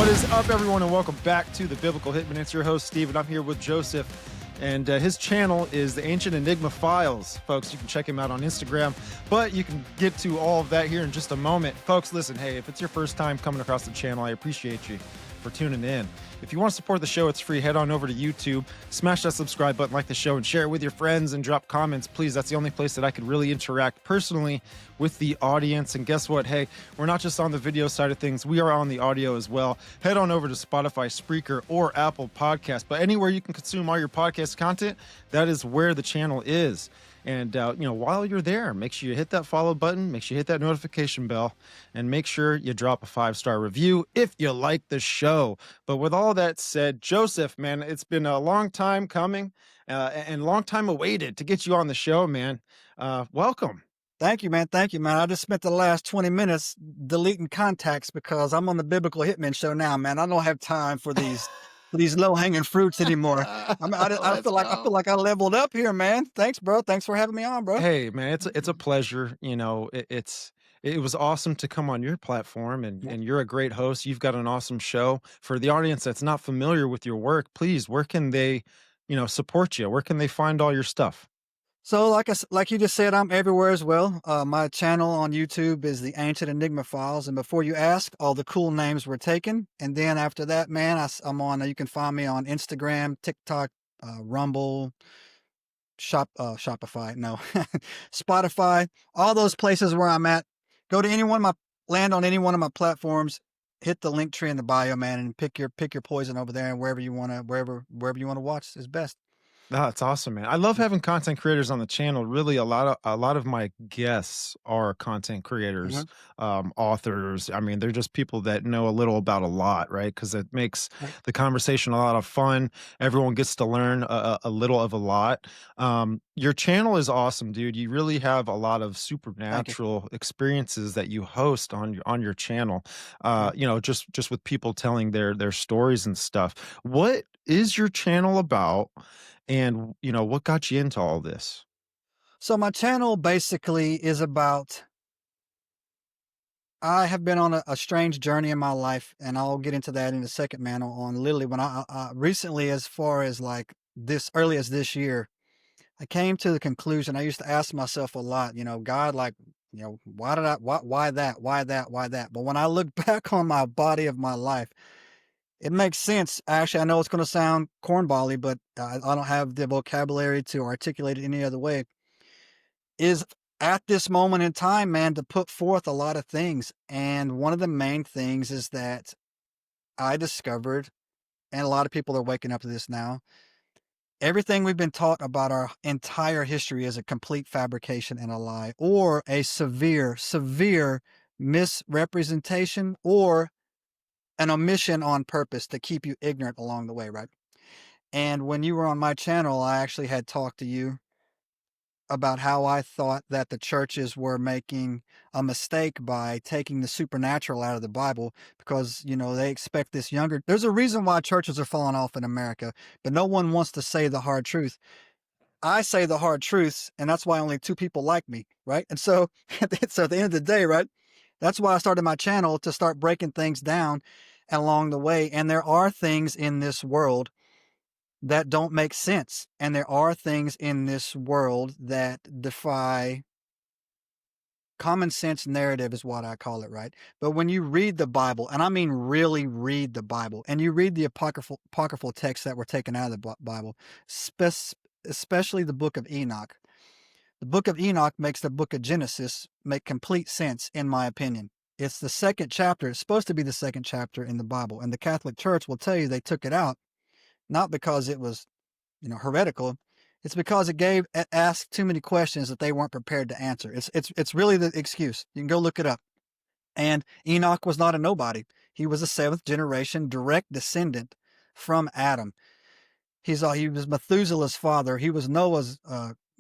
What is up, everyone, and welcome back to the Biblical Hitman. It's your host, Steve, and I'm here with Joseph, and his channel is the Ancient Enigma Files. Folks, you can check him out on Instagram, but you can get to all of that here in just a moment. Folks, listen, hey, if it's your first time coming across the channel, I appreciate you for tuning in. If you want to support the show, it's free. Head on over to YouTube, smash that subscribe button, like the show, and share it with your friends, and drop comments, please. That's the only place that I could really interact personally with the audience. And guess what? Hey, we're not just on the video side of things. We are on the audio as well. Head on over to Spotify, Spreaker, or Apple Podcasts. But anywhere you can consume all your podcast content, that is where the channel is. And, while you're there, make sure you hit that follow button, make sure you hit that notification bell, and make sure you drop a 5-star review if you like the show. But with all that said, Joseph, man, it's been a long time coming and long time awaited to get you on the show, man. Welcome. Thank you, man. Thank you, man. I just spent the last 20 minutes deleting contacts because I'm on the Biblical Hitman show now, man. I don't have time for these low-hanging fruits anymore. I feel like I leveled up here, man. Thanks, bro. Thanks for having me on, bro. Hey, man, it's a pleasure. It was awesome to come on your platform, and you're a great host. You've got an awesome show. For the audience that's not familiar with your work, please, where can they, support you? Where can they find all your stuff? So like you just said, I'm everywhere as well. My channel on YouTube is the Ancient Enigma Files. And before you ask, all the cool names were taken. And then after that, man, I'm on, you can find me on Instagram, TikTok, Rumble, Shopify, no, Spotify, all those places where I'm at. Go to land on any one of my platforms, hit the link tree in the bio, man, and pick your poison over there, and wherever you want to watch is best. Oh, that's awesome, man. I love having content creators on the channel. Really, a lot of my guests are content creators, authors. I mean, they're just people that know a little about a lot, right? Because it makes the conversation a lot of fun. Everyone gets to learn a little of a lot. Your channel is awesome, dude. You really have a lot of supernatural experiences that you host on your channel. Just with people telling their stories and stuff. What is your channel about? And, what got you into all this? So my channel basically is about, I have been on a strange journey in my life, and I'll get into that in a second, man, on literally when I recently, as far as like early as this year, I came to the conclusion. I used to ask myself a lot, God, like, why that? But when I look back on my body of my life, it makes sense. Actually, I know it's going to sound cornbally, but I don't have the vocabulary to articulate it any other way. Is at this moment in time, man, to put forth a lot of things. And one of the main things is that I discovered, and a lot of people are waking up to this now, everything we've been taught about our entire history is a complete fabrication and a lie, or a severe misrepresentation, or an omission on purpose to keep you ignorant along the way, right? And when you were on my channel, I actually had talked to you about how I thought that the churches were making a mistake by taking the supernatural out of the Bible because, they expect this younger. There's a reason why churches are falling off in America, but no one wants to say the hard truth. I say the hard truths, and that's why only 2 people like me, right? And so at the end of the day, right? That's why I started my channel, to start breaking things down along the way. And there are things in this world that don't make sense. And there are things in this world that defy common sense narrative, is what I call it, right? But when you read the Bible, and I mean really read the Bible, and you read the apocryphal texts that were taken out of the Bible, especially the book of Enoch, the book of Enoch makes the book of Genesis make complete sense, in my opinion. It's the second chapter. It's supposed to be the second chapter in the Bible. And the Catholic Church will tell you they took it out, not because it was, heretical. It's because it asked too many questions that they weren't prepared to answer. It's really the excuse. You can go look it up. And Enoch was not a nobody. He was a 7th generation direct descendant from Adam. He was Methuselah's father. He was Noah's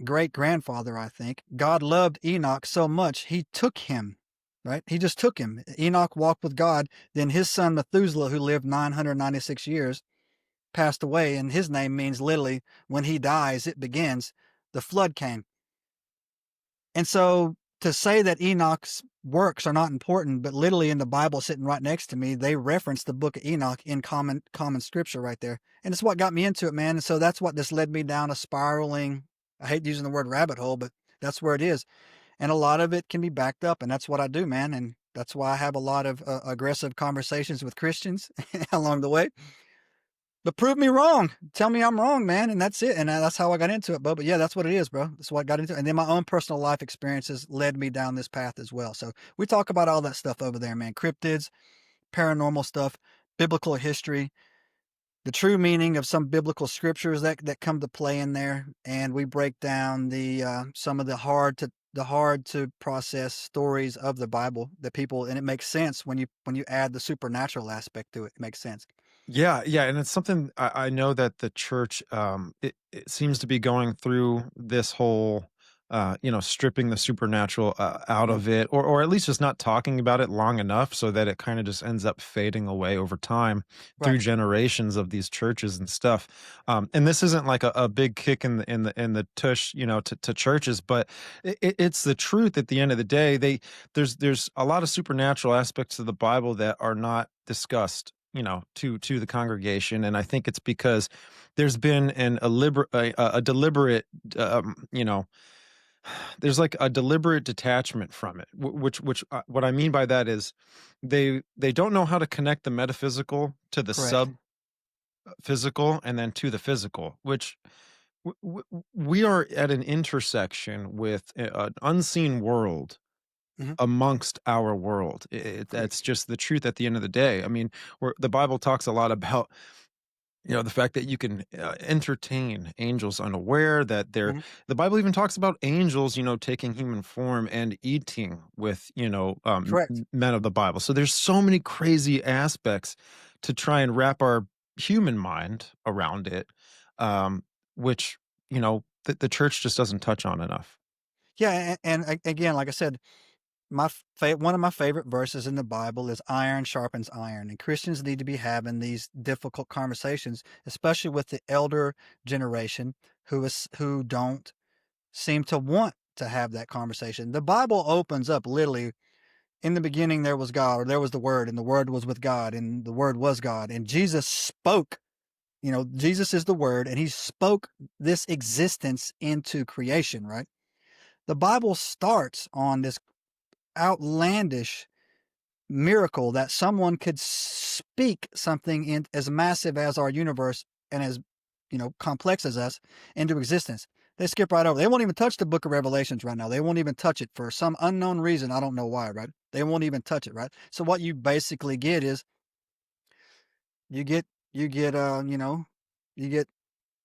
great grandfather, I think. God loved Enoch so much, he took him, right? He just took him. Enoch walked with God. Then his son Methuselah, who lived 996 years, passed away. And his name means literally, when he dies, it begins. The flood came. And so to say that Enoch's works are not important, but literally in the Bible sitting right next to me, they reference the book of Enoch in common scripture right there. And it's what got me into it, man. And so that's what just led me down a spiraling, I hate using the word rabbit hole, but that's where it is. And a lot of it can be backed up. And that's what I do, man. And that's why I have a lot of aggressive conversations with Christians along the way. But prove me wrong. Tell me I'm wrong, man. And that's it. And that's how I got into it, bro. But yeah, that's what it is, bro. That's what I got into it. And then my own personal life experiences led me down this path as well. So we talk about all that stuff over there, man. Cryptids, paranormal stuff, biblical history, the true meaning of some biblical scriptures that come to play in there. And we break down the some of the hard to process stories of the Bible that people, and it makes sense when you add the supernatural aspect to it. It makes sense. Yeah, yeah, and it's something I know that the church, it seems to be going through this whole, stripping the supernatural out Mm, of it, or at least just not talking about it long enough, so that it kind of just ends up fading away over time right. through generations of these churches and stuff. And this isn't like a big kick in the tush, to churches, but it's the truth. At the end of the day, there's a lot of supernatural aspects of the Bible that are not discussed, to the congregation. And I think it's because there's been a deliberate, there's like a deliberate detachment from it, which what I mean by that is they don't know how to connect the metaphysical to the Correct. sub physical and then to the physical, which we are at an intersection with an unseen world Hmm. amongst our world. That's Correct. just the truth at the end of the day. I mean, the Bible talks a lot about, the fact that you can entertain angels unaware, that Hmm. the Bible even talks about angels, taking human form and eating with, Correct. men of the Bible. So there's so many crazy aspects to try and wrap our human mind around it, which, the church just doesn't touch on enough. Yeah, and again, like I said, one of my favorite verses in the Bible is iron sharpens iron, and Christians need to be having these difficult conversations, especially with the elder generation who don't seem to want to have that conversation. The Bible opens up literally, in the beginning there was God, or there was the Word, and the Word was with God, and the Word was God, and Jesus spoke. Jesus is the Word, and He spoke this existence into creation, right? The Bible starts on this outlandish miracle that someone could speak something in as massive as our universe and as complex as us into existence. They skip right over. They won't even touch the book of Revelations right now. They won't even touch it for some unknown reason. I don't know why, right? They won't even touch it, right? So what you basically get is you get you get you get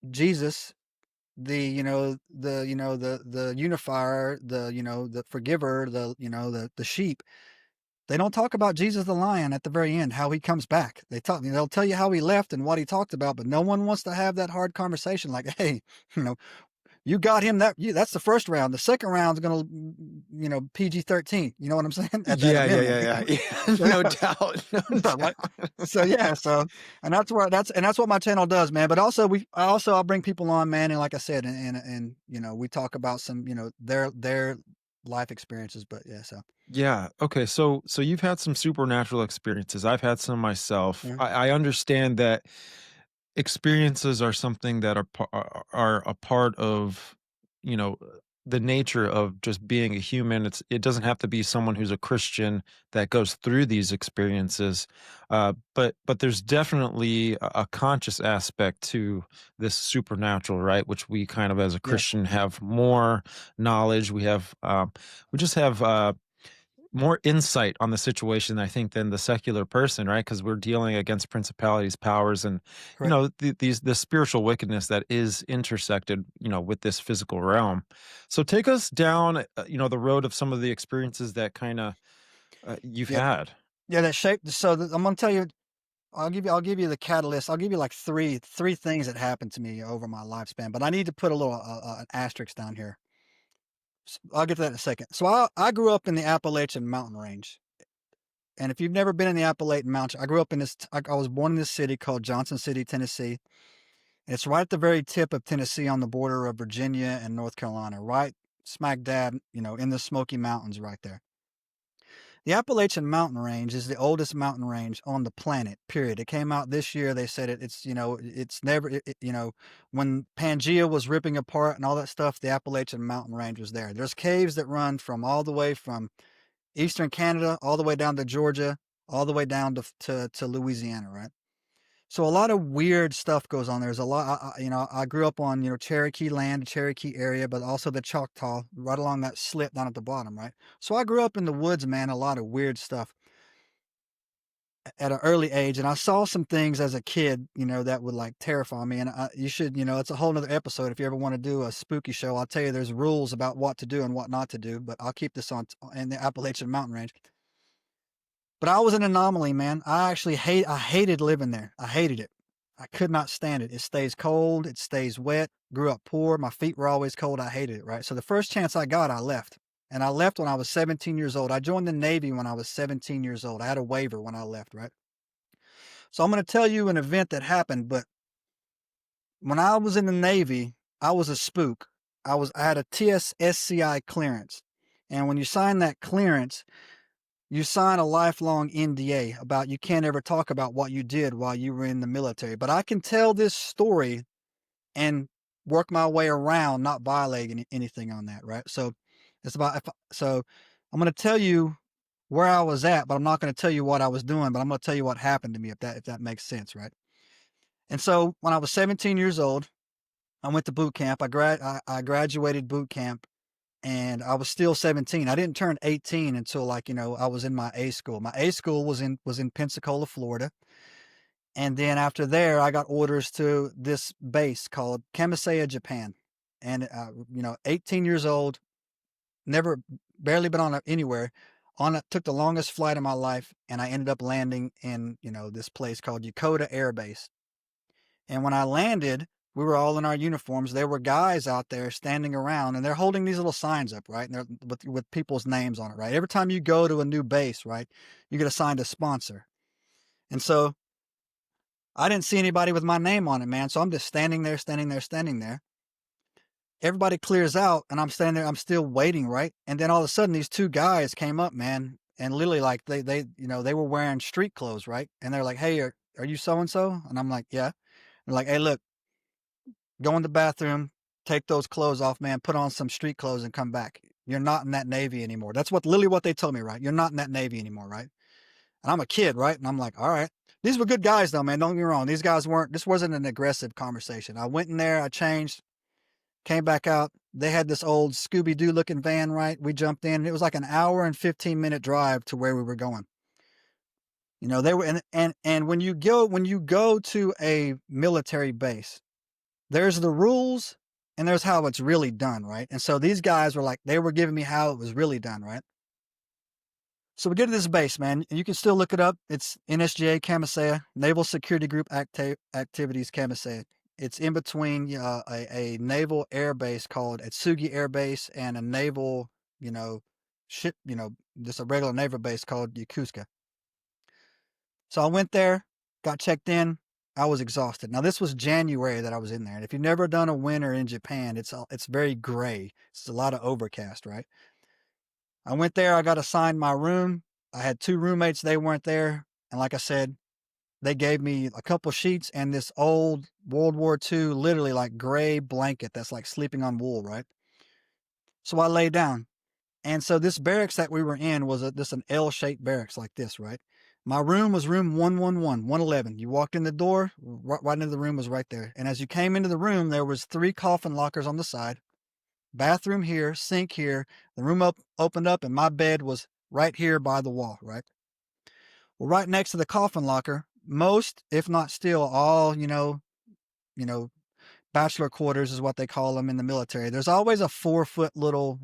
Jesus, the unifier, the forgiver, the sheep. They don't talk about Jesus the lion at the very end, how he comes back. They'll tell you how he left and what he talked about, but no one wants to have that hard conversation like, hey, you know, you got him that's the first round. The second round's gonna, PG-13. You know what I'm saying? At a Yeah, yeah, minimum. yeah, yeah. Yeah. No doubt. No So, right? doubt. So yeah, and that's what my channel does, man. But also I'll bring people on, man, and like I said, and we talk about some, their life experiences. But yeah, so Yeah. Okay. So you've had some supernatural experiences. I've had some myself. mhm. I understand that experiences are something that are a part of, you know the nature of just being a human. It doesn't have to be someone who's a Christian that goes through these experiences, but there's definitely a conscious aspect to this supernatural, right? Which we kind of, as a Yes, Christian, have more knowledge. We just have more insight on the situation, I think, than the secular person, right? Because we're dealing against principalities, powers, and correct. the spiritual wickedness that is intersected, with this physical realm. So take us down, the road of some of the experiences that kind of you've Yeah, had. yeah, that shape. So I'm gonna tell you. I'll give you the catalyst. I'll give you like three things that happened to me over my lifespan. But I need to put a little an asterisk down here. I'll get to that in a second. So I grew up in the Appalachian Mountain Range. And if you've never been in the Appalachian Mountain, I grew up in this, I was born in this city called Johnson City, Tennessee. It's right at the very tip of Tennessee on the border of Virginia and North Carolina, right? smack dab, in the Smoky Mountains right there. The Appalachian Mountain Range is the oldest mountain range on the planet, period. It came out this year. They said it's never, when Pangea was ripping apart and all that stuff, the Appalachian Mountain Range was there. There's caves that run from all the way from eastern Canada, all the way down to Georgia, all the way down to Louisiana, right? So a lot of weird stuff goes on. There's a lot, I grew up on, Cherokee land, Cherokee area, but also the Choctaw right along that slip down at the bottom, right? So I grew up in the woods, man, a lot of weird stuff at an early age. And I saw some things as a kid, that would like terrify me. And you should, it's a whole nother episode. If you ever want to do a spooky show, I'll tell you there's rules about what to do and what not to do, but I'll keep this on in the Appalachian Mountain Range. But I was an anomaly, man. I hated living there. I hated it. I could not stand it. It stays cold. It stays wet. Grew up poor. My feet were always cold. I hated it, right? So the first chance I got, I left. And I left when I was 17 years old. I joined the Navy when I was 17 years old. I had a waiver when I left, right? So I'm going to tell you an event that happened, but when I was in the Navy, I was a spook. I had a TSSCI clearance. And when you sign that clearance, you sign a lifelong NDA about you can't ever talk about what you did while you were in the military. But I can tell this story and work my way around not violating anything on that, right? So I'm going to tell you where I was at, but I'm not going to tell you what I was doing, but I'm going to tell you what happened to me if that makes sense, right? And so when I was 17 years old, I went to boot camp. I graduated boot camp. And I was still 17. I didn't turn 18 until I was in my A school. My A school was in Pensacola, Florida. And then after there, I got orders to this base called Kamisea, Japan. And, 18 years old, barely been on anywhere. Took the longest flight of my life. And I ended up landing in, this place called Yokota Air Base. And when I landed, we were all in our uniforms. There were guys out there standing around, and they're holding these little signs up, right? And they're with people's names on it, right? Every time you go to a new base, right, you get assigned a sponsor. And so I didn't see anybody with my name on it, man. So I'm just standing there. Everybody clears out, and I'm standing there. I'm still waiting, right? And then all of a sudden, these two guys came up, man, and literally like they were wearing street clothes, right? And they're like, "Hey, are you so and so?" And I'm like, "Yeah." They're like, "Hey, look. Go in the bathroom, take those clothes off, man, put on some street clothes and come back. You're not in that Navy anymore." That's literally what they told me, right? You're not in that Navy anymore, right? And I'm a kid, right? And I'm like, all right. These were good guys though, man. Don't get me wrong. This wasn't an aggressive conversation. I went in there, I changed, came back out. They had this old Scooby-Doo looking van, right? We jumped in and it was like an hour and 15-minute drive to where we were going. They were, and when you go to a military base, there's the rules and there's how it's really done, right? And so these guys were like, they were giving me how it was really done, right? So we get to this base, man. You can still look it up. It's NSGA Kamisea, Naval Security Group Activities Kamisea. It's in between a naval air base called Atsugi Air Base and a naval, ship, just a regular naval base called Yokosuka. So I went there, got checked in. I was exhausted. Now this was January that I was in there, and if you've never done a winter in Japan, it's very gray. It's a lot of overcast, right? I went there. I got assigned my room. I had two roommates. They weren't there, and like I said, they gave me a couple sheets and this old World War II, literally like gray blanket that's like sleeping on wool, right? So I lay down. And so this barracks that we were in was an L-shaped barracks like this, right? My room was room 111. You walked in the door, right into the room was right there. And as you came into the room, there was 3 coffin lockers on the side, bathroom here, sink here. The room opened up and my bed was right here by the wall, right? Well, right next to the coffin locker, most, if not still, all, bachelor quarters is what they call them in the military. There's always a 4-foot little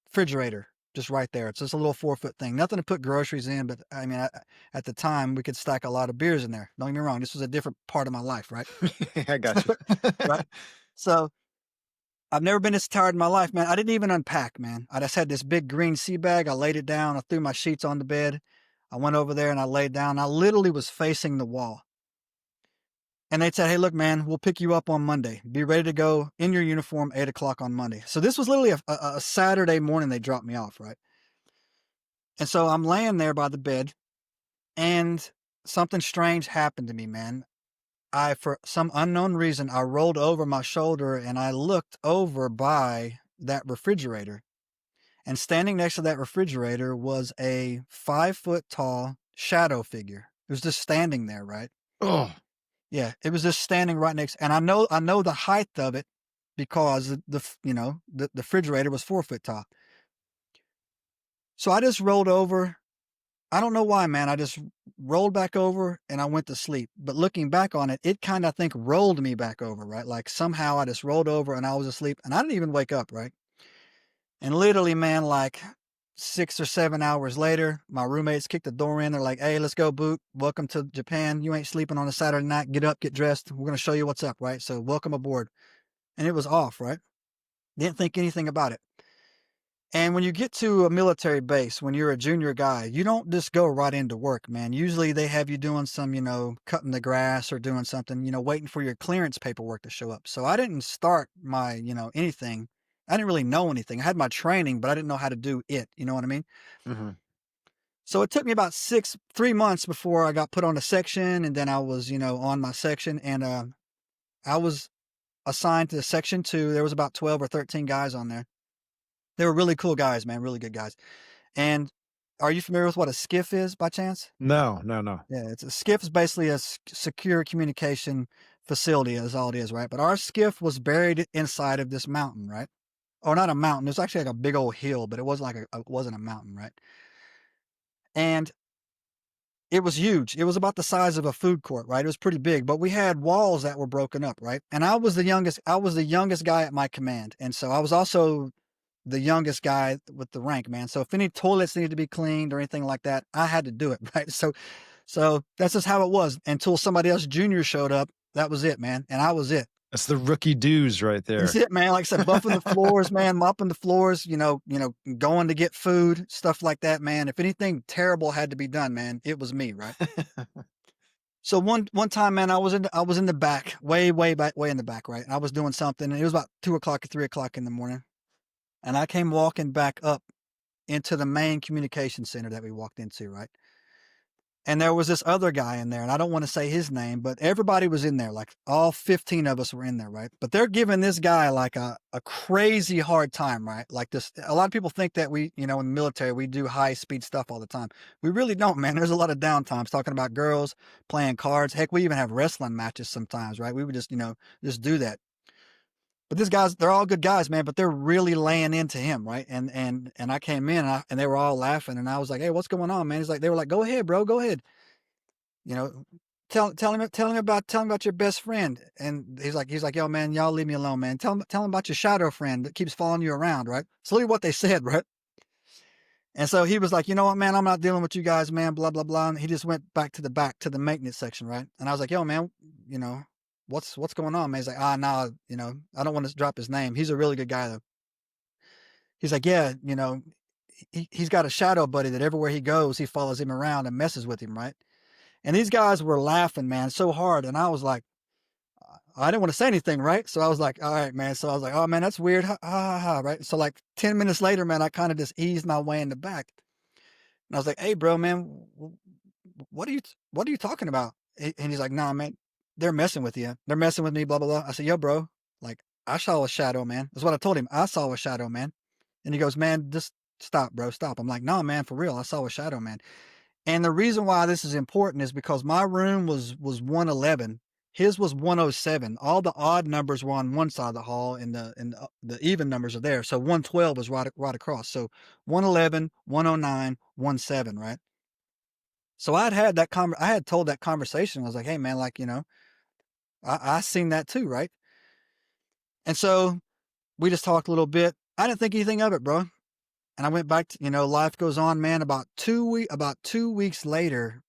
refrigerator just right there. It's just a little 4-foot thing. Nothing to put groceries in, but I mean, at the time we could stack a lot of beers in there. Don't get me wrong. This was a different part of my life, right? I got you. Right. So I've never been this tired in my life, man. I didn't even unpack, man. I just had this big green sea bag. I laid it down. I threw my sheets on the bed. I went over there and I laid down. I literally was facing the wall. And they said, hey, look, man, we'll pick you up on Monday. Be ready to go in your uniform 8 o'clock on Monday. So this was literally a Saturday morning they dropped me off, right? And so I'm laying there by the bed, and something strange happened to me, man. For some unknown reason, I rolled over my shoulder and I looked over by that refrigerator. And standing next to that refrigerator was a 5-foot tall shadow figure. It was just standing there, right? Oh, Yeah, it was just standing right next. And I know the height of it because the refrigerator was 4 foot tall. So I just rolled over. I don't know why, man. I just rolled back over and I went to sleep. But looking back on it, it kind of, I think, rolled me back over, right? Like somehow I just rolled over and I was asleep and I didn't even wake up, right? And literally, man, like 6 or 7 hours later, my roommates kicked the door in. They're like, hey, let's go, Boot. Welcome to Japan. You ain't sleeping on a Saturday night. Get up, get dressed. We're going to show you what's up, right? So welcome aboard. And it was off, right? Didn't think anything about it. And when you get to a military base, when you're a junior guy, you don't just go right into work, man. Usually they have you doing some, cutting the grass or doing something, waiting for your clearance paperwork to show up. So I didn't start my, anything. I didn't really know anything. I had my training, but I didn't know how to do it. You know what I mean? mm-hmm. So it took me about 3 months before I got put on a section, and then I was, on my section, and I was assigned to section 2. There was about 12 or 13 guys on there. They were really cool guys, man, really good guys. And are you familiar with what a skiff is by chance? No. Yeah, a skiff is basically a secure communication facility is all it is, right? But our skiff was buried inside of this mountain, right? Or not a mountain. It was actually like a big old hill, but it wasn't like it wasn't a mountain, right? And it was huge. It was about the size of a food court, right? It was pretty big, but we had walls that were broken up, right? And I was the youngest guy at my command. And so I was also the youngest guy with the rank, man. So if any toilets needed to be cleaned or anything like that, I had to do it, right? So that's just how it was until somebody else junior showed up. That was it, man. And I was it. That's the rookie dues right there. That's it, man. Like I said, buffing the floors, man, mopping the floors, going to get food, stuff like that, man. If anything terrible had to be done, man, it was me, right? So one time, man, I was in the back, way back, way in the back, right? And I was doing something, and it was about 2 o'clock or 3 o'clock in the morning. And I came walking back up into the main communication center that we walked into, right? And there was this other guy in there, and I don't want to say his name, but everybody was in there. Like all 15 of us were in there, right? But they're giving this guy like a crazy hard time, right? Like this, a lot of people think that we, in the military, we do high speed stuff all the time. We really don't, man. There's a lot of downtimes talking about girls, playing cards. Heck, we even have wrestling matches sometimes, right? We would just, just do that. But these guys, they're all good guys, man, but they're really laying into him, right? And I came in and they were all laughing, and I was like, hey, what's going on, man? He's like, they were like, go ahead, bro, go ahead. Tell him about your best friend. And he's like, yo, man, y'all leave me alone, man. Tell him about your shadow friend that keeps following you around, right? So look at what they said, right? And so he was like, you know what, man, I'm not dealing with you guys, man, blah, blah, blah. And he just went back to the maintenance section, right? And I was like, yo, man, what's going on, man? He's like, nah, I don't want to drop his name. He's a really good guy, though. He's like, yeah, he's got a shadow buddy that everywhere he goes, he follows him around and messes with him, right? And these guys were laughing, man, so hard. And I was like, I didn't want to say anything, right? So I was like, all right, man. So I was like, oh, man, that's weird. Ha, ha, ha, right? So like 10 minutes later, man, I kind of just eased my way in the back. And I was like, hey, bro, man, what are you talking about? And he's like, nah, man, they're messing with you. They're messing with me, blah, blah, blah. I said, yo, bro, like, I saw a shadow, man. That's what I told him. I saw a shadow, man. And he goes, man, just stop, bro, stop. I'm like, no, man, for real. I saw a shadow, man. And the reason why this is important is because my room was 111. His was 107. All the odd numbers were on one side of the hall, and the even numbers are there. So 112 is right across. So 111, 109, 17, right? So I had told that conversation. I was like, hey, man, like, I seen that too, right? And so we just talked a little bit. I didn't think anything of it, bro. And I went back to, life goes on, man. About 2 weeks later,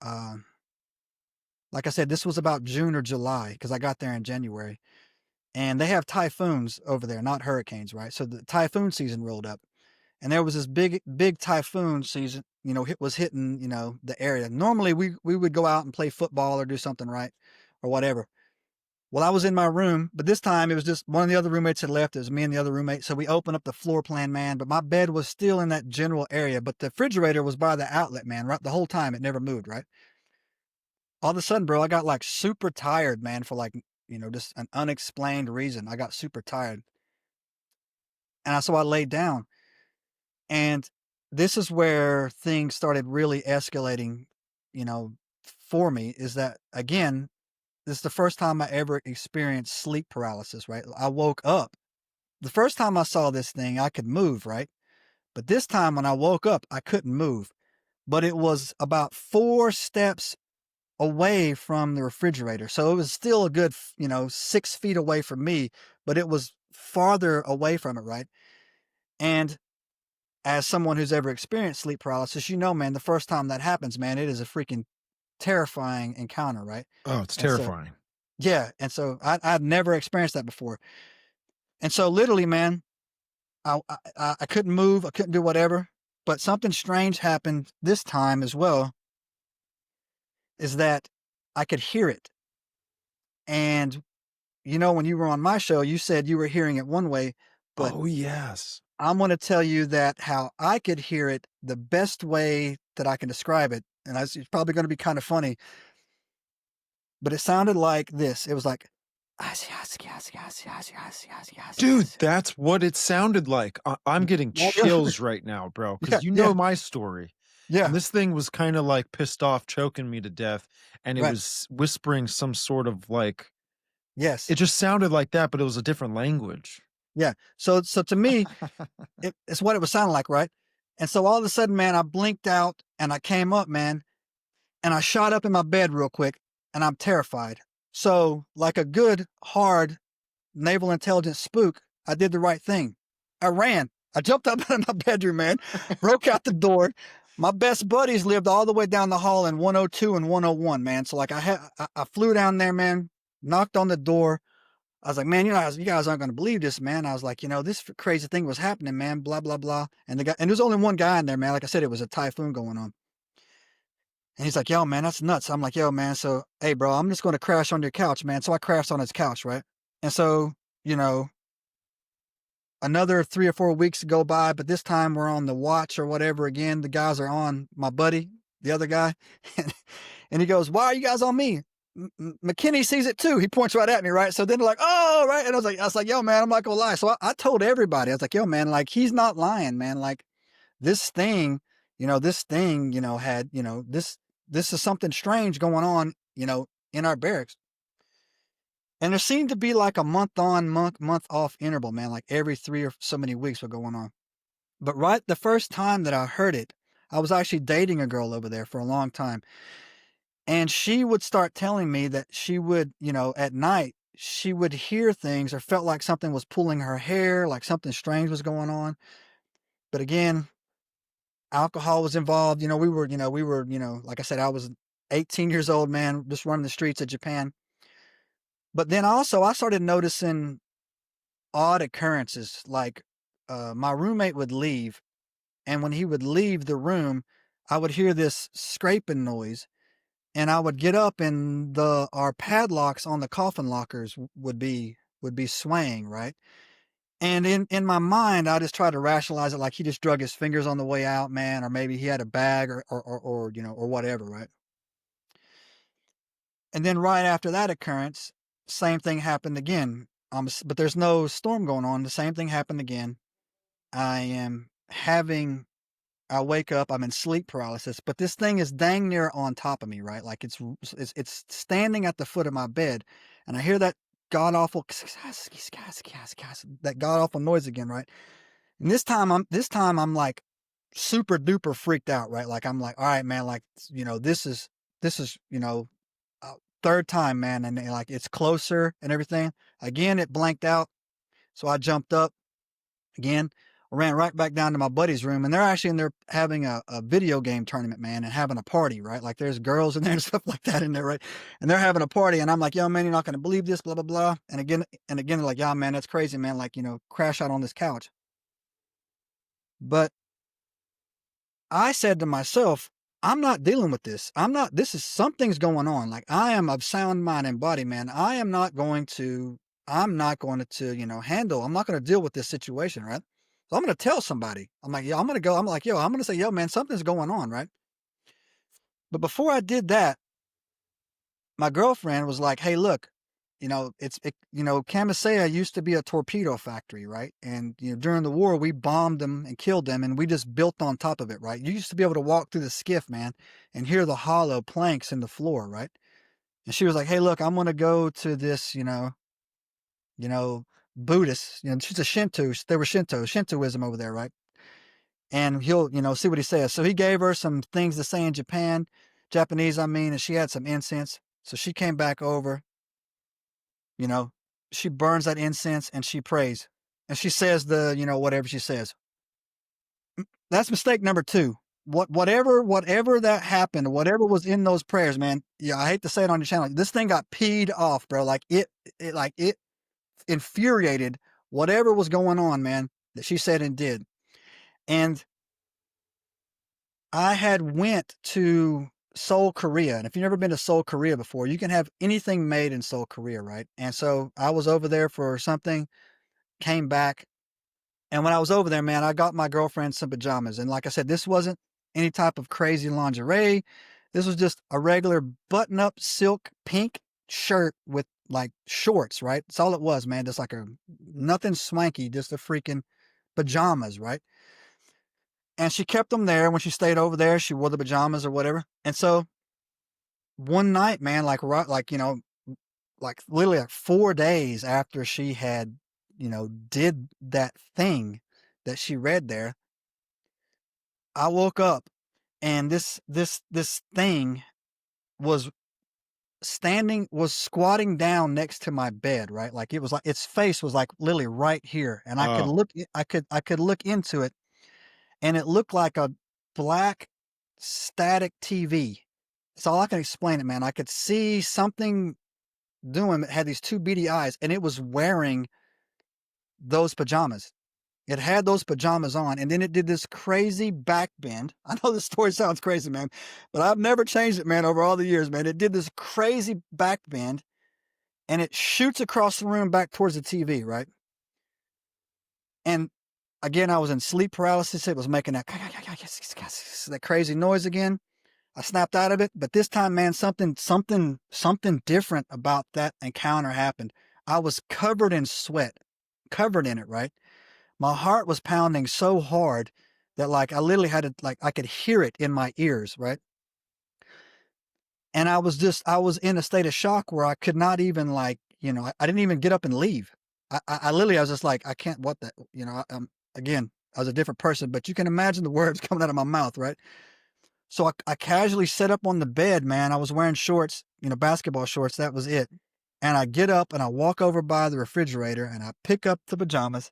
like I said, this was about June or July because I got there in January, and they have typhoons over there, not hurricanes, right? So the typhoon season rolled up, and there was this big typhoon season, was hitting, the area. Normally we would go out and play football or do something, right? Or whatever. Well, I was in my room, but this time it was just one of the other roommates had left. It was me and the other roommate. So we opened up the floor plan, man, but my bed was still in that general area, but the refrigerator was by the outlet, man, right? The whole time it never moved, right? All of a sudden, bro, I got like super tired, man, for like, just an unexplained reason. I got super tired. So I laid down, and this is where things started really escalating, you know, for me, is that again, this is the first time I ever experienced sleep paralysis, right? I woke up. The first time I saw this thing, I could move, right? But this time when I woke up, I couldn't move. But it was about 4 steps away from the refrigerator. So it was still a good, 6 feet away from me, but it was farther away from it, right? And as someone who's ever experienced sleep paralysis, man, the first time that happens, man, it is a freaking terrifying encounter, right? Oh, it's And so, terrifying. yeah. And so I'd never experienced that before. And so literally, man, I couldn't move. I couldn't do whatever, but something strange happened this time as well, is that I could hear it. And, when you were on my show, you said you were hearing it one way, but Oh, yes. I'm going to tell you that how I could hear it, the best way that I can describe it. And it's probably going to be kind of funny, but it sounded like this. It was like, Dude, that's what it sounded like. I'm getting chills right now, bro, yeah, because yeah, my story. And yeah, this thing was kind of like pissed off, choking me to death. And it right. was whispering some sort of like, Yes. it just sounded like that, but it was a different language. Yeah. So to me, it's what it was sounding like, right? And so all of a sudden, man, I blinked out and I came up, man, and I shot up in my bed real quick, and I'm terrified. So, like a good, hard naval intelligence spook, I did the right thing. I ran. I jumped up out of my bedroom, man, broke out the door. My best buddies lived all the way down the hall in 102 and 101, man. So like I flew down there, man, knocked on the door. I was like, man, you guys aren't going to believe this, man. I was like, this crazy thing was happening, man, blah, blah, blah. And there's only one guy in there, man. Like I said, it was a typhoon going on. And he's like, yo, man, that's nuts. I'm like, yo, man. So, hey, bro, I'm just going to crash on your couch, man. So I crashed on his couch, right? And so, you know, another 3 or 4 weeks go by, but this time we're on the watch or whatever again. The guys are on my buddy, the other guy. And he goes, why are you guys on me? McKinney sees it too. He points right at me, right? So then they're like, oh, right. And I was like, yo, man, I'm not gonna lie. So I told everybody, I was like, yo, man, like he's not lying, man. Like this thing, had, this is something strange going on, in our barracks. And there seemed to be like a month on, month off interval, man. Like every 3 or so many weeks were going on. But right the first time that I heard it, I was actually dating a girl over there for a long time. And she would start telling me that she would, at night, she would hear things or felt like something was pulling her hair, like something strange was going on. But again, alcohol was involved. Like I said, I was 18 years old, man, just running the streets of Japan. But then also I started noticing odd occurrences. Like my roommate would leave, and when he would leave the room, I would hear this scraping noise. And I would get up, and our padlocks on the coffin lockers would be swaying, right? And in my mind, I just tried to rationalize it like he just drug his fingers on the way out, man, or maybe he had a bag or whatever, right? And then right after that occurrence, same thing happened again. But there's no storm going on. The same thing happened again. I wake up, I'm in sleep paralysis, but this thing is dang near on top of me, right? Like it's standing at the foot of my bed, and I hear that god awful that god awful noise again, right? And this time I'm like super duper freaked out, right? Like I'm like, all right, man, like this is third time, man, and like it's closer and everything. Again, it blanked out, so I jumped up again. I ran right back down to my buddy's room, and they're actually in there having a video game tournament, man, and having a party, right? Like there's girls in there and stuff like that in there, right? And they're having a party, and I'm like, yo, man, you're not going to believe this, blah, blah, blah. And again, they're like, yeah, man, that's crazy, man. Like, crash out on this couch. But I said to myself, I'm not dealing with this. This is something's going on. Like, I am of sound mind and body, man. I'm not going to, I'm not going to deal with this situation, right? So I'm going to tell somebody. I'm like, I'm going to say, yo, man, something's going on, right? But before I did that, my girlfriend was like, hey, look, Camisea used to be a torpedo factory, right? And, during the war, we bombed them and killed them, and we just built on top of it, right? You used to be able to walk through the skiff, man, and hear the hollow planks in the floor, right? And she was like, hey, look, I'm going to go to this, Buddhist, she's a Shinto. There was Shintoism over there, right? And he'll, see what he says. So he gave her some things to say in Japanese, and she had some incense. So she came back over, she burns that incense and she prays. And she says whatever she says. That's mistake number 2. Whatever that happened, whatever was in those prayers, man. Yeah, I hate to say it on your channel. This thing got peed off, bro. Like it infuriated whatever was going on, man, that she said and did. And I had went to Seoul, Korea. And if you've never been to Seoul, Korea before, you can have anything made in Seoul, Korea, right? And so I was over there for something, came back. And when I was over there, man, I got my girlfriend some pajamas. And like I said, this wasn't any type of crazy lingerie. This was just a regular button-up silk pink shirt with like shorts, right? That's all it was, man. Just like nothing swanky, just a freaking pajamas, right? And she kept them there. When she stayed over there, she wore the pajamas or whatever. And so one night, man, like literally like 4 days after she had, did that thing that she read there, I woke up and this thing was squatting down next to my bed, right? Like, it was like its face was like literally right here. And I could look, I could look into it, and it looked like a black static TV. That's all I can explain it, man. I could see something doing, it had these 2 beady eyes, and it was wearing those pajamas. It had those pajamas on, and then it did this crazy back bend. I know this story sounds crazy, man, but I've never changed it, man, over all the years, man. It did this crazy back bend, and it shoots across the room back towards the TV, right? And again, I was in sleep paralysis. It was making that crazy noise again. I snapped out of it, but this time, man, something different about that encounter happened. I was covered in sweat, covered in it, right? My heart was pounding so hard that like I literally had to, like, I could hear it in my ears, right? And I was in a state of shock where I could not even, like, I didn't even get up and leave. I literally, I was just like, I can't, what the, again, I was a different person, but you can imagine the words coming out of my mouth, right? So I casually set up on the bed, man. I was wearing shorts, basketball shorts. That was it. And I get up and I walk over by the refrigerator and I pick up the pajamas.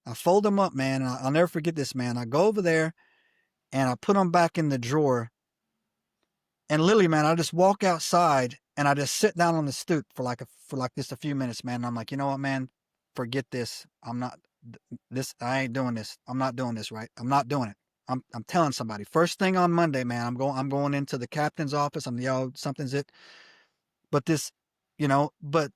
I fold them up, man. And I'll never forget this, man. I go over there and I put them back in the drawer. And literally, man, I just walk outside and I just sit down on the stoop for like just a few minutes, man. And I'm like, you know what, man? Forget this. I ain't doing this. I'm not doing this, right? I'm not doing it. I'm telling somebody. First thing on Monday, man, I'm going into the captain's office. Something's it. But but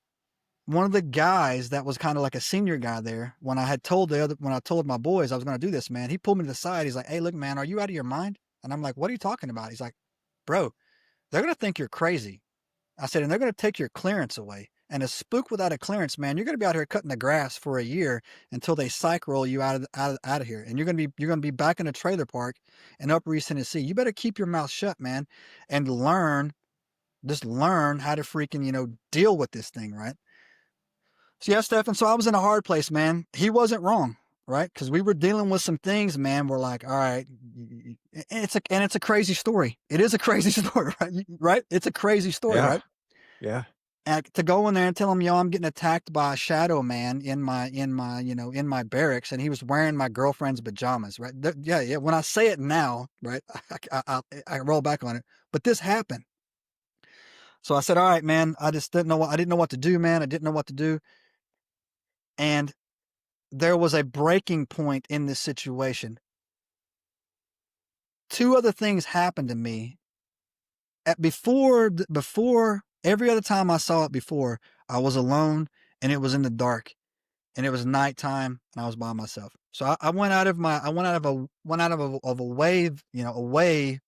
one of the guys that was kind of like a senior guy there, when I told my boys I was going to do this, man, he pulled me to the side. He's like, hey, look, man, are you out of your mind? And I'm like, what are you talking about? He's like, bro, they're going to think you're crazy. I said, and they're going to take your clearance away. And a spook without a clearance, man, you're going to be out here cutting the grass for a year until they psych roll you out of here. And you're going to be back in a trailer park in Upper East Tennessee. You better keep your mouth shut, man, and just learn how to freaking, deal with this thing, right? So yeah, Stefan, so I was in a hard place, man. He wasn't wrong, right? Because we were dealing with some things, man. We're like, all right, it's a crazy story. It is a crazy story, right? Right? It's a crazy story, Yeah. right? Yeah. And to go in there and tell him, yo, I'm getting attacked by a shadow man in my barracks, and he was wearing my girlfriend's pajamas, right? Yeah. When I say it now, right, I roll back on it. But this happened. So I said, all right, man, I didn't know what to do, man. I didn't know what to do. And there was a breaking point in this situation. two other things happened to me before every other time I saw it before. I was alone and it was in the dark and it was nighttime and I was by myself. So I went out of a wave, a way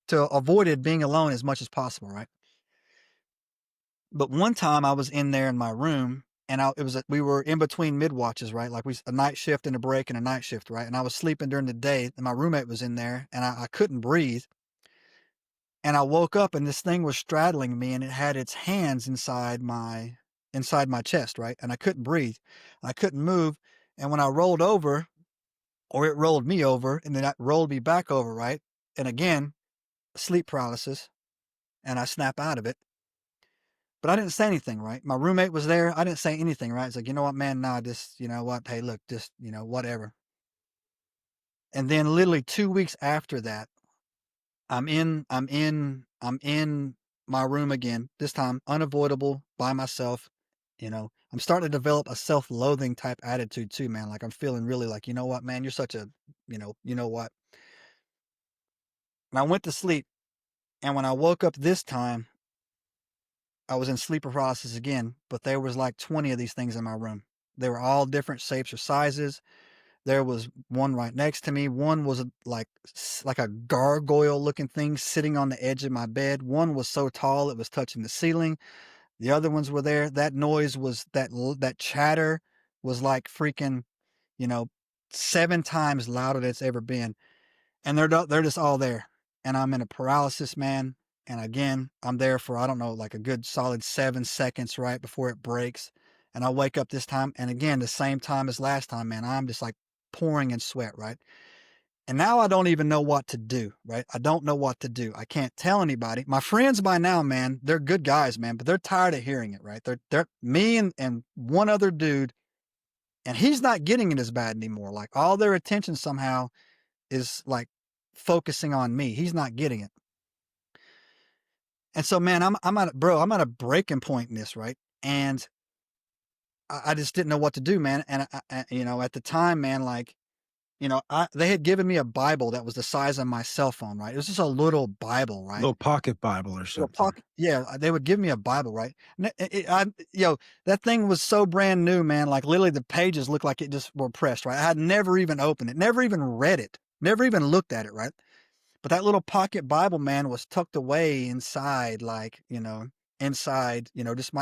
to avoid being alone as much as possible, right? But one time I was in there in my room and we were in between mid watches, right? Like a night shift and a break and a night shift, right? And I was sleeping during the day and my roommate was in there and I couldn't breathe. And I woke up and this thing was straddling me and it had its hands inside my chest, right? And I couldn't breathe. I couldn't move. And when I rolled over, or it rolled me over, and then it rolled me back over, right? And again, sleep paralysis, and I snap out of it. But I didn't say anything, right? My roommate was there. I didn't say anything, right? It's like, you know what, man, nah, just, you know what? Hey, look, just, whatever. And then literally 2 weeks after that, I'm in my room again, this time unavoidable by myself. I'm starting to develop a self-loathing type attitude too, man. Like I'm feeling really like, you know what, man, you're such a, you know what. And I went to sleep. And when I woke up this time, I was in sleep paralysis again, but there was like 20 of these things in my room. They were all different shapes or sizes. There was one right next to me. One was like a gargoyle looking thing sitting on the edge of my bed. One was so tall it was touching the ceiling. The other ones were there. That noise was that chatter was like freaking, 7 times louder than it's ever been. And they're just all there. And I'm in a paralysis, man. And again, I'm there for, I don't know, like a good solid 7 seconds right before it breaks. And I wake up this time. And again, the same time as last time, man, I'm just like pouring in sweat, right? And now I don't even know what to do, right? I don't know what to do. I can't tell anybody. My friends by now, man, they're good guys, man, but they're tired of hearing it, right? They're me and one other dude, and he's not getting it as bad anymore. Like all their attention somehow is like focusing on me. He's not getting it. And so, man, I'm at a breaking point in this, right? And I just didn't know what to do, man. And at the time, man, like, they had given me a Bible that was the size of my cell phone, right? It was just a little Bible, right? Little pocket Bible or Little something. pocket, yeah. They would give me a Bible, right? And that thing was so brand new, man. Like literally, the pages looked like it just were pressed, right? I had never even opened it, never even read it, never even looked at it, right? But that little pocket Bible, man, was tucked away inside, like, just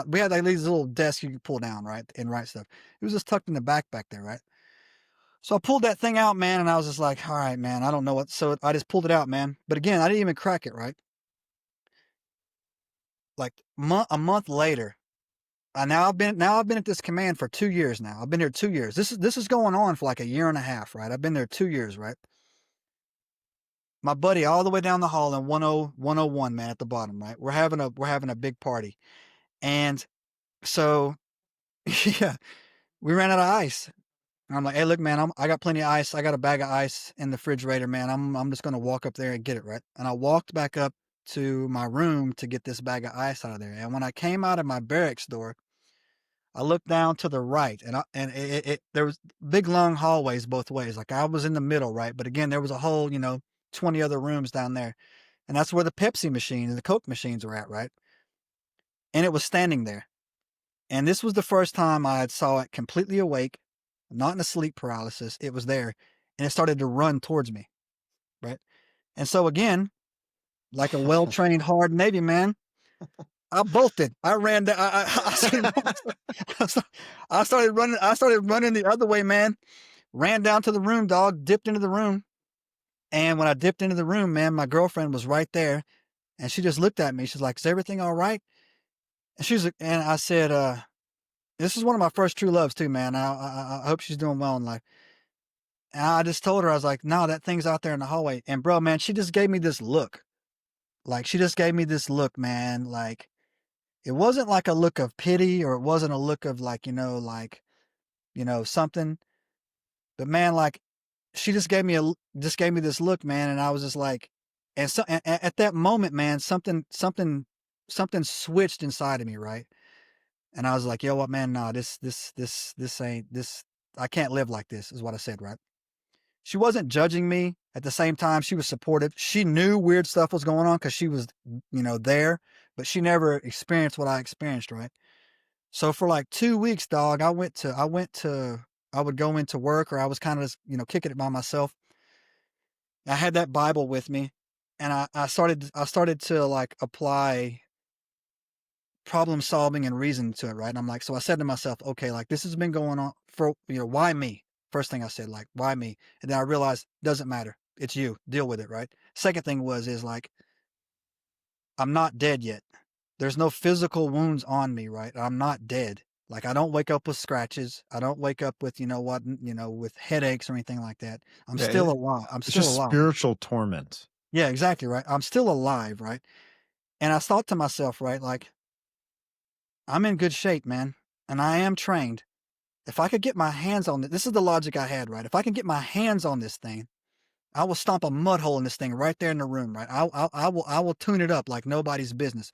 we had like these little desks you could pull down, right? And write stuff. It was just tucked in the back there, right? So I pulled that thing out, man, and I was just like, all right, man, I don't know what. So I just pulled it out, man. But again, I didn't even crack it, right? Like a month later, I've been at this command for 2 years now. I've been here 2 years. This is going on for like a year and a half, right? I've been there 2 years, right? My buddy all the way down the hall in 101, man, at the bottom, right? We're having a big party. And so yeah, we ran out of ice. And I'm like, hey, look, man, I got plenty of ice. I got a bag of ice in the refrigerator, man. I'm just gonna walk up there and get it, right? And I walked back up to my room to get this bag of ice out of there. And when I came out of my barracks door, I looked down to the right, and there was big long hallways both ways. Like I was in the middle, right? But again, there was a whole 20 other rooms down there, and that's where the Pepsi machine and the Coke machines were at, right? And it was standing there. And this was the first time I had saw it completely awake, not in a sleep paralysis. It was there, and it started to run towards me, right? And so again, like a well-trained hard Navy man, I bolted. I ran down. I started running. I started running the other way, man. Ran down to the room, dog. Dipped into the room, and when I dipped into the room, man, my girlfriend was right there, and she just looked at me. She's like, "Is everything all right?" And she's like, and I said, "This is one of my first true loves too, man. I hope she's doing well in life." And I just told her, I was like, "No, that thing's out there in the hallway." And bro, man, she just gave me this look. Like she just gave me this look, man. Like it wasn't like a look of pity, or it wasn't a look of like, something. But man, like she just gave me this look, man, and I was just like, and so at that moment, man, something switched inside of me, right? And I was like, yo, what, man, nah, this ain't this. I can't live like this, is what I said, right? she wasn't judging me. At the same time, she was supportive. She knew weird stuff was going on because she was, there, but she never experienced what I experienced, right? So for like 2 weeks, dog, I would go into work, or I was kind of, kicking it by myself. I had that Bible with me, and I started to like apply problem solving and reason to it, right? And I'm like, so I said to myself, okay, like this has been going on for, why me? First thing I said, like, why me? And then I realized, doesn't matter. It's you. Deal with it, right? Second thing is like, I'm not dead yet. There's no physical wounds on me, right? I'm not dead. Like I don't wake up with scratches. I don't wake up with, with headaches or anything like that. I'm Yeah, still alive. I'm it's still just alive. spiritual torment. Yeah, exactly, right? I'm still alive, right? And I thought to myself, right, like, I'm in good shape, man. And I am trained. If I could get my hands on this is the logic I had, right? If I can get my hands on this thing, I will stomp a mud hole in this thing right there in the room, right? I will tune it up like nobody's business.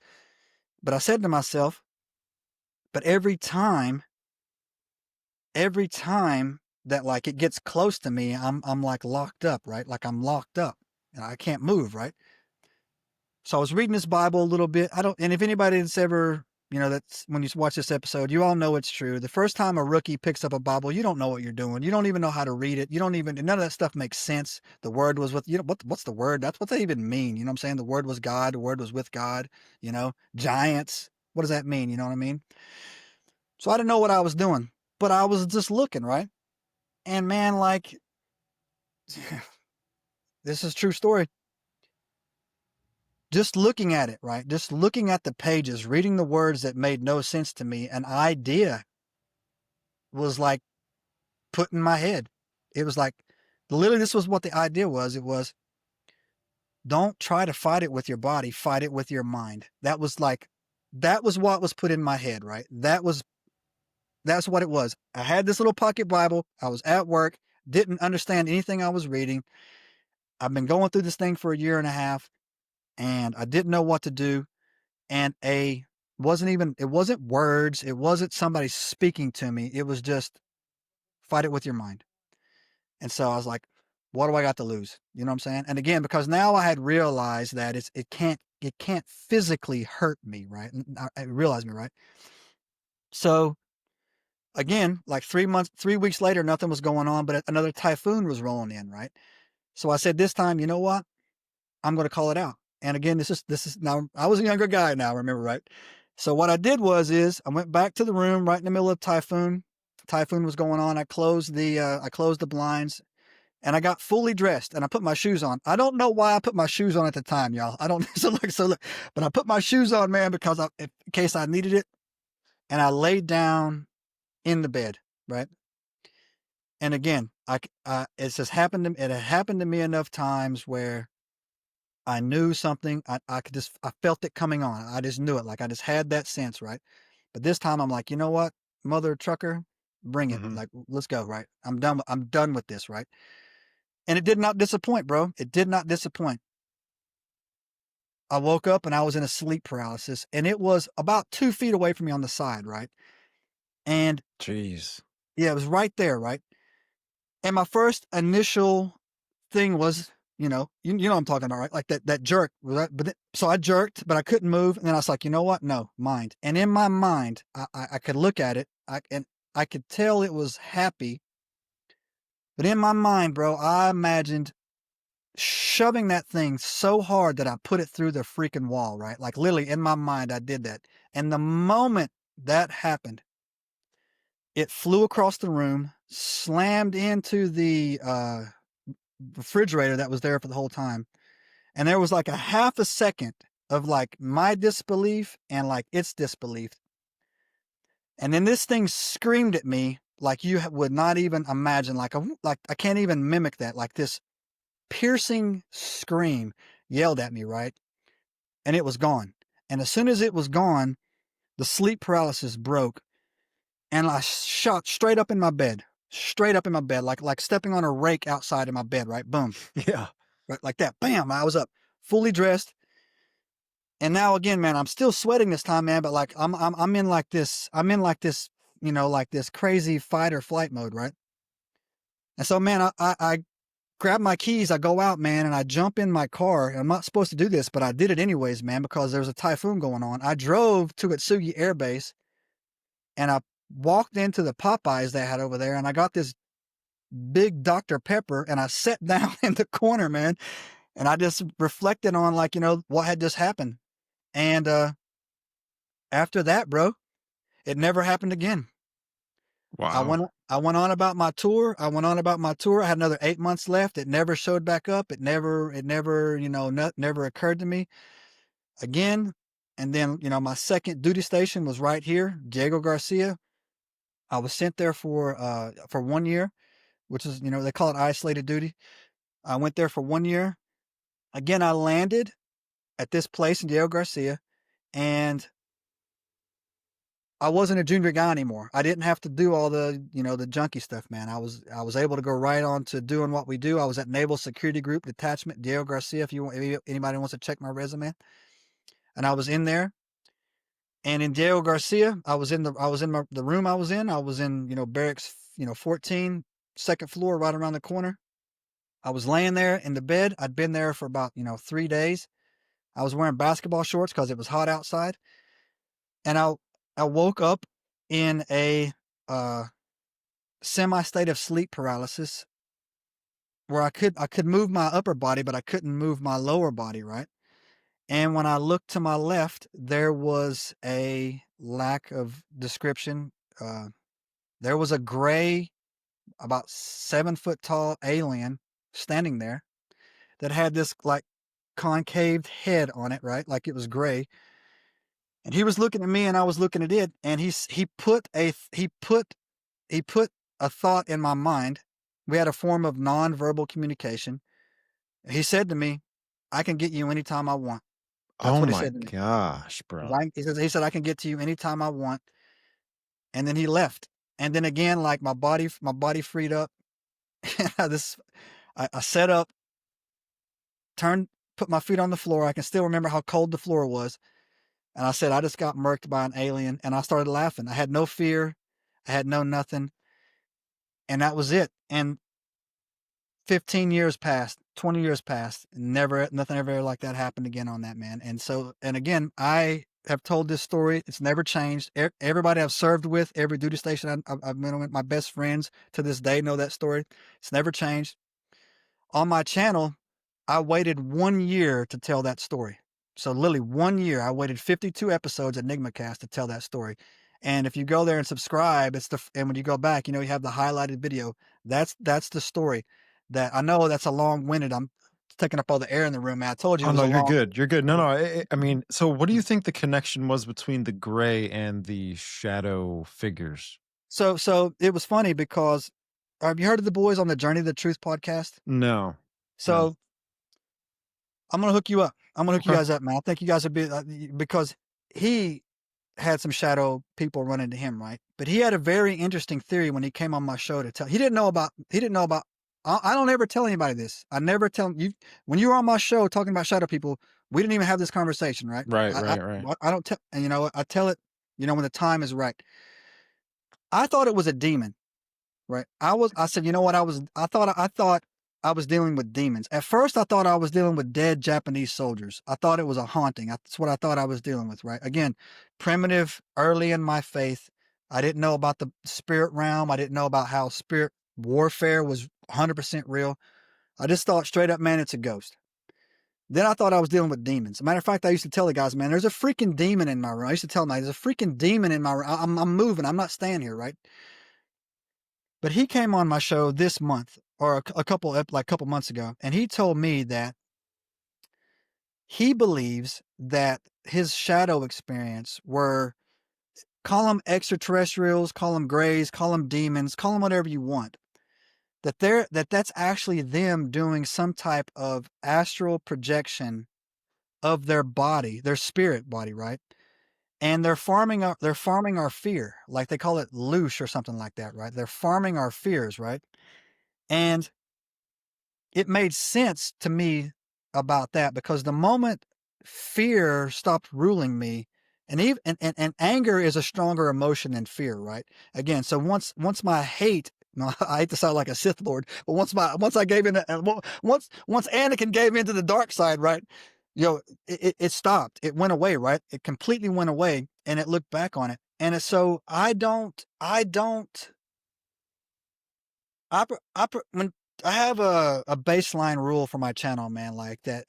But I said to myself, but every time that like it gets close to me, I'm like locked up, right? Like I'm locked up and I can't move, right? So I was reading this Bible a little bit. And if anybody that's ever, that's when you watch this episode, you all know it's true. The first time a rookie picks up a Bible, you don't know what you're doing. You don't even know how to read it. None of that stuff makes sense. The word was with, what's the word? What's that even mean? You know what I'm saying? The word was God. The word was with God, giants. What does that mean? You know what I mean? So I didn't know what I was doing, but I was just looking, right? And man, like, this is a true story. Just looking at it, right? Just looking at the pages, reading the words that made no sense to me, an idea was like put in my head. It was like, literally, this was what the idea was. It was, don't try to fight it with your body, fight it with your mind. That was what was put in my head, right? That's what it was. I had this little pocket Bible. I was at work, didn't understand anything I was reading. I've been going through this thing for a year and a half, and I didn't know what to do. And it wasn't words. It wasn't somebody speaking to me. It was just fight it with your mind. And so I was like, what do I got to lose? You know what I'm saying? And again, because now I had realized that it can't physically hurt me, right? I realized me, right? So again, like 3 weeks later, nothing was going on, but another typhoon was rolling in, right? So I said, this time, you know what? I'm going to call it out. And again, this is now, I was a younger guy now, remember, right? So what I did I went back to the room right in the middle of typhoon. Typhoon was going on. I closed the blinds, and I got fully dressed, and I put my shoes on. I don't know why I put my shoes on at the time, y'all. I don't, look, but I put my shoes on, man, because in case I needed it. And I laid down in the bed, right? And again, it's just happened it had happened to me enough times where I knew something. I felt it coming on. I just knew it. Like I just had that sense, right? But this time I'm like, you know what, mother trucker, bring it. Mm-hmm. Like, let's go, right? I'm done with this, right? And it did not disappoint, bro. It did not disappoint. I woke up and I was in a sleep paralysis, and it was about 2 feet away from me on the side, right? And Jeez. yeah, it was right there, right? And my first initial thing was, you know what I'm talking about, right? Like that jerk, right? So I jerked, but I couldn't move. And then I was like, you know what? No, mind. And in my mind, I could look at it, and I could tell it was happy. But in my mind, bro, I imagined shoving that thing so hard that I put it through the freaking wall, right? Like literally in my mind, I did that. And the moment that happened, it flew across the room, slammed into the refrigerator that was there for the whole time. And there was like a half a second of like my disbelief and like its disbelief. And then this thing screamed at me like you would not even imagine, like I can't even mimic that. Like this piercing scream yelled at me, right? And it was gone. And as soon as it was gone, the sleep paralysis broke, and I shot straight up in my bed, like stepping on a rake outside in my bed, right? Boom. Yeah. Right, like that. Bam, I was up, fully dressed. And now again, man, I'm still sweating this time, man, but like I'm in like this, like this crazy fight or flight mode, right? And so, man, grab my keys. I go out, man, and I jump in my car. I'm not supposed to do this, but I did it anyways, man, because there was a typhoon going on. I drove to Atsugi Air Base, and I walked into the Popeyes they had over there, and I got this big Dr. Pepper, and I sat down in the corner, man, and I just reflected on, like, what had just happened. And after that, bro, it never happened again. I Wow. went on about my tour. I had another 8 months left. It never showed back up. It never, never occurred to me again. And then, my second duty station was right here, Diego Garcia. I was sent there for 1 year, which is, they call it isolated duty. I went there for 1 year. Again, I landed at this place in Diego Garcia, and I wasn't a junior guy anymore. I didn't have to do all the, the junky stuff, man. I was able to go right on to doing what we do. I was at Naval Security Group Detachment, Diego Garcia, if anybody wants to check my resume. And I was in there. And in Diego Garcia, I was in the room I was in, barracks, 14, second floor, right around the corner. I was laying there in the bed. I'd been there for about, 3 days. I was wearing basketball shorts because it was hot outside. And I woke up in a semi-state of sleep paralysis where I could move my upper body, but I couldn't move my lower body, right? And when I looked to my left, there was a lack of description. There was a gray, about 7 foot tall alien standing there that had this like concaved head on it, right? Like it was gray. And he was looking at me and I was looking at it. And he put a thought in my mind. We had a form of nonverbal communication. He said to me, I can get you anytime I want. That's Oh what he my said to me. gosh, bro. He said, I can get to you anytime I want. And then he left. And then again, like my body freed up. I set up, put my feet on the floor. I can still remember how cold the floor was. And I said, I just got murked by an alien. And I started laughing. I had no fear. I had no nothing. And that was it. And 15 years passed, 20 years passed, and nothing ever like that happened again on that, man. And so, and again, I have told this story. It's never changed. Everybody I've served with, every duty station I've been with, my best friends to this day know that story. It's never changed. On my channel, I waited 1 year to tell that story. So literally 1 year, I waited 52 episodes at EnigmaCast to tell that story. And if you go there and subscribe, and when you go back, you have the highlighted video. That's the story. That I know that's a long-winded. I'm taking up all the air in the room, man. I told you it Oh was no, a you're long. good. You're good. No, no. I mean, so what do you think the connection was between the gray and the shadow figures? So it was funny because have you heard of the boys on the Journey to the Truth podcast? No. So I'm gonna hook you up. I'm gonna hook you Okay. guys up, man. I think you guys would be because he had some shadow people run into him, right? But he had a very interesting theory when he came on my show to tell. He didn't know about. I don't ever tell anybody this. I never tell you when you were on my show talking about shadow people. We didn't even have this conversation, right? Right. Right. I don't tell, and I tell it, when the time is right. I thought it was a demon, right? I said, I thought I was dealing with demons. At first, I thought I was dealing with dead Japanese soldiers. I thought it was a haunting. That's what I thought I was dealing with, right? Again, primitive, early in my faith. I didn't know about the spirit realm. I didn't know about how spirit warfare was 100% real. I just thought straight up, man, it's a ghost. Then I thought I was dealing with demons. As a matter of fact, I used to tell the guys, man, there's a freaking demon in my room. I used to tell them, there's a freaking demon in my room. I'm moving. I'm not staying here, right? But he came on my show this month or a couple months ago, and he told me that he believes that his shadow experience were, call them extraterrestrials, call them grays, call them demons, call them whatever you want. That's actually them doing some type of astral projection of their body, their spirit body, right? And they're farming our fear, like they call it loosh or something like that, right? They're farming our fears, right? And it made sense to me about that because the moment fear stopped ruling me, and even and anger is a stronger emotion than fear, right? Again, so once my hate No, I hate to sound like a Sith Lord, but once I gave in, once Anakin gave into the dark side, right? It stopped. It went away, right? It completely went away, and it looked back on it, and so when I have a baseline rule for my channel, man, like that,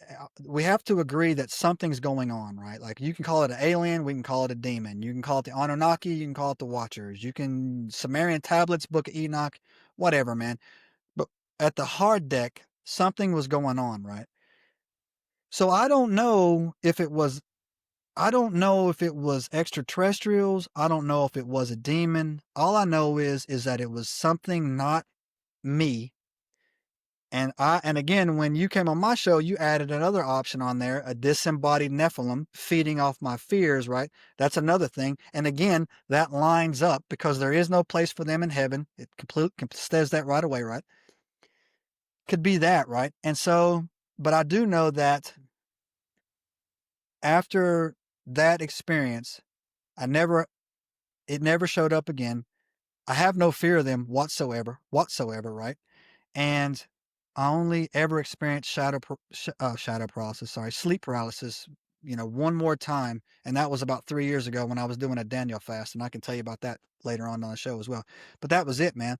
we have to agree that something's going on, right? Like you can call it an alien, we can call it a demon, you can call it the Anunnaki, you can call it the Watchers, you can Sumerian tablets, Book of Enoch, whatever, man. But at the hard deck, something was going on, right? So I don't know if it was extraterrestrials. I don't know if it was a demon. All I know is that it was something not me. And again, when you came on my show, you added another option on there, a disembodied Nephilim feeding off my fears, right? That's another thing. And again, that lines up because there is no place for them in heaven. It says that right away, right? Could be that, right? And so, but I do know that after that experience, it never showed up again. I have no fear of them whatsoever, right? And I only ever experienced sleep paralysis, one more time. And that was about 3 years ago when I was doing a Daniel fast. And I can tell you about that later on the show as well. But that was it, man.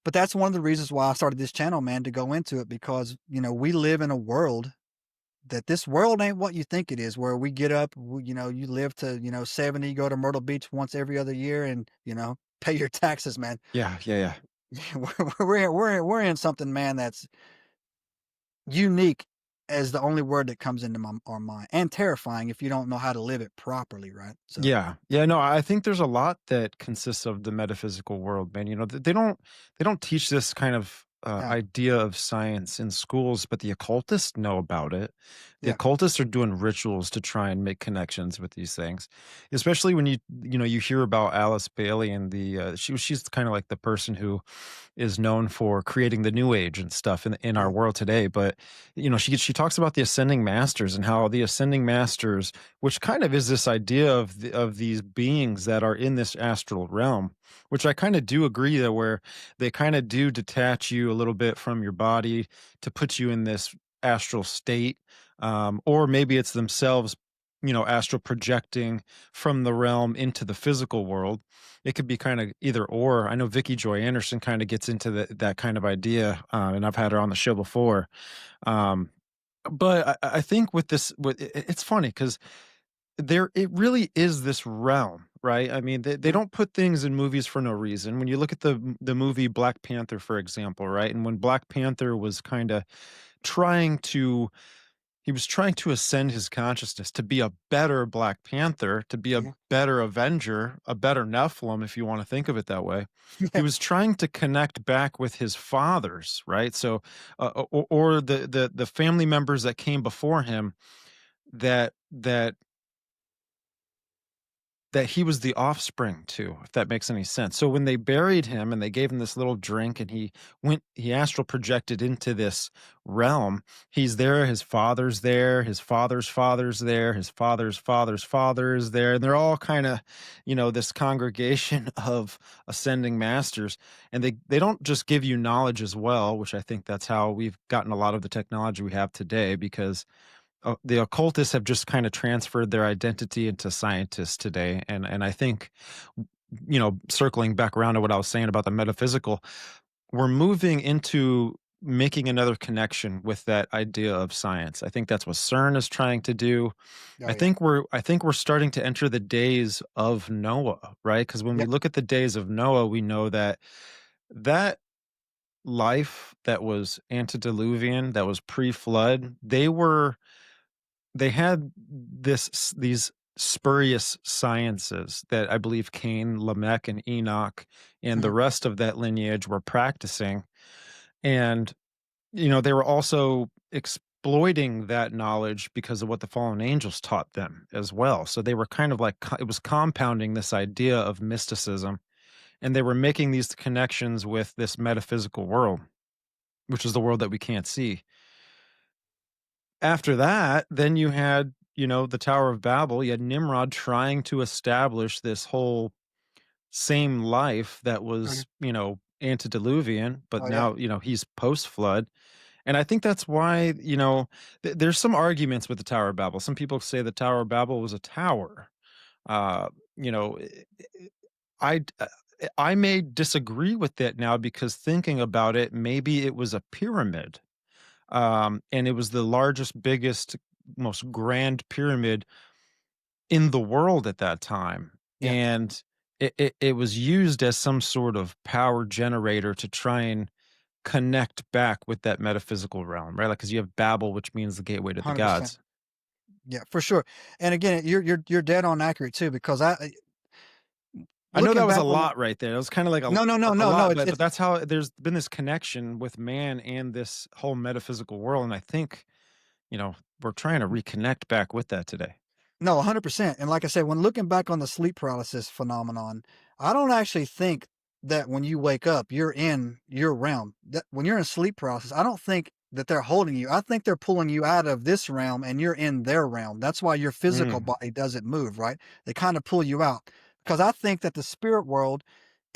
But that's one of the reasons why I started this channel, man, to go into it, because, we live in a world that this world ain't what you think it is, where we get up, you live to, 70, go to Myrtle Beach once every other year and, pay your taxes, man. Yeah, yeah, we're in something, man, that's unique as the only word that comes into our mind, and terrifying if you don't know how to live it properly, right? So yeah. Yeah, no, I think there's a lot that consists of the metaphysical world, man. They don't teach this kind of yeah, idea of science in schools, but the occultists know about it. The yeah, occultists are doing rituals to try and make connections with these things, especially when you hear about Alice Bailey and she's kind of like the person who is known for creating the new age and stuff in our yeah, world today. But she talks about the ascending masters and how the ascending masters, which kind of is this idea of these beings that are in this astral realm, which I kind of do agree that where they kind of do detach you a little bit from your body to put you in this astral state, or maybe it's themselves, astral projecting from the realm into the physical world. It could be kind of either or. I know Vicky Joy Anderson kind of gets into that kind of idea, and I've had her on the show before. Um, but I think with this, it's funny because it really is this realm, right? I mean, they yeah, don't put things in movies for no reason. When you look at the movie Black Panther, for example, right? And when Black Panther was kind of trying to he was trying to ascend his consciousness to be a better Black Panther, to be a yeah, better Avenger, a better Nephilim, if you want to think of it that way. He yeah, was trying to connect back with his fathers, right? So, or the family members that came before him, that he was the offspring to, if that makes any sense. So when they buried him and they gave him this little drink and he astral projected into this realm, he's there, his father's there, his father's father's there, his father's father's father is there. And they're all kind of, this congregation of ascending masters. And they don't just give you knowledge as well, which I think that's how we've gotten a lot of the technology we have today, because the occultists have just kind of transferred their identity into scientists today. And I think, circling back around to what I was saying about the metaphysical, we're moving into making another connection with that idea of science. I think that's what CERN is trying to do. oh yeah, I think we're starting to enter the days of Noah, right? Because when we yep, look at the days of Noah, we know that life that was antediluvian, that was pre-flood, they had these spurious sciences that I believe Cain, Lamech, and Enoch and the mhm, rest of that lineage were practicing. And, they were also exploiting that knowledge because of what the fallen angels taught them as well. So they were kind of like, it was compounding this idea of mysticism, and they were making these connections with this metaphysical world, which is the world that we can't see. After that, then you had, the Tower of Babel. You had Nimrod trying to establish this whole same life that mhm, was, antediluvian, but Oh yeah, now, he's post-flood. And I think that's why, there's some arguments with the Tower of Babel. Some people say the Tower of Babel was a tower. Uh, you know, I I may disagree with that now because thinking about it, maybe it was a pyramid. And it was the largest, biggest, most grand pyramid in the world at that time. yeah, And it was used as some sort of power generator to try and connect back with that metaphysical realm, right? Like, because you have Babel, which means the gateway to the 100%. gods. Yeah, for sure. And again, you're dead on accurate too, because I know that looking was a back on lot right there. It was kind of like no, no, no, a no, no. lot, It's but it's that's how there's been this connection with man and this whole metaphysical world. And I think, we're trying to reconnect back with that today. no, 100%. And like I said, when looking back on the sleep paralysis phenomenon, I don't actually think that when you wake up, you're in your realm. That when you're in sleep paralysis, I don't think that they're holding you. I think they're pulling you out of this realm and you're in their realm. That's why your physical Mm. body doesn't move, right? They kind of pull you out. Because I think that the spirit world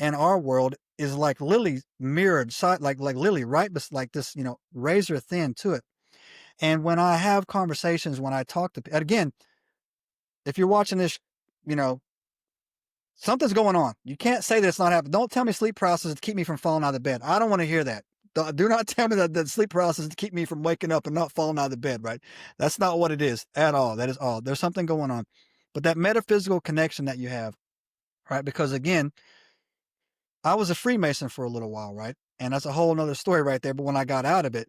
and our world is like literally mirrored, like literally right, like this, razor thin to it. And when I have conversations, when I talk to, again, if you're watching this, you know, something's going on. You can't say that it's not happening. Don't tell me sleep paralysis to keep me from falling out of the bed. I don't want to hear that. Do not tell me that sleep paralysis to keep me from waking up and not falling out of the bed, right? That's not what it is at all. That is all. There's something going on. But that metaphysical connection that you have, right? Because again, I was a Freemason for a little while, right? And that's a whole nother story right there. But when I got out of it,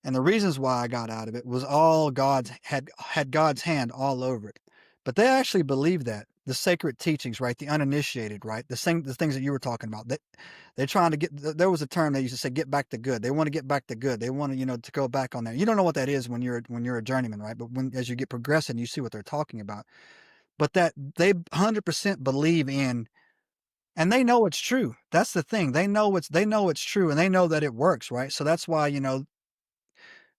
and the reasons why I got out of it was all God's had God's hand all over it. But they actually believe that the sacred teachings, right? The uninitiated, right? The things that you were talking about. They're trying to get. There was a term they used to say, "Get back to good." They want to get back to good. They want to, to go back on there. You don't know what that is when you're a journeyman, right? But as you get progressing, you see what they're talking about. But that they 100% believe in, and they know it's true. That's the thing. They know it's true, and they know that it works, right? So that's why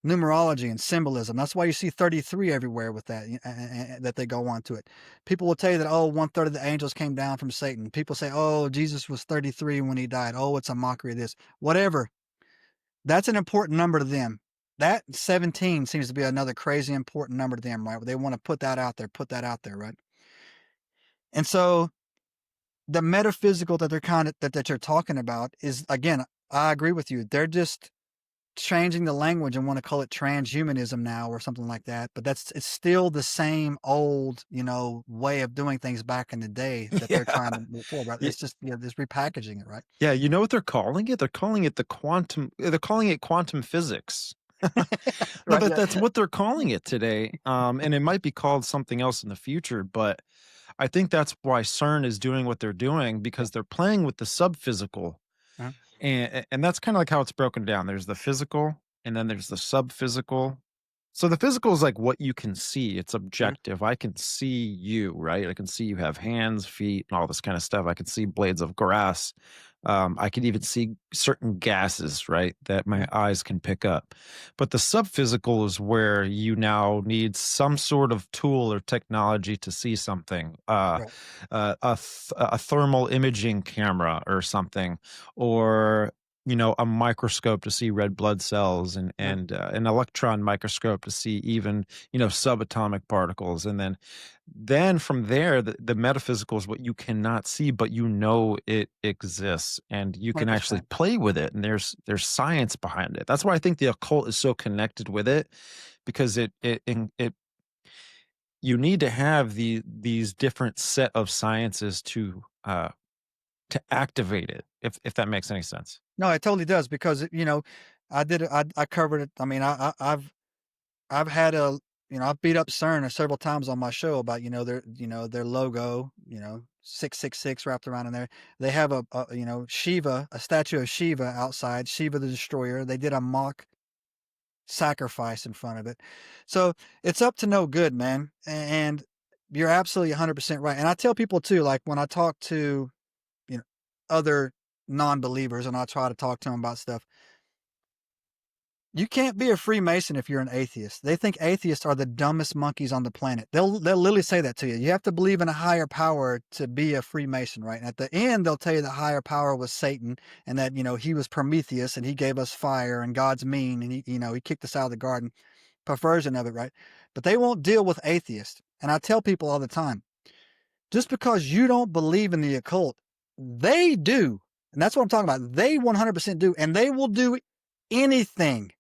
numerology and symbolism. That's why you see 33 everywhere with that, that they go on to it. People will tell you that, oh, 1/3 of the angels came down from Satan. People say, oh, Jesus was 33 when he died. Oh, it's a mockery of this. Whatever. That's an important number to them. That 17 seems to be another crazy important number to them, right? They want to put that out there, right? And so the metaphysical that that you're talking about is, again, I agree with you. They're just changing the language and want to call it transhumanism now or something like that. But it's still the same old, way of doing things back in the day that they're trying to move forward. Right? Yeah. It's just, just repackaging it, right? Yeah, you know what they're calling it? They're calling it they're calling it quantum physics. No, Right. Yeah. that's what they're calling it today. And it might be called something else in the future, but I think that's why CERN is doing what they're doing Yeah. because they're playing with the subphysical. Uh-huh. And that's kind of like how it's broken down. There's the physical and then there's the subphysical. So the physical is like what you can see. It's Mhm. objective. I can see you, right? I can see you have hands, feet, and all this kind of stuff. I can see blades of grass. I can even see certain gases, right, that my Mhm. eyes can pick up. But the subphysical is where you now need some sort of tool or technology to see something, Right. a thermal imaging camera or something, or a microscope to see red blood cells, and Uh-huh. an electron microscope to see even subatomic particles, and then from there the metaphysical is what you cannot see, but it exists and you can actually 100%. play with it, and there's science behind it. That's why I think the occult is so connected with it, because it you need to have these different set of sciences to activate it, if that makes any sense. No, it totally does, because, I did it. I covered it. I mean, I've had I've beat up CERN several times on my show about, their logo, 666 wrapped around in there. They have Shiva, a statue of Shiva outside, Shiva the Destroyer. They did a mock sacrifice in front of it. So it's up to no good, man. And you're absolutely 100% right. And I tell people too, like when I talk to, you know, other non-believers and I try to talk to them about stuff, You can't be a Freemason if you're an atheist. They think atheists are the dumbest monkeys on the planet. They'll literally say that to you. You have to believe in a higher power to be a Freemason, right? And at the end, they'll tell you the higher power was Satan and that, he was Prometheus and he gave us fire and God's mean and he kicked us out of the garden. Perversion of it, right? But they won't deal with atheists. And I tell people all the time, just because you don't believe in the occult, they do. And that's what I'm talking about. They 100% do. And they will do anything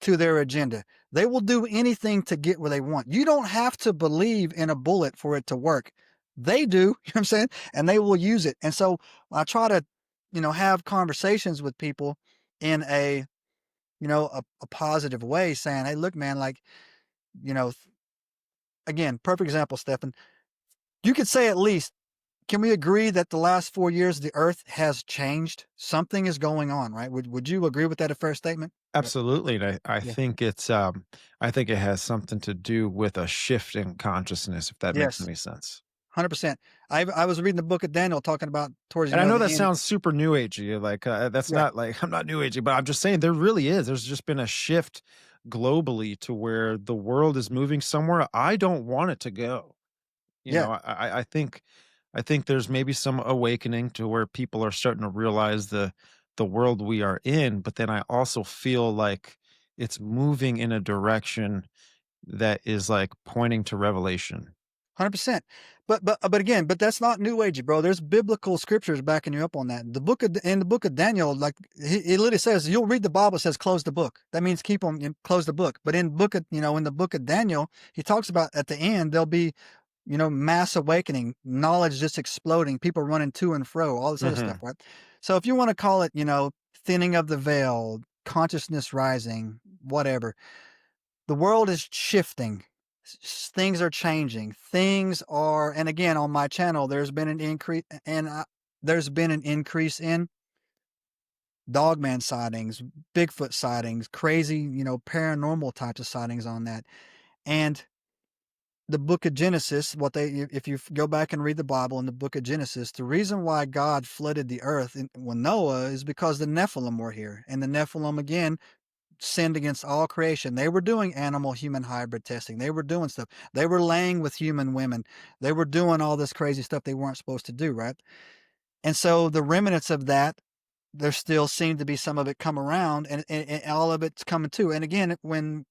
to their agenda. They will do anything to get where they want. You don't have to believe in a bullet for it to work. They do, you know what I'm saying? And they will use it. And so I try to, have conversations with people in a positive way, saying, hey, look, man, like, again, perfect example, Stefan. You could say at least, can we agree that the last 4 years the earth has changed? Something is going on, right? Would you agree with that a fair statement? Absolutely. And I Yeah. think I think it has something to do with a shift in consciousness, if that makes Yes. any sense. 100%. I was reading the book of Daniel talking about towards, And I know the that end. sounds super new agey. Like that's Yeah. not like I'm not new agey, but I'm just saying there really is. There's just been a shift globally to where the world is moving somewhere I don't want it to go. You Yeah. know, I think there's maybe some awakening to where people are starting to realize the world we are in, but then I also feel like it's moving in a direction that is like pointing to revelation. 100%. But again, that's not new agey, bro. There's biblical scriptures backing you up on that. In the book of Daniel, like he literally says, you'll read the Bible, it says close the book. That means keep on close the book. But in in the book of Daniel, he talks about at the end there'll be mass awakening, knowledge just exploding, people running to and fro, all this other stuff, Mhm. right? So if you want to call it, thinning of the veil, consciousness rising, whatever, the world is shifting. Things are changing. And again, on my channel, there's been an increase in dogman sightings, Bigfoot sightings, crazy, paranormal types of sightings on that. And the book of Genesis, if you go back and read the Bible in the book of Genesis, the reason why God flooded the earth when Noah is because the Nephilim were here. And the Nephilim, again, sinned against all creation. They were doing animal human hybrid testing. They were doing stuff. They were laying with human women. They were doing all this crazy stuff they weren't supposed to do, right? And so the remnants of that, there still seem to be some of it come around and all of it's coming too. And again, when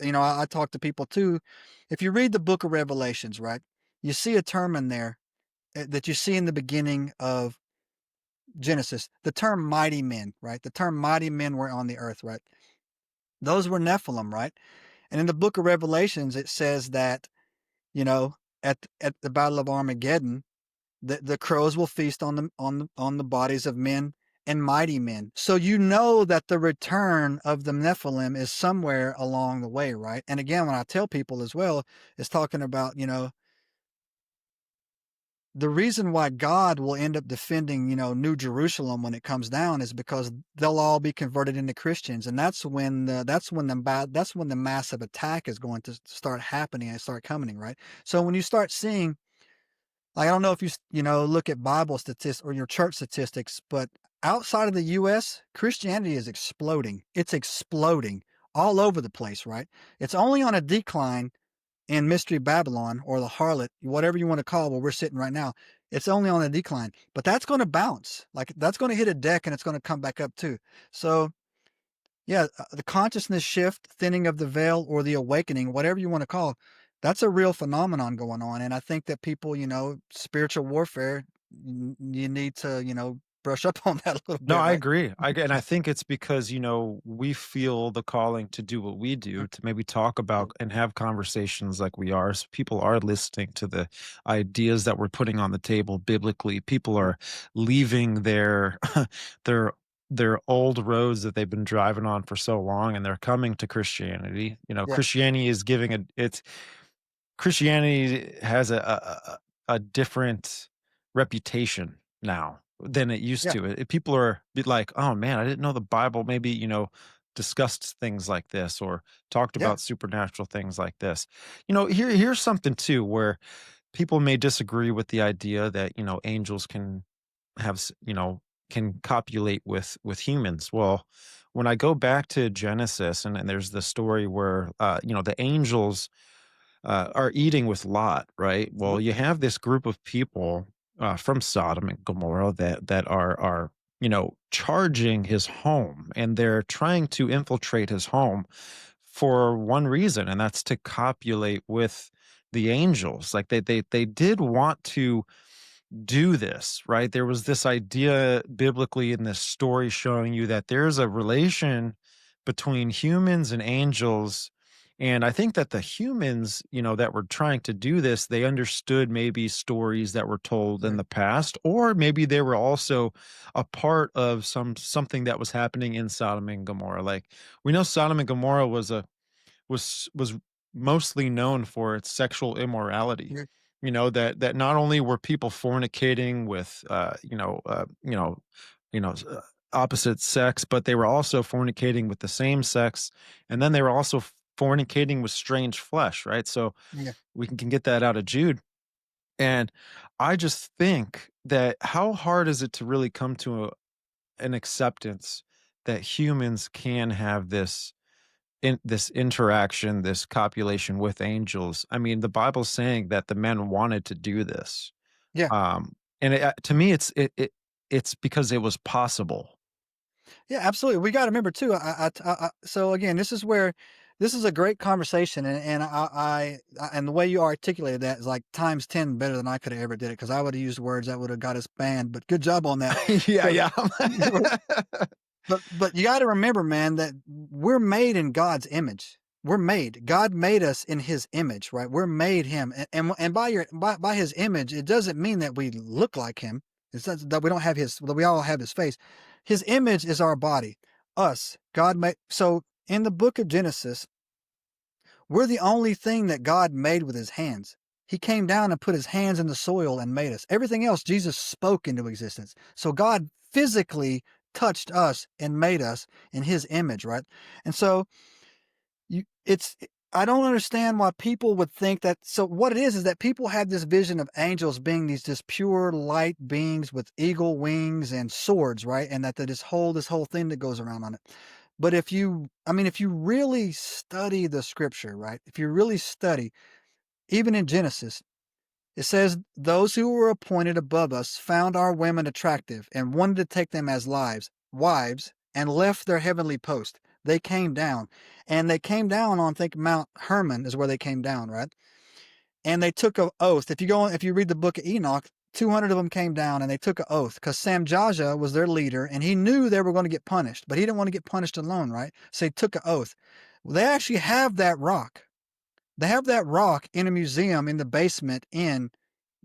I talk to people too. If you read the book of Revelations, right, you see a term in there that you see in the beginning of Genesis, the term mighty men, right? The term mighty men were on the earth, right? Those were Nephilim, right? And in the book of Revelations, it says that, you know, at the Battle of Armageddon, the crows will feast on the bodies of men and mighty men. So you know that the return of the Nephilim is somewhere along the way, right? And again, when I tell people as well, it's talking about, the reason why God will end up defending, New Jerusalem when it comes down is because they'll all be converted into Christians, and that's when the massive attack is going to start happening and start coming, right? So when you start seeing, like, I don't know if look at Bible statistics or your church statistics, but outside of the U.S., Christianity is exploding. It's exploding all over the place, right? It's only on a decline in Mystery Babylon or the harlot, whatever you want to call where we're sitting right now. It's only on a decline, but that's going to bounce. Like, that's going to hit a deck and it's going to come back up too. So yeah, the consciousness shift, thinning of the veil, or the awakening, whatever you want to call, that's a real phenomenon going on. And I think that people, spiritual warfare, you need to, brush up on that a little No, bit, I right? agree. And I Yeah. think it's because, we feel the calling to do what we do, to maybe talk Yeah. about and have conversations like we are. So people are listening to the ideas that we're putting on the table biblically. People Yeah. are leaving their their old roads that they've been driving on for so long, and they're coming to Christianity. Yeah. Christianity is giving it's Christianity has a different reputation now than it used Yeah. to. People are be like, "Oh man, I didn't know the Bible maybe, discussed things like this or talked Yeah. about supernatural things like this." Here's something too where people may disagree with the idea that, angels can have, can copulate with humans. Well, when I go back to Genesis, and there's the story where, the angels are eating with Lot, right? Mhm. Well, you have this group of people from Sodom and Gomorrah that are charging his home, and they're trying to infiltrate his home for one reason, and that's to copulate with the angels. Like they did want to do this, right? There was this idea biblically in this story showing you that there's a relation between humans and angels. And I think that the humans, that were trying to do this, they understood maybe stories that were told in Yeah. the past, or maybe they were also a part of something that was happening in Sodom and Gomorrah. Like we know Sodom and Gomorrah was mostly known for its sexual immorality. Yeah. That not only were people fornicating with you know s- uh, opposite sex, but they were also fornicating with the same sex, and then they were also fornicating with strange flesh, right? So Yeah. we can get that out of Jude. And I just think that how hard is it to really come to an acceptance that humans can have this interaction, this copulation with angels. I mean, the Bible's saying that the men wanted to do this. Yeah. And to me, it's because it was possible. Yeah, absolutely. We got to remember too. So again, this is a great conversation, and and the way you articulated that is like times 10 better than I could have ever did it, because I would have used words that would have got us banned. But good job on that. Yeah, 'Cause- yeah. but you got to remember, man, that we're made in God's image. We're made. God made us in His image, right? We're made Him, and by His image, it doesn't mean that we look like Him. It's not that we don't have His. That we all have His face. His image is our body, us. God made. So in the book of Genesis, we're the only thing that God made with His hands. He came down and put His hands in the soil and made us. Everything else, Jesus spoke into existence. So God physically touched us and made us in His image, right? And so it's I don't understand why people would think that. So what it is that people have this vision of angels being these just pure light beings with eagle wings and swords, right? And that this whole thing that goes around on it. But if you really study the scripture, right? If you really study, even in Genesis, it says, those who were appointed above us found our women attractive and wanted to take them as wives, and left their heavenly post. They came down. And they came down on, I think, Mount Hermon is where they came down, right? And they took an oath. If you read the book of Enoch, 200 of them came down and they took an oath, because Samjaja was their leader and he knew they were going to get punished, but he didn't want to get punished alone, right? So he took an oath. Well, they actually have that rock. They have that rock in a museum in the basement in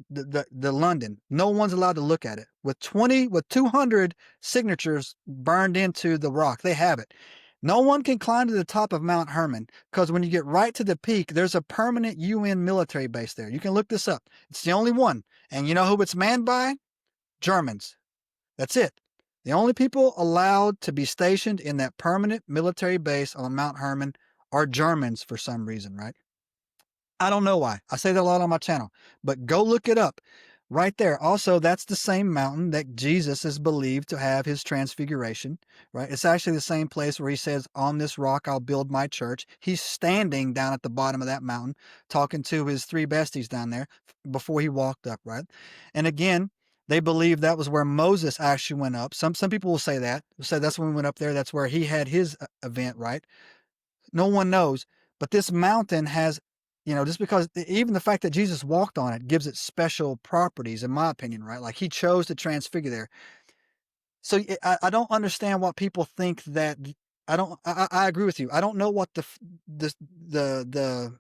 the London. No one's allowed to look at it. With 200 signatures burned into the rock, they have it. No one can climb to the top of Mount Hermon, because when you get right to the peak, there's a permanent UN military base there. You can look this up. It's the only one. And you know who it's manned by? Germans. That's it. The only people allowed to be stationed in that permanent military base on Mount Hermon are Germans for some reason, right? I don't know why. I say that a lot on my channel, but go look it up right there. Also, that's the same mountain that Jesus is believed to have his transfiguration, right? It's actually the same place where he says, on this rock, I'll build my church. He's standing down at the bottom of that mountain, talking to his three besties down there before he walked up, right? And again, they believe that was where Moses actually went up. Some people will say that. They'll say that's when we went up there. That's where he had his event, right? No one knows. But this mountain has, just because even the fact that Jesus walked on it gives it special properties, in my opinion, right? Like he chose to transfigure there. So I don't understand what people think that. I don't. I agree with you. I don't know what the the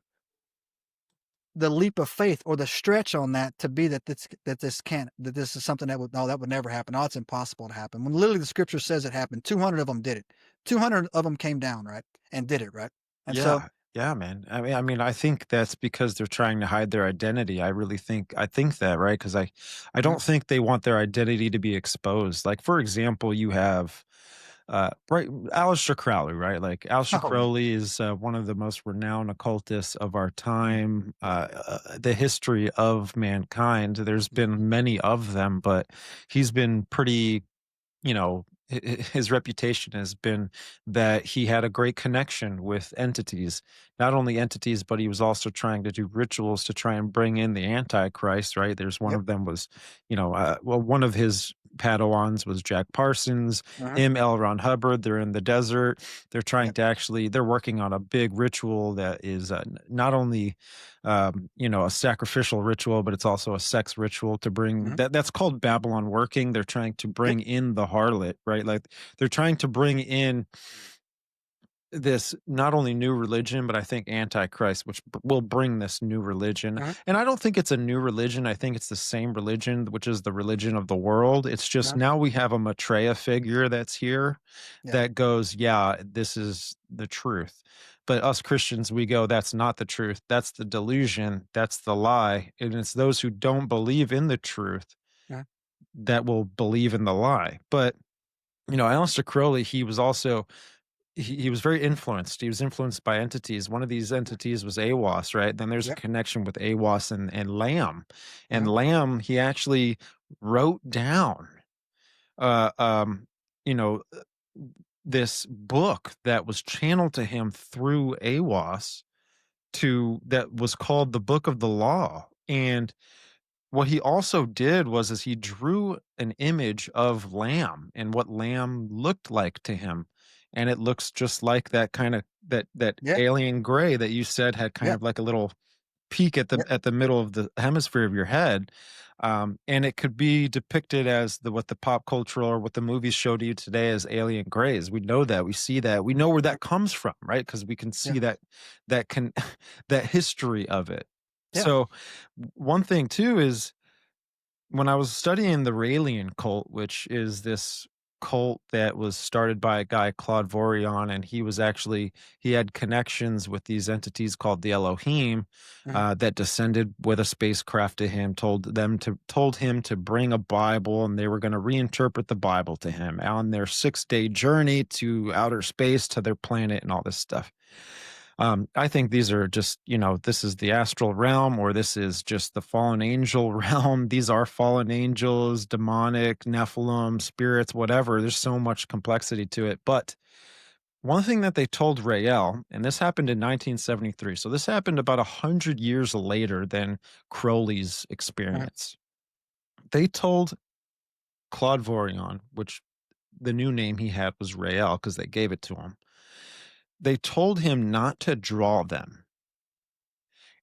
the leap of faith or the stretch on that to be that this is something that would never happen. Oh, it's impossible to happen. When literally the scripture says it happened. 200 of them did it. 200 of them came down, right, and did it, right. And so Yeah. Yeah, man. I think that's because they're trying to hide their identity. I think that, right? Because I mhm. don't think they want their identity to be exposed. Like, for example, you have right, Aleister Crowley, right? Like Aleister Oh yeah. Crowley is one of the most renowned occultists of our time. The history of mankind. There's been many of them, but he's been pretty, his reputation has been that he had a great connection with entities, not only entities, but he was also trying to do rituals to try and bring in the Antichrist, right? There's one Yep. of them was, well, one of his Padawans was Jack Parsons, Uh-huh. M. L. Ron Hubbard. They're in the desert. They're trying Yep. to actually, they're working on a big ritual that is not only a sacrificial ritual, but it's also a sex ritual to bring Mhm. that's called Babylon working. They're trying to Yep. bring in the harlot, right? Like they're trying to bring in this not only new religion, but I think Antichrist, which will bring this new religion. Uh-huh. And I don't think it's a new religion. I think it's the same religion, which is the religion of the world. It's just Uh-huh. now we have a Maitreya figure that's here Yeah. that goes, yeah, this is the truth. But us Christians, we go, that's not the truth. That's the delusion. That's the lie. And it's those who don't believe in the truth Uh-huh. that will believe in the lie. But, Aleister Crowley, he was also he was very influenced. He was influenced by entities. One of these entities was AWAS, right? Then there's a Yep. connection with AWAS and Lamb. And Uh-huh. Lamb, he actually wrote down, uh, um, you know, uh, this book that was channeled to him through AWAS that was called the Book of the Law. And what he also did is he drew an image of Lamb and what Lamb looked like to him. And it looks just like that kind of that Yeah. alien gray that you said had kind Yeah. of like a little peak at the Yep. middle of the hemisphere of your head. And it could be depicted as what the pop culture or what the movies show to you today as alien grays. We know that, we see that, we know where Uh, that comes from, right? Because we can Yeah. see that can that history of it. Yeah. So one thing too is when I was studying the Raelian cult, which is this cult that was started by a guy, Claude Vorion, and he had connections with these entities called the Elohim Uh-huh. that descended with a spacecraft to him, told him to bring a Bible, and they were going to reinterpret the Bible to him on their 6-day journey to outer space to their planet and all this stuff. I think these are just, this is the astral realm, or this is just the fallen angel realm. These are fallen angels, demonic, Nephilim, spirits, whatever. There's so much complexity to it. But one thing that they told Rael, and this happened in 1973, so this happened about 100 years later than Crowley's Uh-huh. experience. They told Claude Vorion, which the new name he had was Rael because they gave it to him. They told him not to draw them.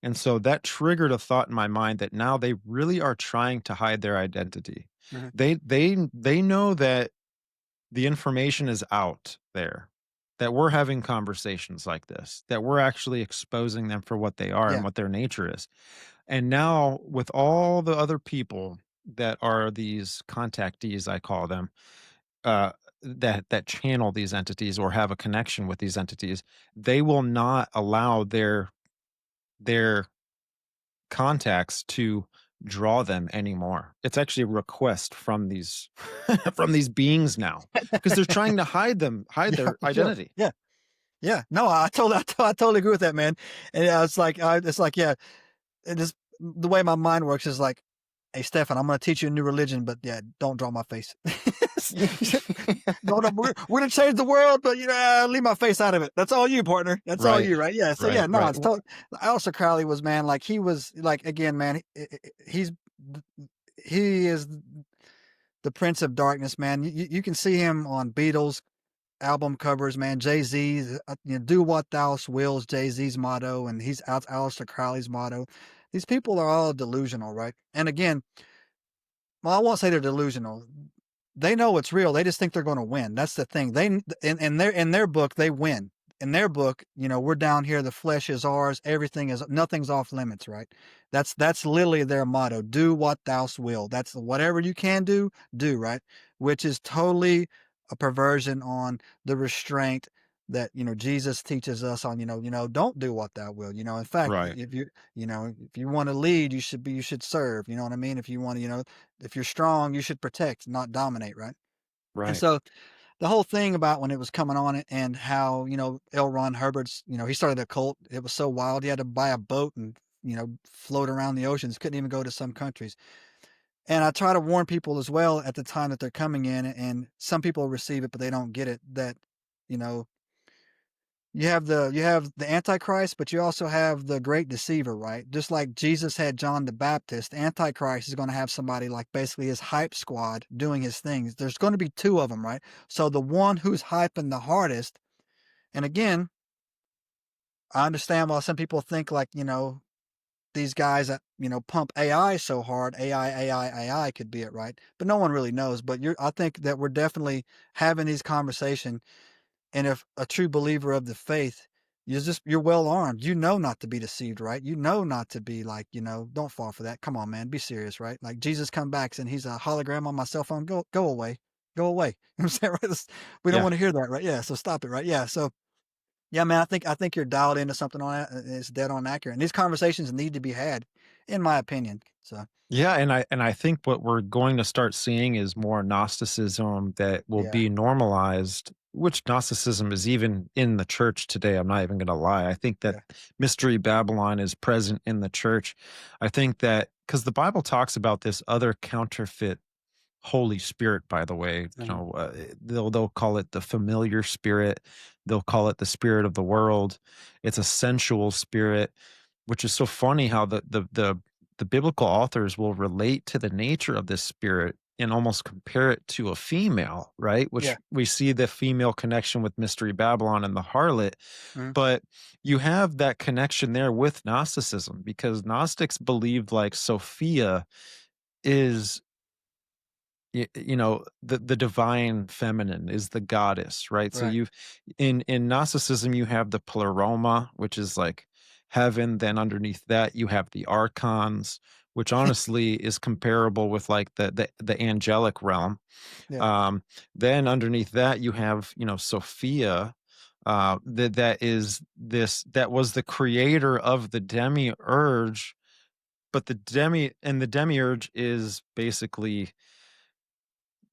And so that triggered a thought in my mind that now they really are trying to hide their identity. Uh-huh. They know that the information is out there, that we're having conversations like this, that we're actually exposing them for what they are and Yeah. what their nature is. And now with all the other people that are these contactees, I call them, uh, that channel these entities or have a connection with these entities, they will not allow their contacts to draw them anymore. It's actually a request from these from these beings now because they're trying to hide Yeah. their For sure. identity. Yeah. Yeah. No, I totally agree with that, man. And it's like, yeah, it is the way my mind works is like, hey, Stefan, I'm going to teach you a new religion, but yeah, don't draw my face. No, no, we're going to change the world, but leave my face out of it. That's all you, partner. That's all Right, you, right? Yeah. So yeah, right, no, right, it's totally. Aleister Crowley was, man, like he was like, again, man, he's, he is the Prince of Darkness, man. You can see him on Beatles album covers, man. Jay-Z, do what thou wills, Jay-Z's motto, and he's out Aleister Crowley's motto. These people are all delusional, right? And again, well, I won't say they're delusional. They know it's real. They just think they're going to win. That's the thing. In their book, they win. In their book, we're down here. The flesh is ours. Nothing's off limits, right? That's literally their motto. Do what thou wilt. That's whatever you can do, right? Which is totally a perversion on the restraint that Jesus teaches us on. Don't do what thou will. In fact, right, if you want to lead, you should serve. You know what I mean? If you want to, if you're strong, you should protect, not dominate, right? And right, so the whole thing about when it was coming on and how, L. Ron Hubbard's, he started a cult. It was so wild. He had to buy a boat and, float around the oceans. Couldn't even go to some countries. And I try to warn people as well at the time that they're coming in, and some people receive it, but they don't get it. That, you know, you have the Antichrist, but you also have the great deceiver, right? Just like Jesus had John the Baptist, the Antichrist is going to have somebody like basically his hype squad doing his things. There's going to be two of them, right? So the one who's hyping the hardest, and again, I understand why some people think like, these guys that, pump AI so hard, AI could be it, right? But no one really knows. But I think that we're definitely having these conversations. And if a true believer of the faith, you're well armed. You know not to be deceived, right? You know not to be like, don't fall for that. Come on, man, be serious, right? Like Jesus come back and he's a hologram on my cell phone. Go away. Go away. You know what I'm saying? Right? We don't Yeah. want to hear that, right? Yeah. So stop it, right? Yeah. So yeah, man, I think you're dialed into something on that. It's dead on accurate. And these conversations need to be had, in my opinion. So Yeah, and I think what we're going to start seeing is more Gnosticism that will yeah, be normalized, which Gnosticism is even in the church today. I'm not even going to lie. I think that yeah, Mystery Babylon is present in the church. I think that because the Bible talks about this other counterfeit Holy Spirit, by the way, mhm, they'll call it the familiar spirit. They'll call it the spirit of the world. It's a sensual spirit, which is so funny how the biblical authors will relate to the nature of this spirit and almost compare it to a female, right? yeah, Which we see the female connection with Mystery Babylon and the harlot, mhm, but you have that connection there with Gnosticism because Gnostics believed like Sophia is the divine feminine is the goddess, right? So right, you've in Gnosticism you have the pleroma, which is like heaven. Then underneath that you have the archons, which honestly is comparable with like the angelic realm. yeah, Then underneath that you have Sophia, that was the creator of the demiurge, but the demiurge is basically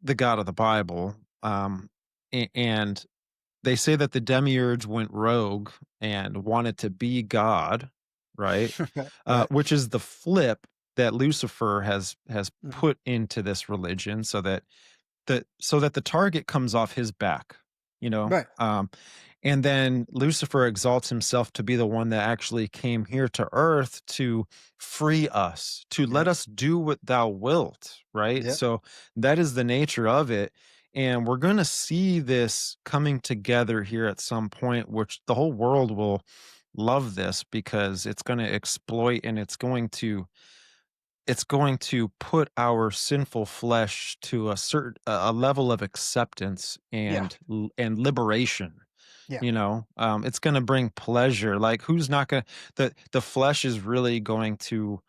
the God of the Bible. And they say that the demiurge went rogue and wanted to be God, right? right, right, Which is the flip that Lucifer has mhm, put into this religion, so that the target comes off his back, you know. right, And then Lucifer exalts himself to be the one that actually came here to earth to free us, to let yep, us do what thou wilt, right? yep, So that is the nature of it. And we're going to see this coming together here at some point, which the whole world will love this because it's going to exploit and it's going to put our sinful flesh to a level of acceptance yeah, and liberation. yeah, It's going to bring pleasure. Like who's not going to the flesh is really going to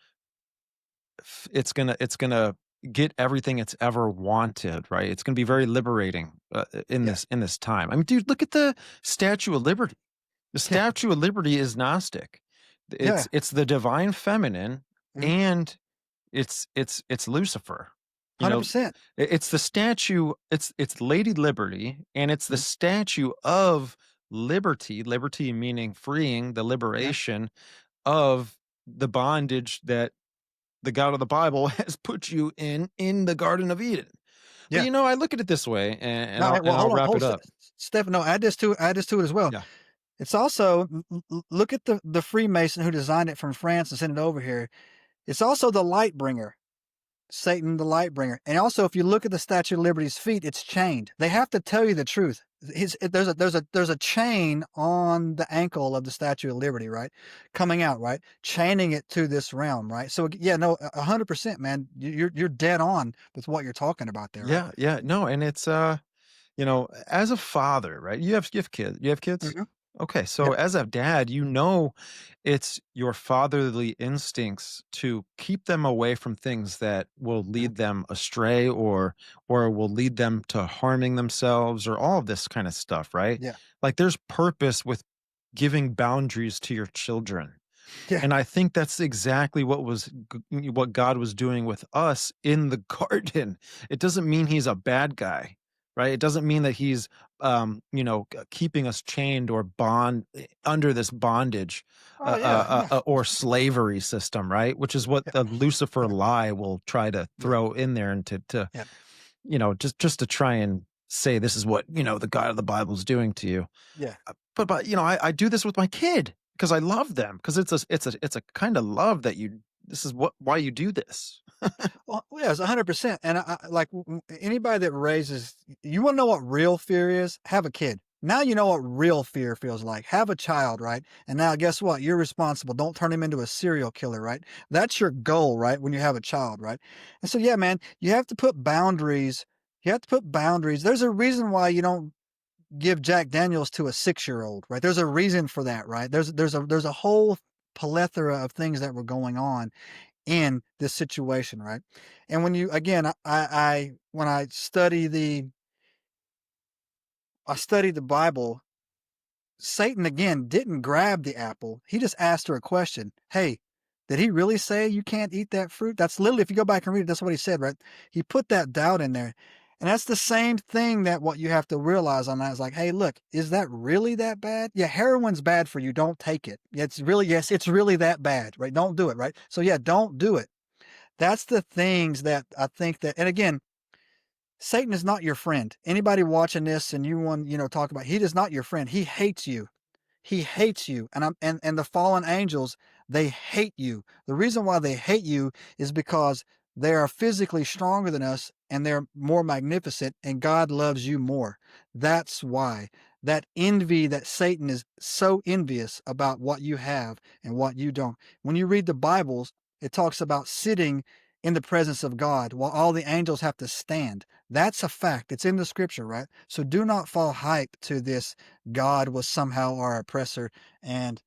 it's going to get everything it's ever wanted, right? It's going to be very liberating in yeah, this time. I mean, dude, look at the Statue of Liberty. The yeah, Statue of Liberty is Gnostic. yeah, It's the divine feminine, mhm, and it's Lucifer. You know, 100%, it's the statue. It's Lady Liberty, and it's the mhm, statue of liberty. Liberty meaning freeing, the yeah, liberation of the bondage that the God of the Bible has put you in the Garden of Eden. But yeah. I look at it this way, and No, well, I'll hold on, wrap hold it up. Steph, no, add this to it as well. Yeah, It's also look at the Freemason who designed it from France and sent it over here. It's also the light bringer. Satan the light bringer. And also, if you look at the Statue of Liberty's feet, it's chained. They have to tell you the truth. There's a chain on the ankle of the Statue of Liberty, right? Coming out, right? Chaining it to this realm, right? So yeah, no, 100%, man. You're dead on with what you're talking about there, right? yeah, yeah. No, and it's as a father, right? You have kids. You have kids? Hmm. Okay, so Yep. as a dad, it's your fatherly instincts to keep them away from things that will Hmm. lead them astray or will lead them to harming themselves or all of this kind of stuff, right? Yeah. Like there's purpose with giving boundaries to your children. Yeah. And I think that's exactly what God was doing with us in the garden. It doesn't mean he's a bad guy. right? It doesn't mean that he's, keeping us chained or under this bondage, Oh yeah, yeah, or slavery system, right? Which is what yeah, the Lucifer yeah, lie will try to yeah, throw in there, and to yeah, just to try and say this is what the God of the Bible is doing to you. yeah. But I do this with my kid because I love them, because it's a kind of love that this is why you do this. Well, yeah, it's 100%. And like anybody that raises, you want to know what real fear is? Have a kid. Now you know what real fear feels like. Have a child, right? And now guess what? You're responsible. Don't turn him into a serial killer, right? That's your goal, right? When you have a child, right? And so, yeah, man, you have to put boundaries. You have to put boundaries. There's a reason why you don't give Jack Daniels to a 6-year-old, right? There's a reason for that, right? There's a whole plethora of things that were going on in this situation, right? And when you again, I when I study the Bible, Satan again didn't grab the apple. He just asked her a question. Hey, did he really say you can't eat that fruit? That's literally, if you go back and read it, that's what he said, right? He put that doubt in there. And that's the same thing that what you have to realize on that is like, hey, look, is that really that bad? Yeah, heroin's bad for you. Don't take it. Yes, it's really that bad, right? Don't do it, right? So yeah, don't do it. That's the things that I think that, and again, Satan is not your friend. Anybody watching this and you want, talk about, he is not your friend. He hates you. He hates you. And the fallen angels, they hate you. The reason why they hate you is because they are physically stronger than us and they're more magnificent and God loves you more. That's why. That envy that Satan is so envious about what you have and what you don't. When you read the Bibles, it talks about sitting in the presence of God while all the angels have to stand. That's a fact. It's in the scripture, right? So do not fall hype to this God was somehow our oppressor and,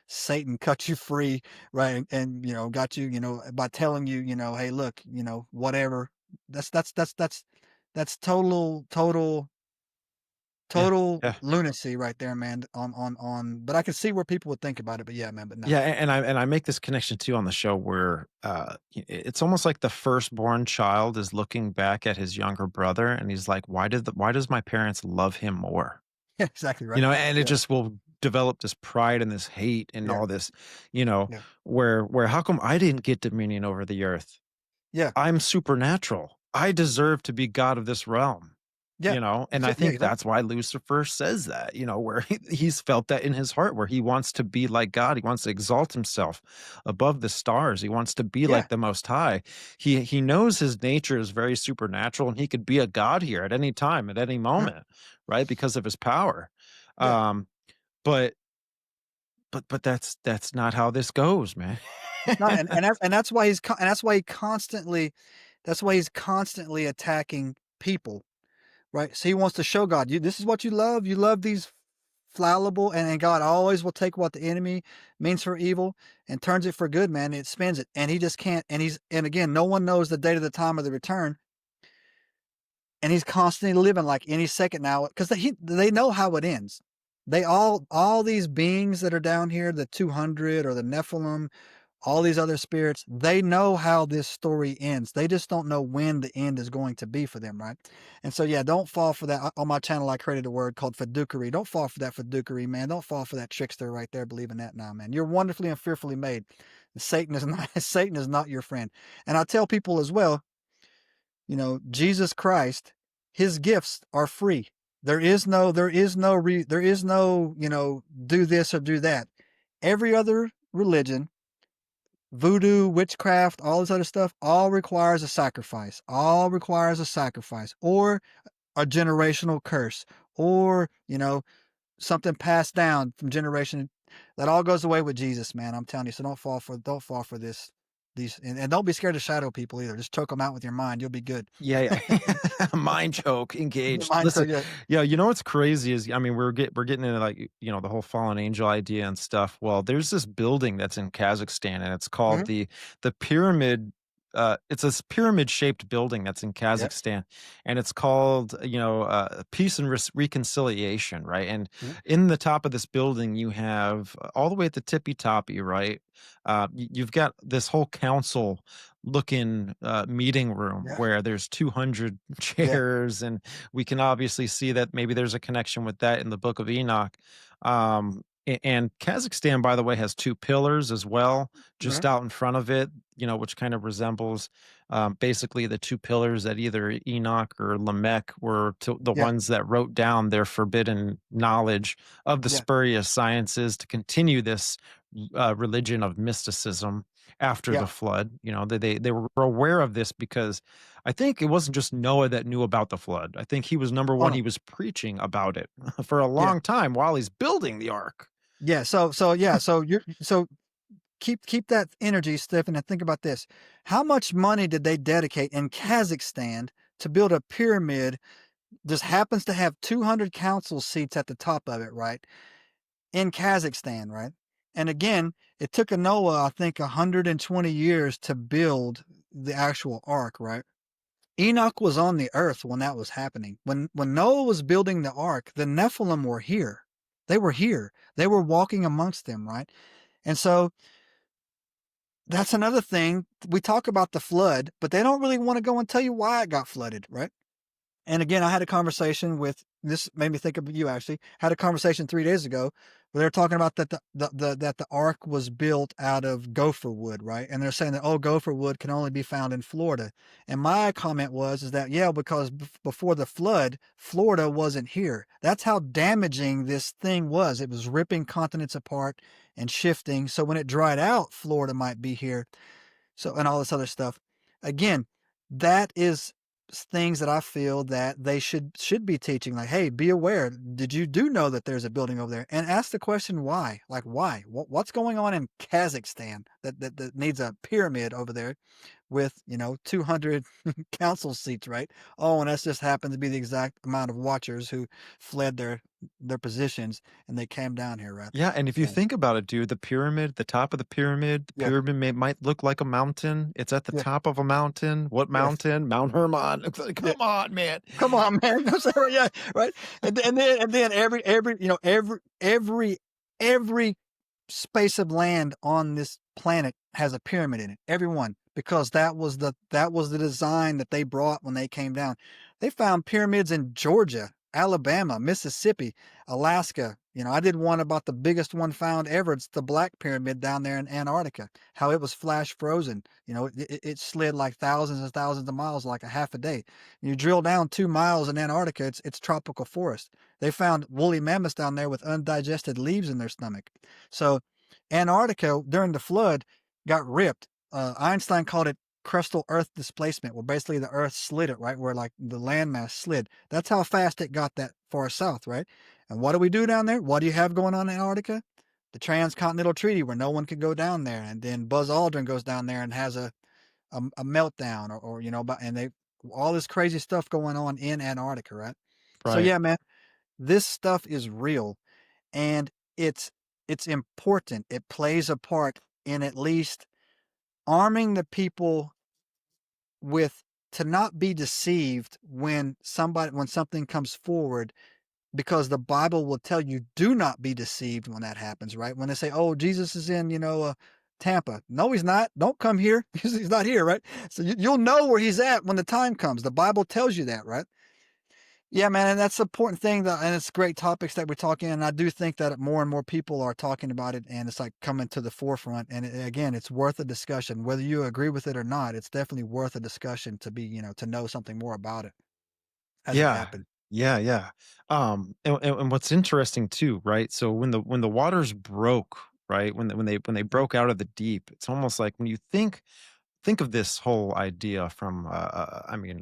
Satan cut you free, right? And, got you, by telling you, hey, look, whatever. That's Yeah, total yeah. lunacy right there, man. But I can see where people would think about it. But yeah, man, but no. Yeah, and I make this connection too on the show where it's almost like the firstborn child is looking back at his younger brother and he's like, why does my parents love him more? Yeah, exactly right. And it Yeah, just will develop this pride and this hate and yeah, all this, you know, yeah, where how come I didn't get dominion over the earth? yeah, I'm supernatural. I deserve to be God of this realm. yeah. And That's I it. Yeah, think that's why Lucifer says that, where he's felt that in his heart, where he wants to be like God. He wants to exalt himself above the stars. He wants to be yeah, like the Most High. He knows his nature is very supernatural, and he could be a God here at any time, at any yeah, moment, right? Because of his power. yeah. Um, but but that's not how this goes, man. It's not, and that's why and that's why he's constantly attacking people, right? So he wants to show God, this is what you love. You love these fallible, and God always will take what the enemy means for evil and turns it for good, man. It spins it, and he just can't. And again, no one knows the date of the time of the return, and he's constantly living like any second now because they know how it ends. They all these beings that are down here, the 200 or the Nephilim, all these other spirits, they know how this story ends. They just don't know when the end is going to be for them, right? And so, yeah, don't fall for that. On my channel, I created a word called fiduciary. Don't fall for that fiduciary, man. Don't fall for that trickster right there, believing that now, man. You're wonderfully and fearfully made. Satan is not Satan is not your friend. And I tell people as well, Jesus Christ, his gifts are free. There is no, do this or do that. Every other religion, voodoo, witchcraft, all this other stuff, all requires a sacrifice. All requires a sacrifice or a generational curse or, something passed down from generation. That all goes away with Jesus, man. I'm telling you. So don't fall for and don't be scared to shadow people either. Just choke them out with your mind. You'll be good. Yeah, yeah. Mind choke, engaged. Mind Listen, choke, yeah. yeah, what's crazy is, I mean, we're getting into like, the whole fallen angel idea and stuff. Well, there's this building that's in Kazakhstan, and it's called Mhm. the Pyramid it's this pyramid-shaped building that's in Yeah. Kazakhstan, and it's called, Peace and Reconciliation, right? And Yeah. in the top of this building, you have all the way at the tippy toppy, right? You've got this whole council looking meeting room Yeah. where there's 200 Yeah. chairs, and we can obviously see that maybe there's a connection with that in the Book of Enoch. And Kazakhstan, by the way, has two pillars as well, Yeah. just out in front of it, which kind of resembles basically the two pillars that either Enoch or Lamech were the Yeah. ones that wrote down their forbidden knowledge of the Yeah. spurious sciences to continue this religion of mysticism after Yeah. the flood. They were aware of this because I think it wasn't just Noah that knew about the flood. I think he was number Oh one. no. He was preaching about it for a Yeah. long time while he's building the ark. Yeah. So yeah. So keep that energy, Stephen, and think about this. How much money did they dedicate in Kazakhstan to build a pyramid? Just happens to have 200 council seats at the top of it, right? In Kazakhstan, right? And again, it took a Noah, I think, 120 years to build the actual ark, right? Enoch was on the earth when that was happening. When Noah was building the ark, the Nephilim were here. They were here. They were walking amongst them, right? And so that's another thing. We talk about the flood, but they don't really want to go and tell you why it got flooded, right? And again, I had a conversation with this made me think of you actually. Had a conversation 3 days ago where they're talking about that that the ark was built out of gopher wood, right? And they're saying that gopher wood can only be found in Florida. And my comment was is that yeah, because before the flood, Florida wasn't here. That's how damaging this thing was. It was ripping continents apart and shifting. So when it dried out, Florida might be here. So, and all this other stuff. Again, that is things that I feel that they should be teaching. Like, hey, be aware. Did you do know that there's a building over there? And ask the question why. Like, why? What's going on in Kazakhstan that needs a pyramid over there with 200 council seats, right? Oh, and that just happened to be the exact amount of watchers who fled their positions and they came down here, right? Yeah, and if you So think about it, dude, the top of the yeah, pyramid might look like a mountain. It's at the yeah, top of a mountain. What yeah, mountain? Mount Hermon. It's like, yeah. come on, man. Come on, man. Yeah, right. And then every space of land on this planet has a pyramid in it. Everyone, because that was the design that they brought when they came down. They found pyramids in Georgia, Alabama, Mississippi, Alaska. I did one about the biggest one found ever. It's the Black Pyramid down there in Antarctica. How it was flash frozen. It slid like thousands and thousands of miles, like a half a day. You drill down 2 miles in Antarctica, it's tropical forest. They found woolly mammoths down there with undigested leaves in their stomach. So Antarctica during the flood got ripped. Einstein called it crustal earth displacement, where basically the earth slid it, right? Where like the landmass slid. That's how fast it got that far south, right? And what do we do down there? What do you have going on in Antarctica? The Transcontinental Treaty, where no one can go down there. And then Buzz Aldrin goes down there and has a meltdown and they all this crazy stuff going on in Antarctica, right? So Right. yeah, man, this stuff is real and it's important. It plays a part in at least arming the people with to not be deceived when something comes forward, because the Bible will tell you do not be deceived when that happens, right? When they say, "Oh, Jesus is in, Tampa." No, he's not. Don't come here. He's not here, right? So you'll know where he's at when the time comes. The Bible tells you that, right? Yeah, man, and that's the important thing and it's great topics that we're talking. And I do think that more and more people are talking about it, and it's like coming to the forefront. And again, it's worth a discussion, whether you agree with it or not. It's definitely worth a discussion to be, to know something more about it as it Yeah. happened. Yeah, yeah. And what's interesting too, right? So when the waters broke, right? When they Yeah, broke out of the deep, it's almost like when you think of this whole idea from I mean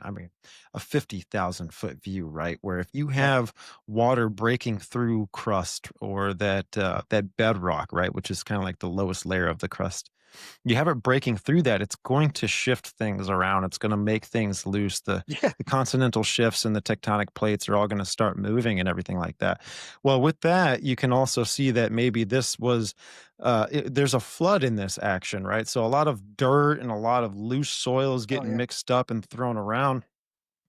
a 50,000 foot view, right? Where if you yeah, have water breaking through crust or that bedrock, right, which is kind of like the lowest layer of the crust, you have it breaking through that, it's going to shift things around. It's going to make things loose. Yeah. The continental shifts and the tectonic plates are all going to start moving and everything like that. Well, with that, you can also see that maybe this was there's a flood in this action, right? So a lot of dirt and a lot of loose soil is Oh getting yeah. mixed up and thrown around.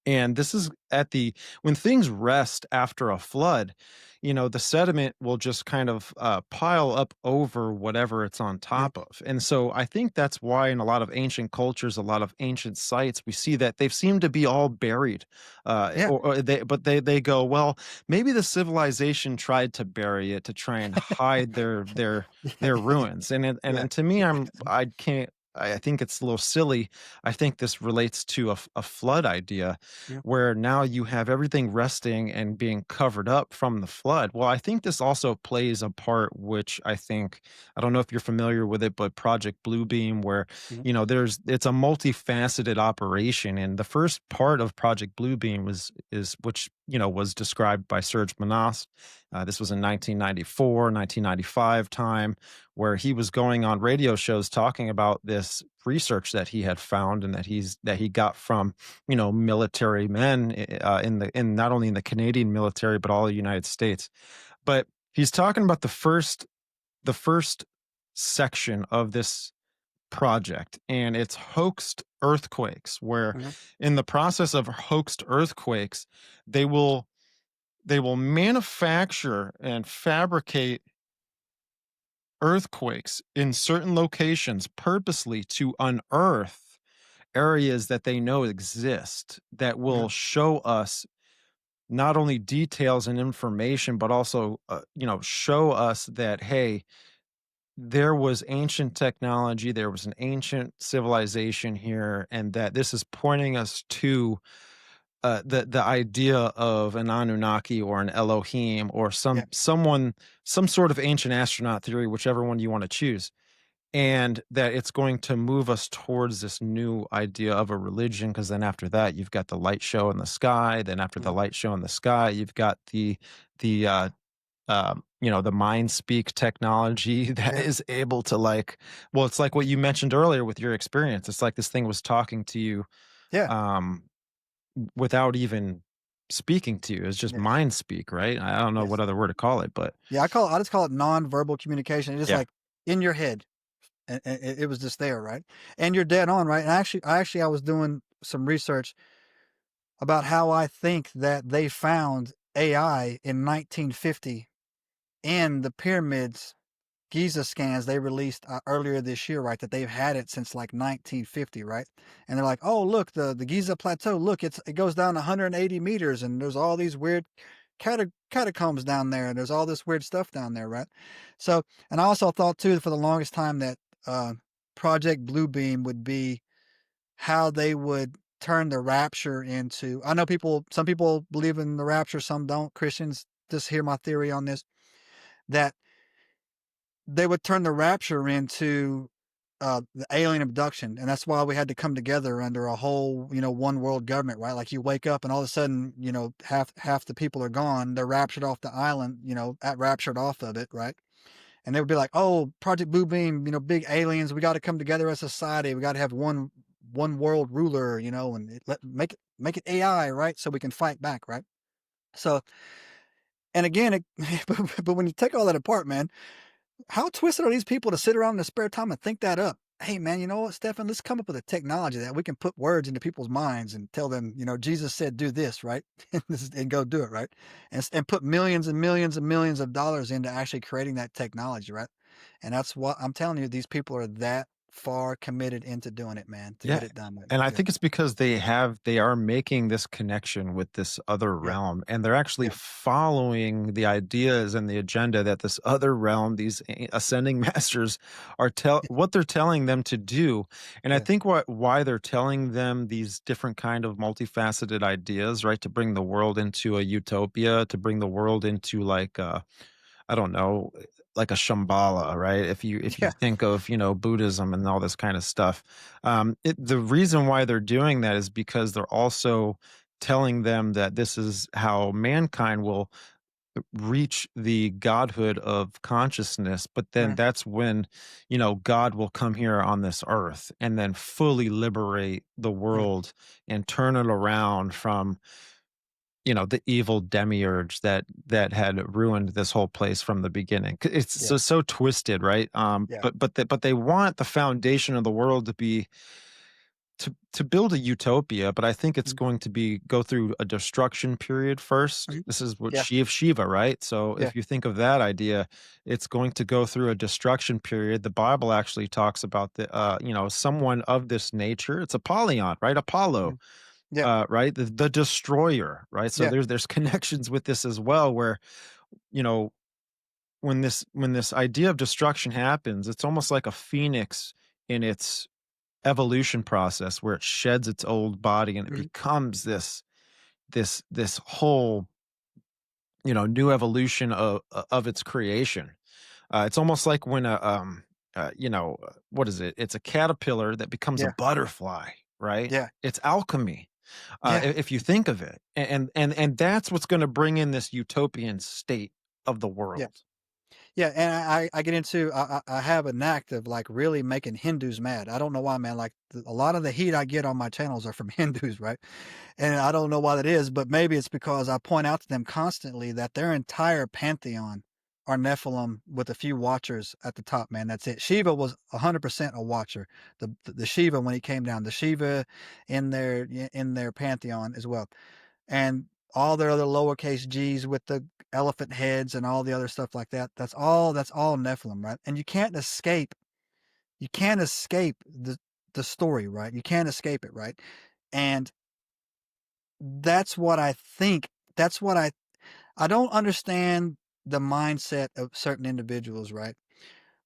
And this is at the when things rest after a flood, the sediment will just kind of pile up over whatever it's on Yeah. top of. And so I think that's why in a lot of ancient cultures, a lot of ancient sites, we see that they've seemed to be all buried. Yeah. But they go, well, maybe the civilization tried to bury it to try and hide their ruins. And Yeah. to me, I can't. I think it's a little silly. I think this relates to a flood idea Yeah. where now you have everything resting and being covered up from the flood. Well, I think this also plays a part, which I don't know if you're familiar with it, but Project Bluebeam, where, Mhm. it's a multifaceted operation. And the first part of Project Bluebeam which, was described by Serge Manas. This was in 1994, 1995 time, where he was going on radio shows talking about this research that he had found and that he got from military men in not only in the Canadian military but all the United States. But he's talking about the first section of this project, and it's hoaxed earthquakes, where Mhm. in the process of hoaxed earthquakes, they will they will manufacture and fabricate earthquakes in certain locations purposely to unearth areas that they know exist that Yeah. will show us not only details and information, but also, show us that, hey, there was ancient technology, there was an ancient civilization here, and that this is pointing us to the idea of an Anunnaki or an Elohim or Yeah. some sort of ancient astronaut theory, whichever one you want to choose, and that it's going to move us towards this new idea of a religion. Because then after that, you've got the light show in the sky. Then after the Mhm. light show in the sky, you've got the mind speak technology that Yeah. is able to, well, it's like what you mentioned earlier with your experience. It's like this thing was talking to you Yeah. um, without even speaking to you. It's just Yes. mind speak, right? I don't know Yes. what other word to call it, but Yeah. I just call it non-verbal communication. It's just yeah. like in your head, and it was just there, right? And you're dead on, right? And I was doing some research about how I think that they found AI in 1950 in the pyramids Giza scans they released earlier this year, right? That they've had it since like 1950, right? And they're like, oh, look, the Giza plateau, look, it goes down 180 meters, and there's all these weird catacombs down there, and there's all this weird stuff down there, right? So, and I also thought too for the longest time that uh, Project Bluebeam would be how they would turn the rapture into. I know some people believe in the rapture, some don't. Christians, just hear my theory on this, that they would turn the rapture into the alien abduction, and that's why we had to come together under a whole, one world government, right? Like you wake up and all of a sudden, half the people are gone. They're raptured off the island, raptured off of it, right? And they would be like, "Oh, Project Blue Beam, big aliens. We got to come together as a society. We got to have one world ruler, and make it AI, right? So we can fight back, right?" So, and again, but when you take all that apart, man, how twisted are these people to sit around in their spare time and think that up? Hey, man, you know what, Stefan? Let's come up with a technology that we can put words into people's minds and tell them, Jesus said, do this, right? And go do it, right? And put millions and millions and millions of dollars into actually creating that technology, right? And that's what I'm telling you, these people are that far committed into doing it, man, to Yeah. get it done. And I Yeah. think it's because they are making this connection with this other Yeah. realm, and they're actually Yeah. following the ideas and the agenda that this other realm, these ascending masters what they're telling them to do. And I Yeah. think why they're telling them these different kind of multifaceted ideas, right? To bring the world into a utopia, to bring the world into like I don't know, like a Shambhala, right? If you Yeah. think of, Buddhism and all this kind of stuff. The reason why they're doing that is because they're also telling them that this is how mankind will reach the godhood of consciousness, but then Mhm. that's when, God will come here on this earth and then fully liberate the Mhm. world and turn it around from, the evil demiurge that had ruined this whole place from the beginning. It's Yeah. so twisted, right? Yeah. But they want the foundation of the world to be to build a utopia, but I think it's Mhm. going to be go through a destruction period first. Mhm. This is what Yeah. Shiva, right? So Yeah. if you think of that idea, it's going to go through a destruction period. The Bible actually talks about someone of this nature. It's Apollyon, right? Apollo, Mhm. Yeah. right? The destroyer, right? So Yeah. there's connections with this as well, where you know when this idea of destruction happens, it's almost like a phoenix in its evolution process where it sheds its old body and it Mhm. becomes this whole new evolution of its creation. It's almost like when what is it? It's a caterpillar that becomes a Yeah. butterfly, right? Yeah. It's alchemy, Yeah. if you think of it, and that's what's going to bring in this utopian state of the Yeah. world. Yeah, and I get into I have a knack of, like, really making Hindus mad. I don't know why, man, like, a lot of the heat I get on my channels are from Hindus, right? And I don't know why that is, but maybe it's because I point out to them constantly that their entire pantheon are Nephilim with a few watchers at the top, man, that's it. Shiva was 100% a watcher. The Shiva when he came down, the Shiva in their pantheon as well. And all their other lowercase g's with the elephant heads and all the other stuff like that. That's all Nephilim, right? And you can't escape the story, right? You can't escape it, right? And that's what I think. That's what I don't understand the mindset of certain individuals, right?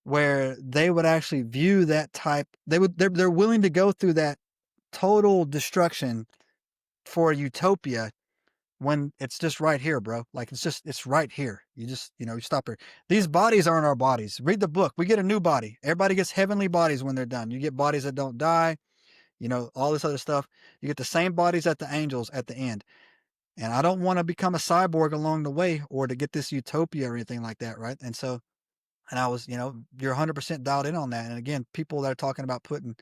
Where they would actually view that type they're willing to go through that total destruction for utopia when it's just right here, bro. Like it's right here. You stop here. These bodies aren't our bodies. Read the book. We get a new body. Everybody gets heavenly bodies when they're done. You get bodies that don't die, all this other stuff. You get the same bodies at the angels at the end. And I don't want to become a cyborg along the way or to get this utopia or anything like that, right? And so, and I was, you're 100% dialed in on that. And again, people that are talking about putting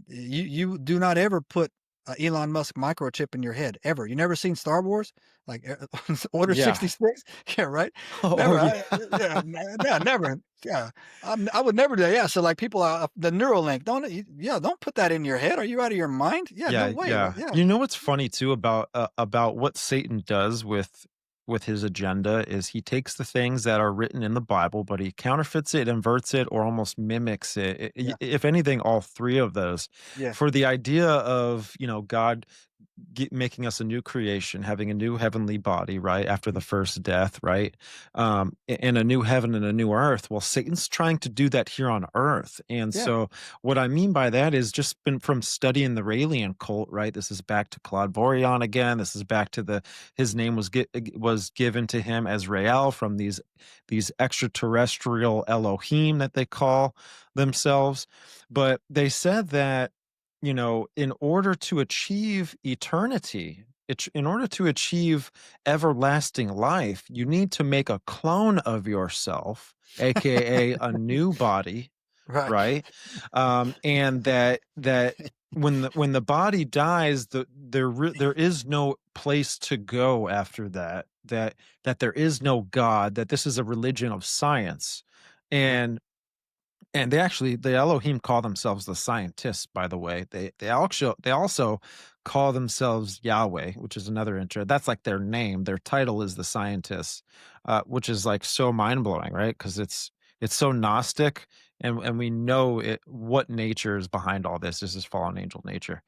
you do not ever put a Elon Musk microchip in your head ever. You never seen Star Wars, like Order Yeah. 66? Yeah, right. Oh Never. yeah. Yeah, yeah, never. Yeah, I would never do that. Yeah, so like people, the Neuralink, don't put that in your head. Are you out of your mind? Yeah, no Yeah, way. yeah. Yeah, You know what's funny too about what Satan does with his agenda is he takes the things that are written in the Bible, but he counterfeits it, inverts it, or almost mimics it. yeah, If anything, all three of those yeah, for the idea of God making us a new creation, having a new heavenly body, right after the mhm, first death, right, and a new heaven and a new earth. Well, Satan's trying to do that here on earth, and yeah, so what I mean by that is just been from studying the Raelian cult, right? This is back to Claude Vorion again. This is back to his name was given to him as Rael from these extraterrestrial Elohim that they call themselves, but they said that in order to achieve eternity, in order to achieve everlasting life, you need to make a clone of yourself, aka a new body, right. right? And that when the body dies, there is no place to go after that. That there is no God. That this is a religion of science, Yeah, and the Elohim call themselves the scientists, by the way. They also call themselves Yahweh, which is another intro. That's like their name. Their title is the scientists, which is like so mind blowing, right? Because it's so Gnostic, and we know what nature is behind all this. This is fallen angel nature,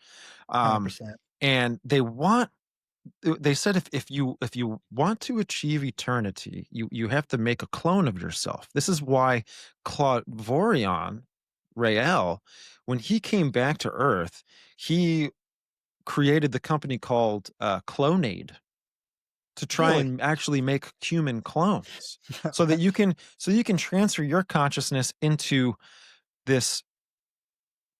hundred um, percent. and they said if you want to achieve eternity, you have to make a clone of yourself. This is why Claude Vorion, Rael, when he came back to Earth, he created the company called Clonade to try Really? and actually make human clones, so you can transfer your consciousness into this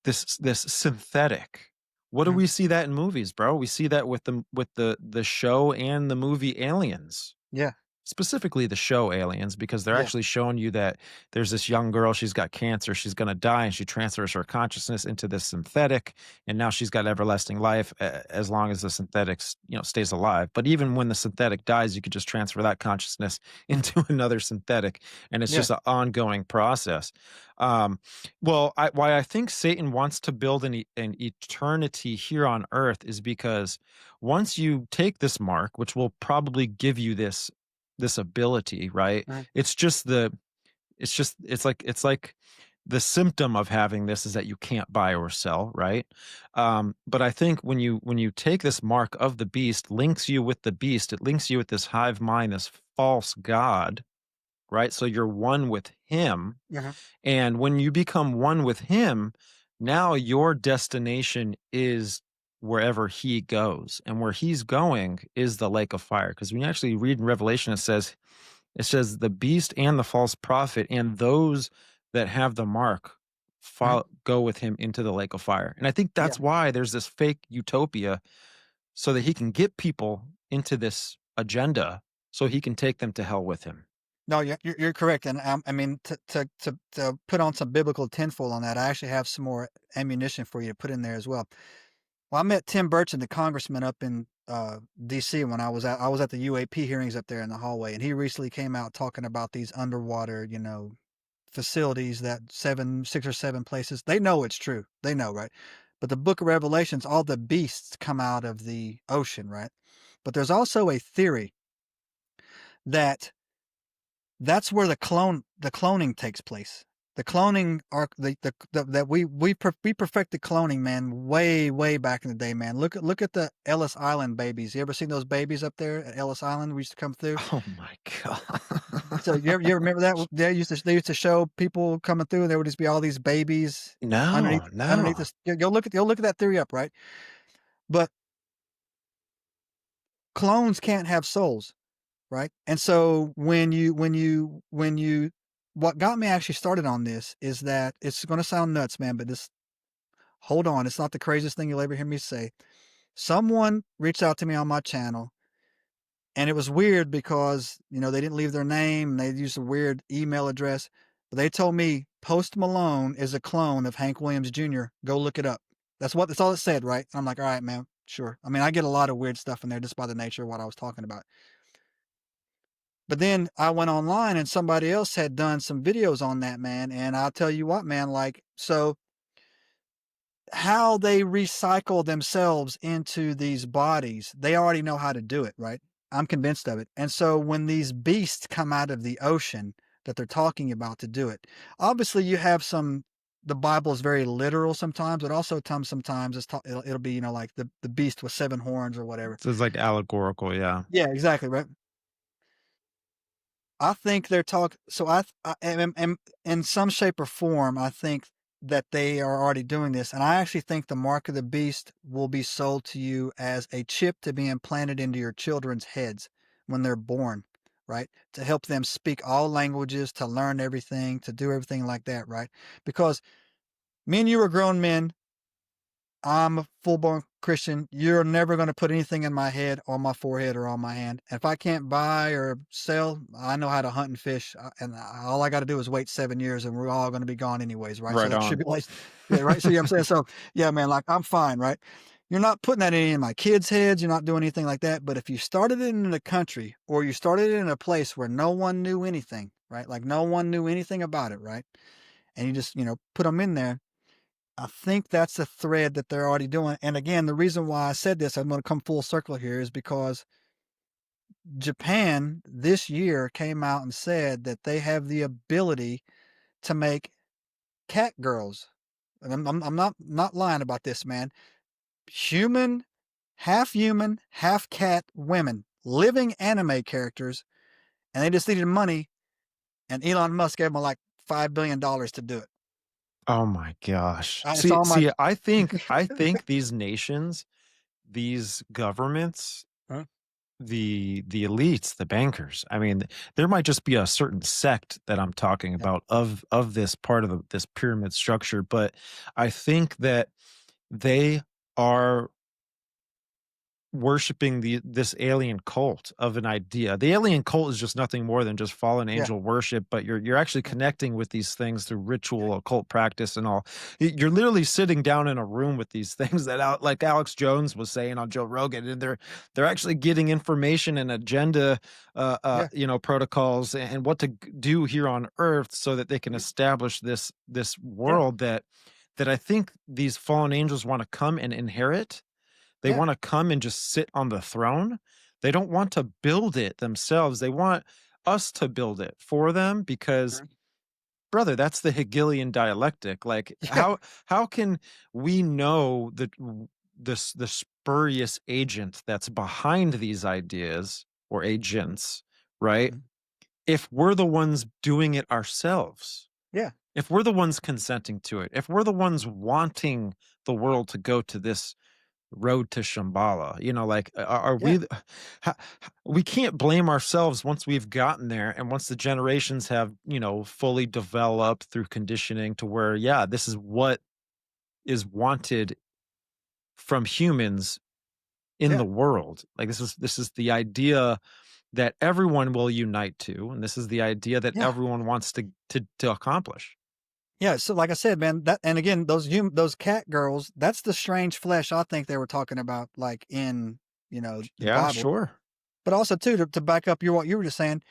this synthetic. What do Mhm. we see that in movies, bro? We see that with the show and the movie Aliens. Yeah, specifically the show Aliens, because they're Yeah. actually showing you that there's this young girl, she's got cancer, she's going to die, and she transfers her consciousness into this synthetic, and now she's got everlasting life as long as the synthetic, stays alive. But even when the synthetic dies, you could just transfer that consciousness into another synthetic, and it's Yeah. just an ongoing process. Why I think Satan wants to build an eternity here on Earth is because once you take this mark, which will probably give you this ability, right? Mhm. It's like the symptom of having this is that you can't buy or sell, right? But I think when you take this mark of the beast, links you with the beast, it links you with this hive mind, this false god, right? So you're one with him. Mhm. And when you become one with him, now your destination is wherever he goes. And where he's going is the lake of fire. Because when you actually read in Revelation, it says the beast and the false prophet and those that have the mark Mhm. go with him into the lake of fire. And I think Yeah. that's why there's this fake utopia, so that he can get people into this agenda so he can take them to hell with him. No, you're correct, and I mean to put on some biblical tinfoil on that, I actually have some more ammunition for you to put in there as well. Well, I met Tim Burchett, the congressman up in D.C. when I was at the UAP hearings up there in the hallway, and he recently came out talking about these underwater, facilities that 6 or 7 places. They know it's true. They know, right? But the book of Revelations, all the beasts come out of the ocean, right? But there's also a theory that that's where the cloning takes place. The cloning are that we perfected cloning, man, way back in the day, man. Look at the Ellis Island babies. You ever seen those babies up there at Ellis Island? We used to come through. Oh my God. So you ever remember that? They used to show people coming through, and there would just be all these babies underneath No, underneath no. this. Go look at that theory up, right? But clones can't have souls, right? And so when you what got me actually started on this is that it's going to sound nuts, man, but this hold on, it's not the craziest thing you'll ever hear me say. Someone reached out to me on my channel, and it was weird because, they didn't leave their name and they used a weird email address, but they told me Post Malone is a clone of Hank Williams Jr. Go look it up. That's all it said, right? And I'm like, all right, man, sure. I mean, I get a lot of weird stuff in there just by the nature of what I was talking about. But then I went online and somebody else had done some videos on that, man. And I'll tell you what, man, so how they recycle themselves into these bodies, they already know how to do it, right? I'm convinced of it. And so when these beasts come out of the ocean that they're talking about to do it, obviously you have the Bible is very literal sometimes, but also sometimes it'll be, like the beast with 7 horns or whatever. So it's like allegorical, yeah. Yeah, exactly, right? I think they're talking. So am in some shape or form, I think that they are already doing this. And I actually think the mark of the beast will be sold to you as a chip to be implanted into your children's heads when they're born, right? To help them speak all languages, to learn everything, to do everything like that, right? Because me and you are grown men. I'm a full-blown Christian. You're never going to put anything in my head, on my forehead, or on my hand. If I can't buy or sell, I know how to hunt and fish, and all I got to do is wait 7 years, and we're all going to be gone anyways, right? So Right that on. tribulation, yeah, right. So I'm saying, so yeah, man, like I'm fine, right? You're not putting that in my kids' heads. You're not doing anything like that. But if you started it in a country, or you started it in a place where no one knew anything, right? Like no one knew anything about it, right? And you just put them in there. I think that's a thread that they're already doing. And again, the reason why I said this, I'm going to come full circle here, is because Japan this year came out and said that they have the ability to make cat girls. And I'm not lying about this, man. Human, half cat women, living anime characters, and they just needed money. And Elon Musk gave them like $5 billion to do it. Oh my gosh. It's See, all my. see, I think these nations, these governments, Huh? the elites, the bankers. I mean, there might just be a certain sect that I'm talking Yeah. about of this part of this pyramid structure, but I think that they are worshiping this alien cult of an idea. The alien cult is just nothing more than just fallen Yeah. angel worship, but you're actually Yeah. connecting with these things through ritual, occult practice, and all. You're literally sitting down in a room with these things that like Alex Jones was saying on Joe Rogan, and they're actually getting information and agenda, Yeah. protocols and what to do here on Earth so that they can Yeah. establish this Yeah. world that I think these fallen angels want to come and inherit. They Yeah. wanna come and just sit on the throne. They don't want to build it themselves. They want us to build it for them because, Mhm. brother, that's the Hegelian dialectic. Like, Yeah. how can we know that the spurious agent that's behind these ideas or agents, right? Mhm. If we're the ones doing it ourselves, Yeah. if we're the ones consenting to it, if we're the ones wanting the world to go to this road to Shambhala. Like, are Yeah. we? We can't blame ourselves once we've gotten there, and once the generations have, fully developed through conditioning to where, yeah, this is what is wanted from humans in Yeah. the world. Like, this is the idea that everyone will unite to, and this is the idea that Yeah. everyone wants to accomplish. Yeah, so like I said, man, that and again, those cat girls, that's the strange flesh I think they were talking about, like in, the Yeah, Bible. sure. But also too, to back up what you were just saying,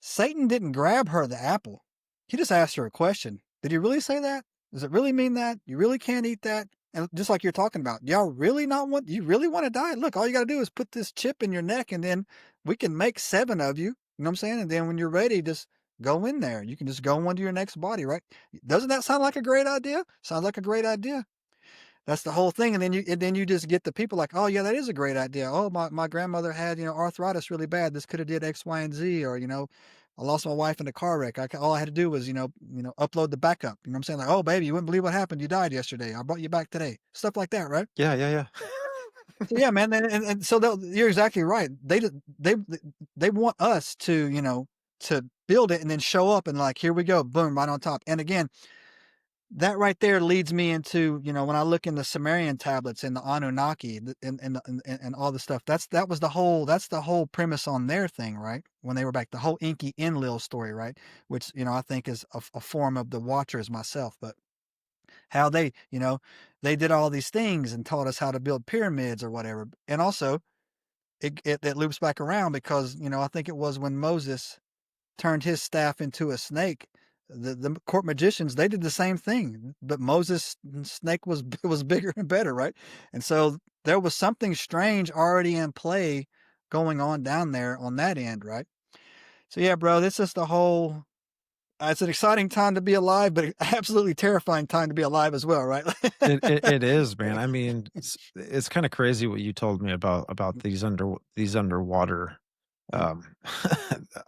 Satan didn't grab her the apple. He just asked her a question. Did he really say that? Does it really mean that? You really can't eat that? And just like you're talking about, y'all really not want you really want to die? Look, all you gotta do is put this chip in your neck and then we can make 7 of you. You know what I'm saying? And then when you're ready, just go in there. You can just go into your next body, right? Doesn't that sound like a great idea? Sounds like a great idea. That's the whole thing. And then you just get the people like, oh yeah, that is a great idea. Oh, my grandmother had, arthritis really bad. This could have did X, Y, and Z, or, I lost my wife in a car wreck. All I had to do was, upload the backup. You know what I'm saying? Like, oh baby, you wouldn't believe what happened. You died yesterday. I brought you back today. Stuff like that, right? Yeah, yeah, yeah. So yeah, man. And so you're exactly right. They want us to, to build it and then show up and like, here we go, boom, right on top. And again, that right there leads me into, when I look in the Sumerian tablets and the Anunnaki and all the stuff, that's the whole premise on their thing, right? When they were back, the whole Enki Enlil story, right? Which, I think is a form of the Watchers myself, but how they did all these things and taught us how to build pyramids or whatever. And also it loops back around because, I think it was when Moses turned his staff into a snake. The court magicians, they did the same thing, but Moses' snake was bigger and better, right? And so there was something strange already in play going on down there on that end, right? So yeah, bro, this is the whole. It's an exciting time to be alive, but absolutely terrifying time to be alive as well, right? It is, man. I mean, it's kind of crazy what you told me about these underwater Mhm. um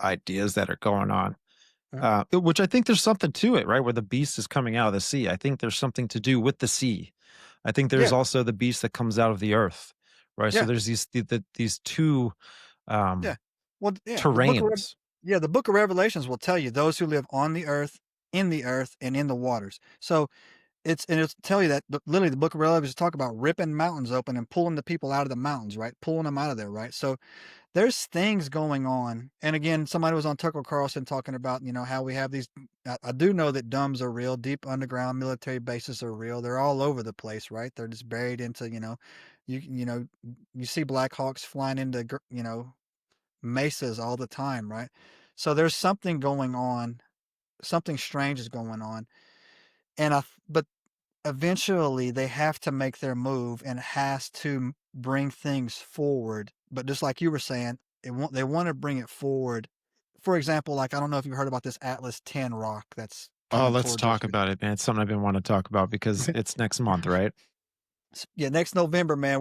ideas that are going on. Mhm. Which I think there's something to it, right? Where the beast is coming out of the sea. I think there's something to do with the sea. I think there's Yeah, also the beast that comes out of the earth, right? So yeah, there's these two yeah. Well, yeah, terrains. the Book of Revelations will tell you those who live on the earth, and in the waters. So it'll tell you that literally the Book of Revelations talk about ripping mountains open and pulling the people out of the mountains, right? Pulling them out of there, right? So there's things going on. And again, somebody was on Tucker Carlson talking about, how we have these. I do know that DUMBs are real, deep underground military bases are real. They're all over the place, right? They're just buried into, you see Black Hawks flying into, mesas all the time, right? So there's something going on. Something strange is going on. But eventually they have to make their move and it has to bring things forward. But just like you were saying, they want to bring it forward. For example, like I don't know if you've heard about this Atlas 10 rock that's Oh, coming let's towards us. talk about it, man. It's something I've been wanting to talk about because it's next month, right? Yeah, next November, man.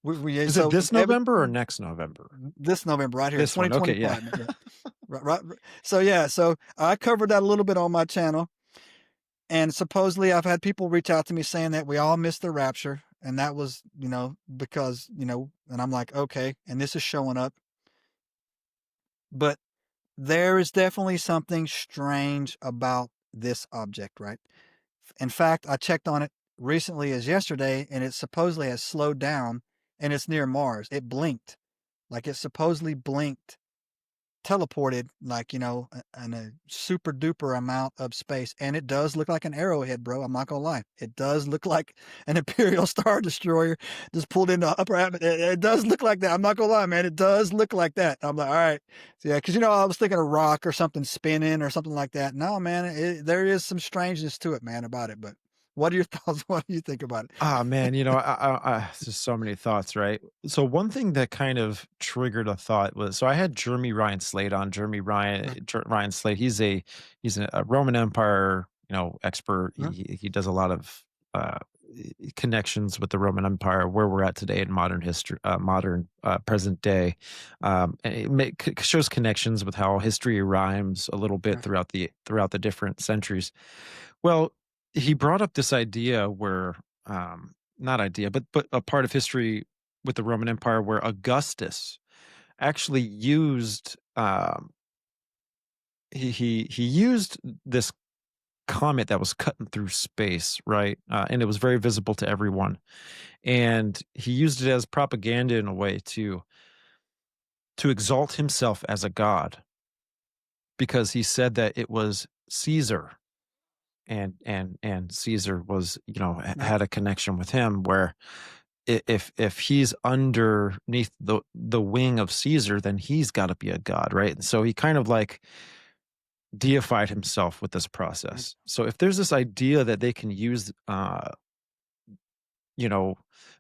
Is it So this November or next November? this November right here, This one. Okay, yeah. 2025, man. Yeah. Right. So yeah, so I covered that a little bit on my channel. And supposedly I've had people reach out to me saying that we all missed the rapture. And that was, because, and I'm like, okay. And this is showing up. But there is definitely something strange about this object, right? In fact, I checked on it recently as yesterday and it supposedly has slowed down and it's near Mars. It blinked, like it supposedly blinked, teleported, like, in a super duper amount of space. And it does look like an arrowhead, bro. I'm not gonna lie. It does look like an Imperial Star Destroyer just pulled into upper atmosphere. It does look like that. I'm not gonna lie, man. It does look like that. I'm like, all right. So, yeah, because I was thinking a rock or something spinning or something like that. No, man, there is some strangeness to it, man, about it. But what are your thoughts? What do you think about it? Ah, man, just so many thoughts, right? So one thing that kind of triggered a thought was, so I had Jeremy Ryan Slade on. Mhm, Ryan Slade. He's a Roman Empire, expert. mhm, He does a lot of uh, connections with the Roman Empire, where we're at today in modern history, modern present day. And shows connections with how history rhymes a little bit mhm, throughout the different centuries. Well, he brought up this idea where, not idea, but a part of history with the Roman Empire where Augustus actually used, he used this comet that was cutting through space, right? And it was very visible to everyone, and he used it as propaganda in a way to exalt himself as a god, because he said that it was Caesar, and Caesar was, mhm. had a connection with him, where if he's underneath the wing of Caesar, then he's got to be a god, right? And so he kind of like deified himself with this Mhm. process. So if there's this idea that they can use, you know,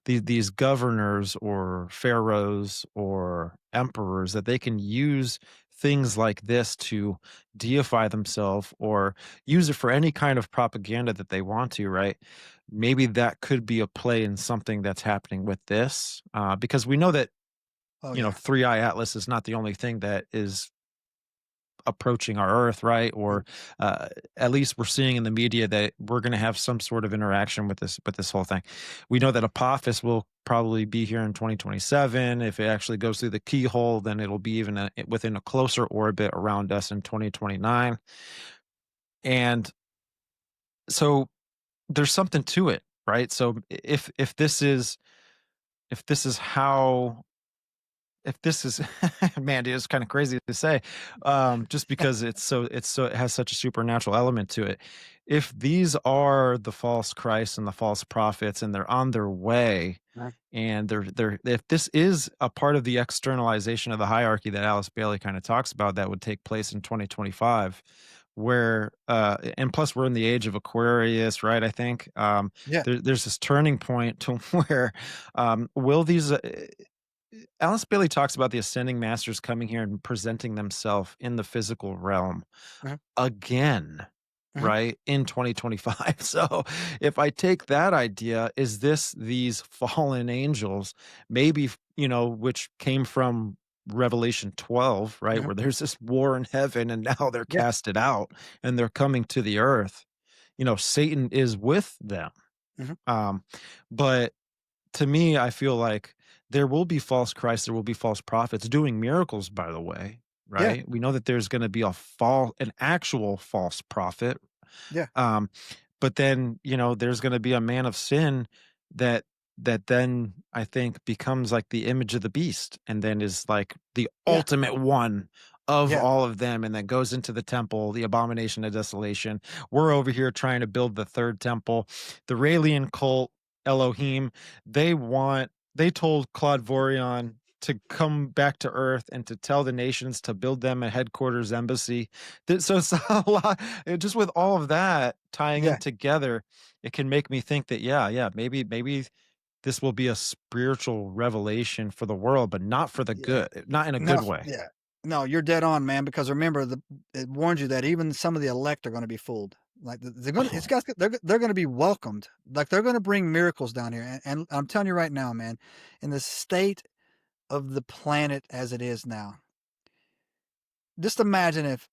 these governors or pharaohs or emperors, that they can use things like this to deify themselves or use it for any kind of propaganda that they want to, right? Maybe that could be a play in something that's happening with this, because we know that, Oh yeah. Three Eye Atlas is not the only thing that is approaching our Earth, right? Mhm. Or at least we're seeing in the media that we're going to have some sort of interaction with this whole thing. We know that Apophis will probably be here in 2027. If it actually goes through the keyhole, then it'll be even within a closer orbit around us in 2029. And so there's something to it, right? So if this is how if this is man, dude, it's kind of crazy to say, just because it has such a supernatural element to it. If these are the false Christ and the false prophets, and they're on their way, Mhm. and they're if this is a part of the externalization of the hierarchy that Alice Bailey kind of talks about, that would take place in 2025, where and plus we're in the age of Aquarius, right? I think Yeah. there's this turning point to where, will these Alice Bailey talks about the ascending masters coming here and presenting themselves in the physical realm Mhm, again, mhm. right? In 2025. So if I take that idea, is this these fallen angels, maybe, which came from Revelation 12, right? Mhm. Where there's this war in heaven and now they're Yeah. casted out and they're coming to the earth. Satan is with them. Mhm. Um, but to me, I feel like there will be false Christs, there will be false prophets doing miracles, by the way, Yeah. right? We know that there's going to be an actual false prophet. Yeah. Um, but then, there's going to be a man of sin that then I think becomes like the image of the beast, and then is like the Yeah. ultimate one of Yeah. all of them, and then goes into the temple, the abomination of desolation. We're over here trying to build the third temple. The Raelian cult, Elohim, they told Claude Vorion to come back to Earth and to tell the nations to build them a headquarters embassy. So it's a lot. Just with all of that tying in Yeah. together, it can make me think that, yeah, maybe this will be a spiritual revelation for the world, but not for the Yeah. good, not in a No, good way. yeah. No, you're dead on, man, because remember it warns you that even some of the elect are gonna be fooled. Like, they're gonna it's Oh, got they're gonna be welcomed. Like, they're gonna bring miracles down here, and I'm telling you right now, man, in the state of the planet as it is now, just imagine if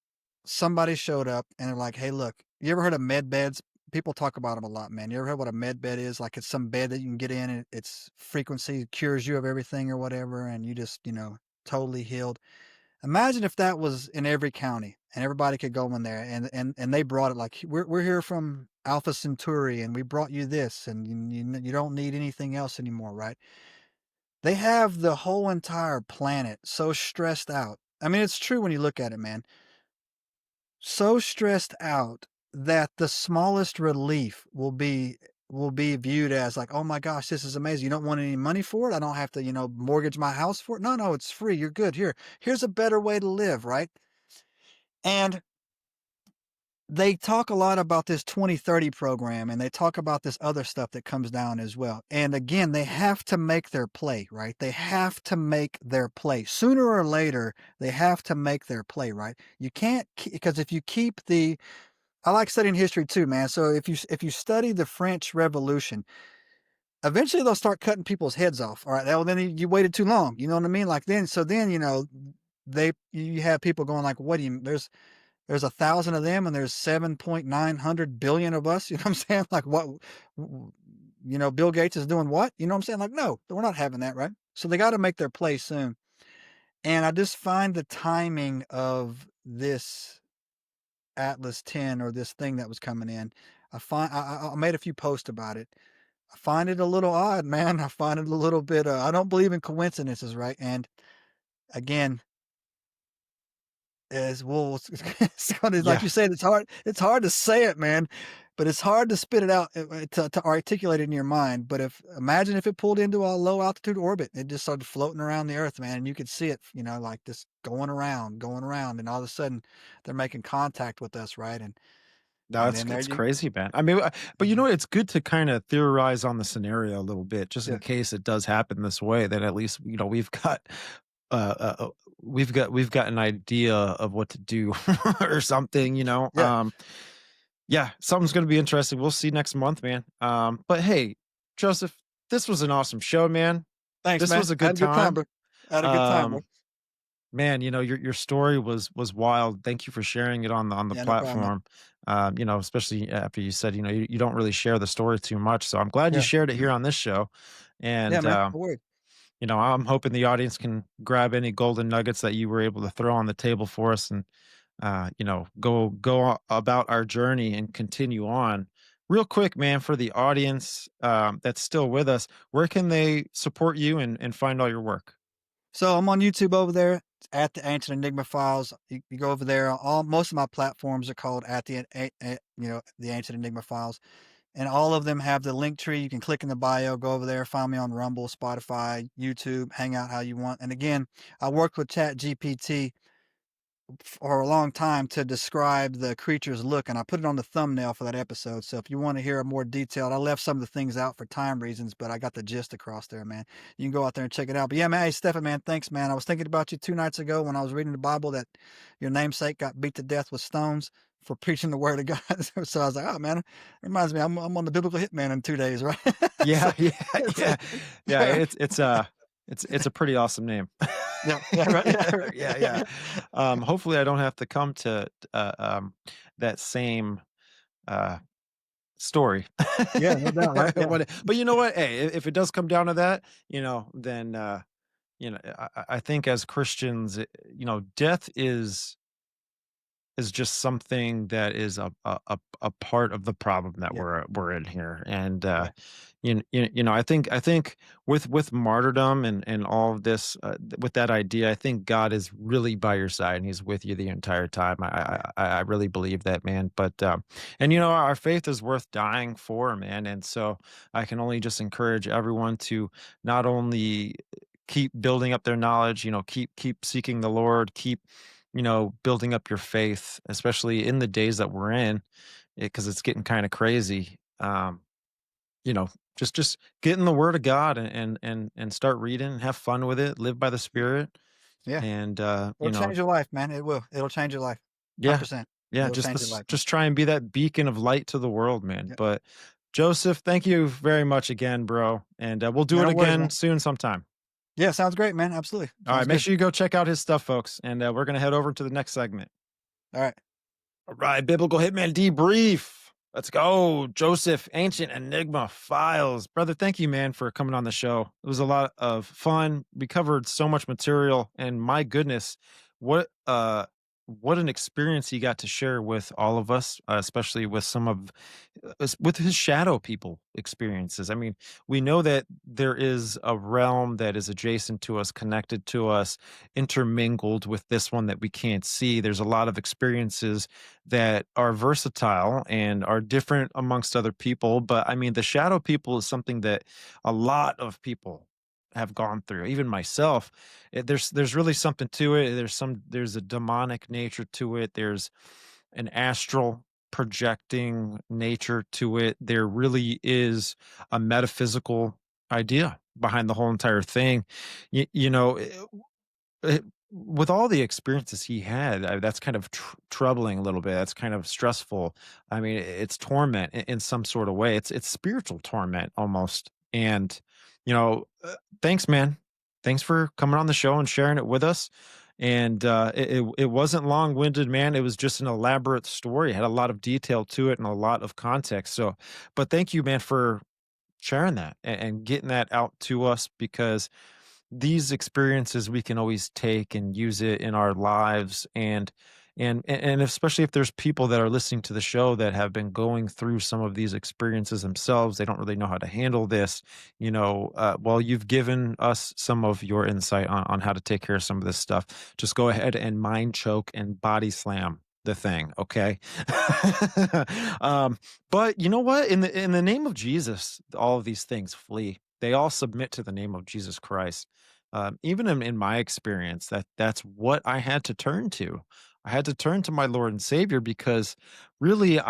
somebody showed up and they're like, "Hey, look, you ever heard of med beds?" People talk about them a lot, man. You ever heard what a med bed is? Like, it's some bed that you can get in, and its frequency cures you of everything or whatever, and you just, totally healed. Imagine if that was in every county and everybody could go in there, and they brought it like, we're here from Alpha Centauri and we brought you this, and you don't need anything else anymore, right? They have the whole entire planet so stressed out. I mean, it's true when you look at it, man. So stressed out that the smallest relief will be viewed as like, oh my gosh, this is amazing. You don't want any money for it. I don't have to, mortgage my house for it. No, no, it's free. You're good. Here's a better way to live, right? And they talk a lot about this 2030 program, and they talk about this other stuff that comes down as well. And again, they have to make their play, right? They have to make their play. Sooner or later, they have to make their play, right? You can't, because if you keep I like studying history too, man. So if you study the French Revolution, eventually they'll start cutting people's heads off. All right. Well, then you waited too long. You know what I mean? Like then, you have people going like, what do you, there's 1,000 of them and there's 7.9 billion of us. You know what I'm saying? Like what, Bill Gates is doing what? You know what I'm saying? Like, no, we're not having that. Right. So they got to make their play soon. And I just find the timing of this Atlas 10 or this thing that was coming in. I made a few posts about it. I find it a little odd, man. I find it a little bit, I don't believe in coincidences, right? And again, as well, it's gonna, like Yeah. you said, it's hard to say it, man, but it's hard to spit it out, to articulate it in your mind. But imagine if it pulled into a low altitude orbit, it just started floating around the earth, man, and you could see it, like just going around, and all of a sudden they're making contact with us, right? No, And it's then there it's you, crazy, man. I mean, but Mhm. it's good to kind of theorize on the scenario a little bit, just in Yeah, case it does happen this way. Then at least we've got, uh, uh, uh, we've got an idea of what to do or something. yeah. Yeah, something's gonna be interesting. We'll see next month, man. But hey, Joseph, this was an awesome show, man. Thanks, This man. was a I had good a good time, time. bro. I had a good time, bro. Um, Man, your story was wild. Thank you for sharing it on the Yeah, no problem, man. platform. Especially after you said, you don't really share the story too much. So I'm glad you Yeah. shared it here on this show. Yeah, And man. No worries. I'm hoping the audience can grab any golden nuggets that you were able to throw on the table for us and go about our journey and continue on. Real quick, man, for the audience that's still with us, where can they support you and find all your work? So I'm on YouTube over there at the Ancient Enigma Files. You go over there. Most of my platforms are called at the Ancient Enigma Files, and all of them have the link tree. You can click in the bio, go over there, find me on Rumble, Spotify, YouTube, hang out how you want. And again, I worked with Chat GPT for a long time to describe the creature's look, and I put it on the thumbnail for that episode. So if you want to hear a more detailed, I left some of the things out for time reasons, but I got the gist across there, man. You can go out there and check it out. But yeah, man, hey, Stephen, man, thanks, man. I was thinking about you 2 nights ago when I was reading the Bible that your namesake got beat to death with stones for preaching the word of God. So I was like, oh man, it reminds me, I'm on the biblical Hitman in 2 days, right? So Yeah, yeah, it's yeah, like, yeah. yeah, It's a pretty awesome name. yeah, yeah, right, yeah, Yeah, yeah. right. Hopefully, I don't have to come to that same uh, story. Yeah, no doubt, right? Yeah, But you know what? Hey, if it does come down to that, then I think as Christians, death is just something that is a part of the problem that yeah, we're in here. And yeah, I think with martyrdom and all of this, with that idea, I think God is really by your side and he's with you the entire time. yeah, I really believe that, man. But and our faith is worth dying for, man. And so I can only just encourage everyone to not only keep building up their knowledge, keep seeking the Lord, keep building up your faith, especially in the days that we're in, because it's getting kind of crazy. You know, just get in the Word of God and start reading, have fun with it, live by the Spirit, yeah. and It'll change your life, man. It will. It'll change your life. yeah, 100%. yeah, It'll change your life, man. just try and be that beacon of light to the world, man. Yeah. But Joseph, thank you very much again, bro, and we'll do Yeah, it no worries, again man. soon sometime. Yeah, sounds great, man. Absolutely. All right, Sounds make good. sure you go check out his stuff, folks, and we're gonna head over to the next segment. All right. All right, Biblical Hitman debrief. Let's go. Joseph, Ancient Enigma Files. Brother, thank you, man, for coming on the show. It was a lot of fun. We covered so much material, and my goodness, what what an experience he got to share with all of us, especially with some of with his shadow people experiences. I mean, we know that there is a realm that is adjacent to us, connected to us, intermingled with this one that we can't see. There's a lot of experiences that are versatile and are different amongst other people. But I mean, the shadow people is something that a lot of people have gone through, even myself. There's really something to it. There's a demonic nature to it. There's an astral projecting nature to it. There really is a metaphysical idea behind the whole entire thing. You know, with all the experiences he had, that's kind of troubling a little bit. That's kind of stressful. I mean, it's torment in some sort of way. It's spiritual torment almost. And thanks, man. Thanks for coming on the show and sharing it with us. And it wasn't long winded, man. It was just an elaborate story. It had a lot of detail to it and a lot of context. So, but thank you, man, for sharing that and getting that out to us, because these experiences we can always take and use it in our lives. And especially if there's people that are listening to the show that have been going through some of these experiences themselves, they don't really know how to handle this. Well, you've given us some of your insight on how to take care of some of this stuff. Just go ahead and mind choke and body slam the thing, okay? um, but you know what? In the name of Jesus, all of these things flee. They all submit to the name of Jesus Christ. Even in my experience, that's what I had to turn to. I had to turn to my Lord and Savior, because really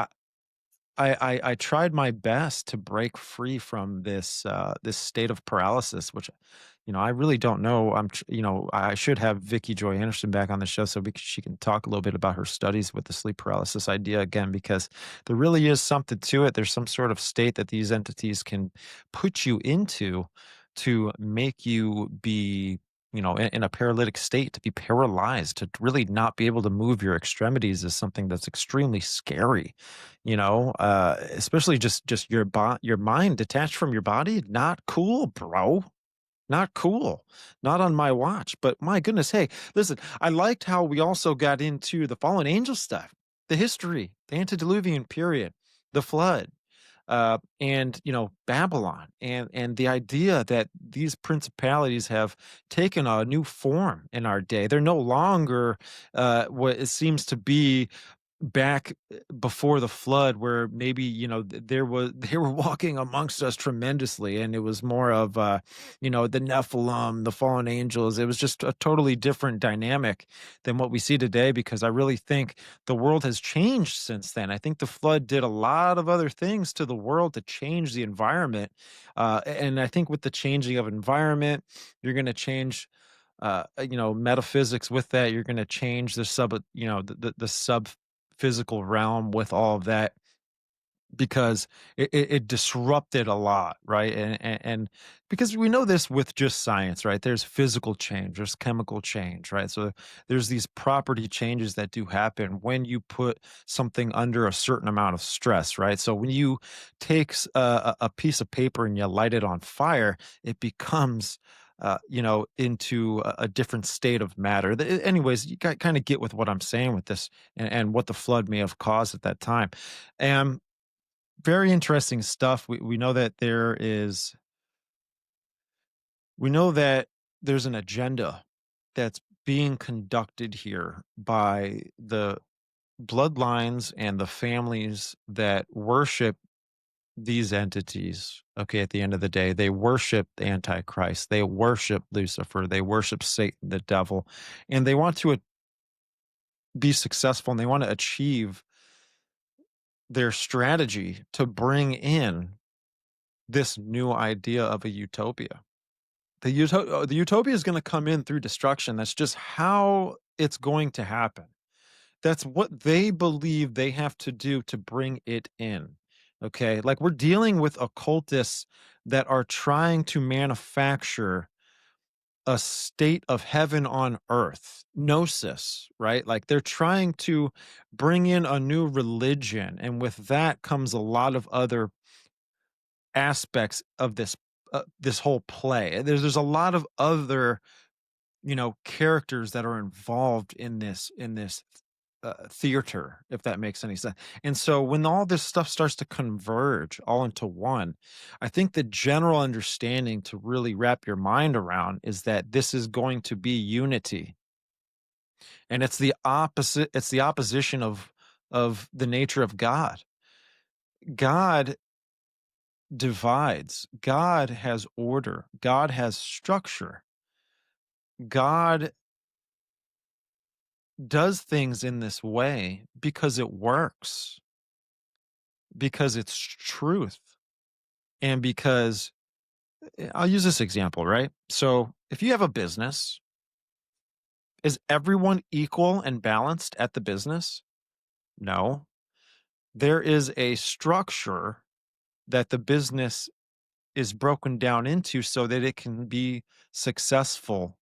I tried my best to break free from this state of paralysis, which I really don't know. I should have Vicky Joy Anderson back on the show so she can talk a little bit about her studies with the sleep paralysis idea again, because there really is something to it. There's some sort of state that these entities can put you into to make you be in a paralytic state, to be paralyzed, to really not be able to move your extremities is something that's extremely scary. Especially just your mind detached from your body. Not cool, bro. Not cool. Not on my watch. But my goodness, hey, listen, I liked how we also got into the fallen angel stuff, the history, the antediluvian period, the flood, and Babylon, and the idea that these principalities have taken a new form in our day. They're no longer what it seems to be back before the flood, where maybe they were walking amongst us tremendously, and it was more of the Nephilim, the fallen angels. It was just a totally different dynamic than what we see today, because I really think the world has changed since then. I think the flood did a lot of other things to the world to change the environment, and I think with the changing of environment, you're going to change metaphysics. With that, you're going to change the sub physical realm with all of that, because it disrupted a lot, right? And because we know this with just science, right? There's physical change, there's chemical change, right? So there's these property changes that do happen when you put something under a certain amount of stress, right? So when you take a piece of paper and you light it on fire, it becomes into a different state of matter. Anyways, you kind of get with what I'm saying with this, and what the flood may have caused at that time. And very interesting stuff. We know that there's an agenda that's being conducted here by the bloodlines and the families that worship these entities. Okay, at the end of the day, they worship the Antichrist, they worship Lucifer, they worship Satan, the devil, and they want to be successful, and they want to achieve their strategy to bring in this new idea of a utopia. The utopia is going to come in through destruction. That's just how it's going to happen. That's what they believe they have to do to bring it in. Okay, like we're dealing with occultists that are trying to manufacture a state of heaven on earth, gnosis, right? Like they're trying to bring in a new religion, and with that comes a lot of other aspects of this whole play. There's a lot of other characters that are involved in this theater, if that makes any sense. And so when all this stuff starts to converge all into one, I think the general understanding to really wrap your mind around is that this is going to be unity. And it's the opposite, it's the opposition of the nature of God. God divides. God has order. God has structure. God does things in this way because it works, because it's truth, and because I'll use this example, right? So if you have a business, is everyone equal and balanced at the business? No. There is a structure that the business is broken down into so that it can be successful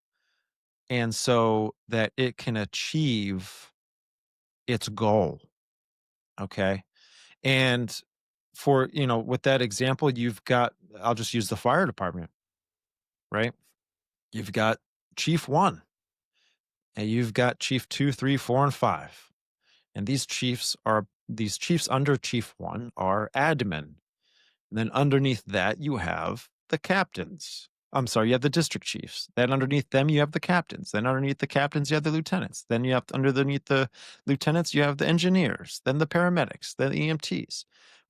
and so that it can achieve its goal. Okay. And for, with that example, you've got, I'll just use the fire department, right? You've got chief one, and you've got chief 2, 3, 4, and 5. And these chiefs under chief one are admin. And then underneath that, you have the captains. I'm sorry, you have the district chiefs. Then underneath them, you have the captains. Then underneath the captains, you have the lieutenants. Then you have underneath the lieutenants, you have the engineers. Then the paramedics. Then the EMTs,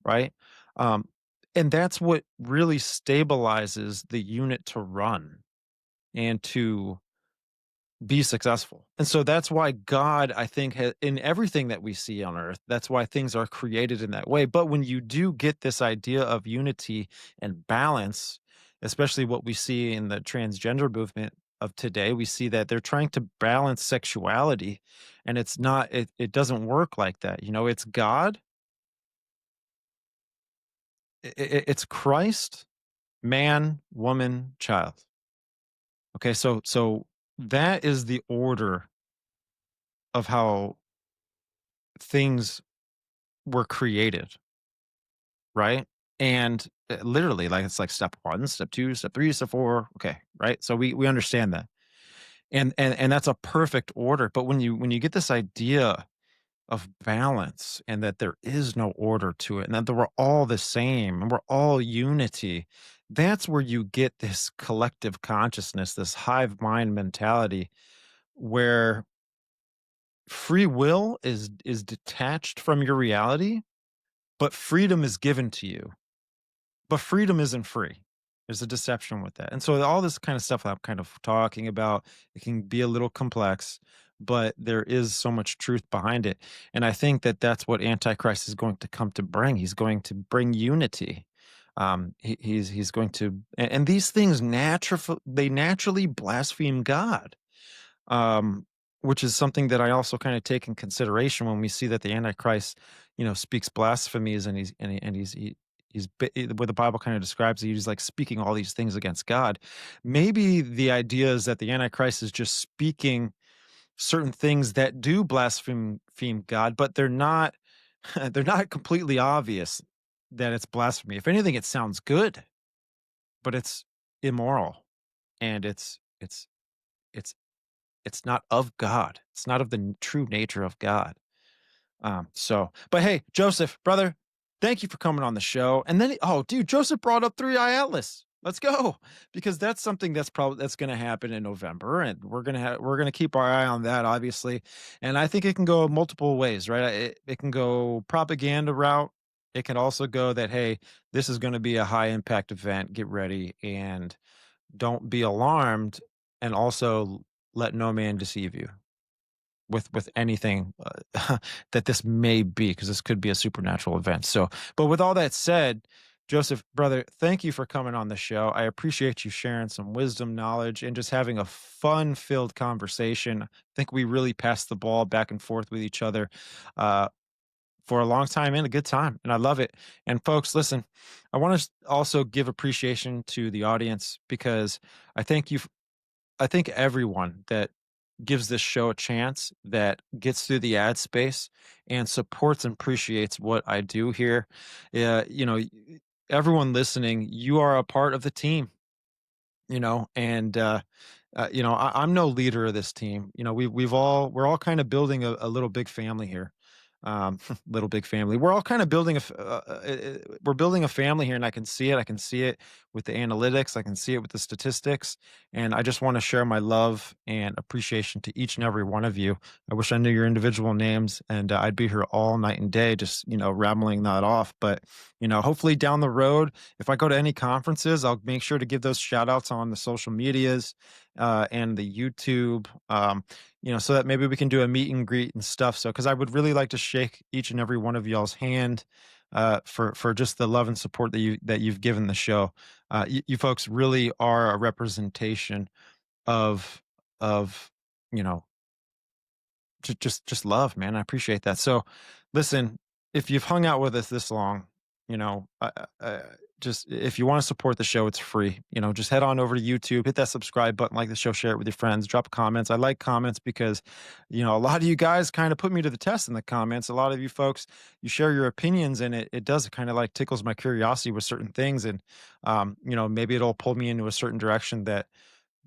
right? And that's what really stabilizes the unit to run and to be successful. And so that's why God, I think, in everything that we see on earth, that's why things are created in that way. But when you do get this idea of unity and balance, especially what we see in the transgender movement of today, we see that they're trying to balance sexuality, and it's not, it doesn't work like that. It's God, it's Christ, man, woman, child. Okay, so that is the order of how things were created, right? And literally, like, it's like step 1, step 2, step 3, step 4. Okay, right? So we understand that, and that's a perfect order. But when you get this idea of balance and that there is no order to it, and that we're all the same and we're all unity, that's where you get this collective consciousness, this hive mind mentality, where free will is detached from your reality, but freedom is given to you. But freedom isn't free. There's a deception with that. And so all this kind of stuff I'm kind of talking about, it can be a little complex, but there is so much truth behind it. And I think that that's what Antichrist is going to come to bring. He's going to bring unity. He's going to, and these things naturally blaspheme God. Which is something that I also kind of take in consideration when we see that the Antichrist, speaks blasphemies, and where the Bible kind of describes it, he's like speaking all these things against God. Maybe the idea is that the Antichrist is just speaking certain things that do blaspheme God, but they're not they're not completely obvious that it's blasphemy. If anything, it sounds good, but it's immoral, and it's it's not of God. It's not of the true nature of God. But hey, Joseph, brother, thank you for coming on the show. And then, oh, dude, Joseph brought up 3i Atlas. Let's go, because that's something that's going to happen in November, and we're gonna keep our eye on that, obviously. And I think it can go multiple ways, right? It can go propaganda route. It can also go that, hey, this is going to be a high impact event. Get ready and don't be alarmed, and also let no man deceive you with anything that this may be, because this could be a supernatural event. So, but with all that said, Joseph, brother, thank you for coming on the show. I appreciate you sharing some wisdom, knowledge, and just having a fun-filled conversation. I think we really passed the ball back and forth with each other for a long time and a good time, and I love it. And folks, listen, I want to also give appreciation to the audience, because I think everyone that gives this show a chance, that gets through the ad space and supports and appreciates what I do here, everyone listening, you are a part of the team, and I'm no leader of this team. We're all kind of building a little big family here. Little big family. We're all kind of building we're building a family here, and I can see it. I can see it with the analytics. I can see it with the statistics, and I just want to share my love and appreciation to each and every one of you. I wish I knew your individual names, and I'd be here all night and day, just rambling that off. But hopefully down the road, if I go to any conferences, I'll make sure to give those shout outs on the social medias and the YouTube. So that maybe we can do a meet and greet and stuff. So, because I would really like to shake each and every one of y'all's hand for just the love and support that you've given the show. You folks really are a representation of of you know just love, man. I appreciate that. So, listen, if you've hung out with us this long, just if you want to support the show, it's free. Just head on over to YouTube, hit that subscribe button, like the show, share it with your friends, drop comments. I like comments because, a lot of you guys kind of put me to the test in the comments. A lot of you folks, you share your opinions, and it does kind of like tickles my curiosity with certain things, and maybe it'll pull me into a certain direction that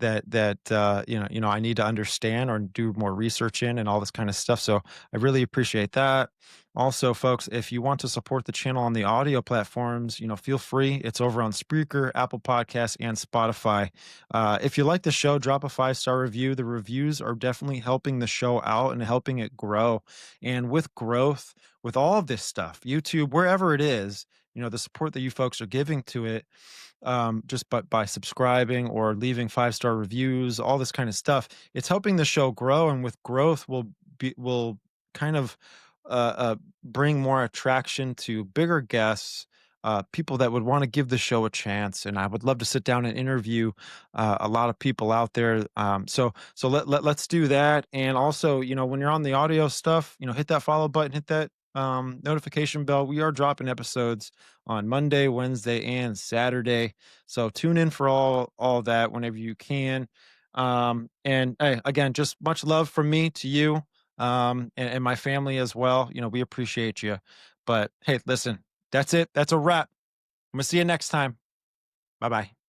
I need to understand or do more research in and all this kind of stuff. So I really appreciate that. Also, folks, if you want to support the channel on the audio platforms, feel free. It's over on Spreaker, Apple Podcasts, and Spotify. If you like the show, drop a 5-star review. The reviews are definitely helping the show out and helping it grow. And with growth, with all of this stuff, YouTube, wherever it is, the support that you folks are giving to it, just by subscribing or leaving 5-star reviews, all this kind of stuff, it's helping the show grow. And with growth, will kind of bring more attraction to bigger guests, people that would want to give the show a chance. And I would love to sit down and interview a lot of people out there. So let's do that. And also, when you're on the audio stuff, hit that follow button, hit that notification bell. We are dropping episodes on Monday, Wednesday, and Saturday. So tune in for all that whenever you can. And hey, again, just much love from me to you, and my family as well. We appreciate you. But hey, listen, that's it. That's a wrap. I'm gonna see you next time. Bye bye.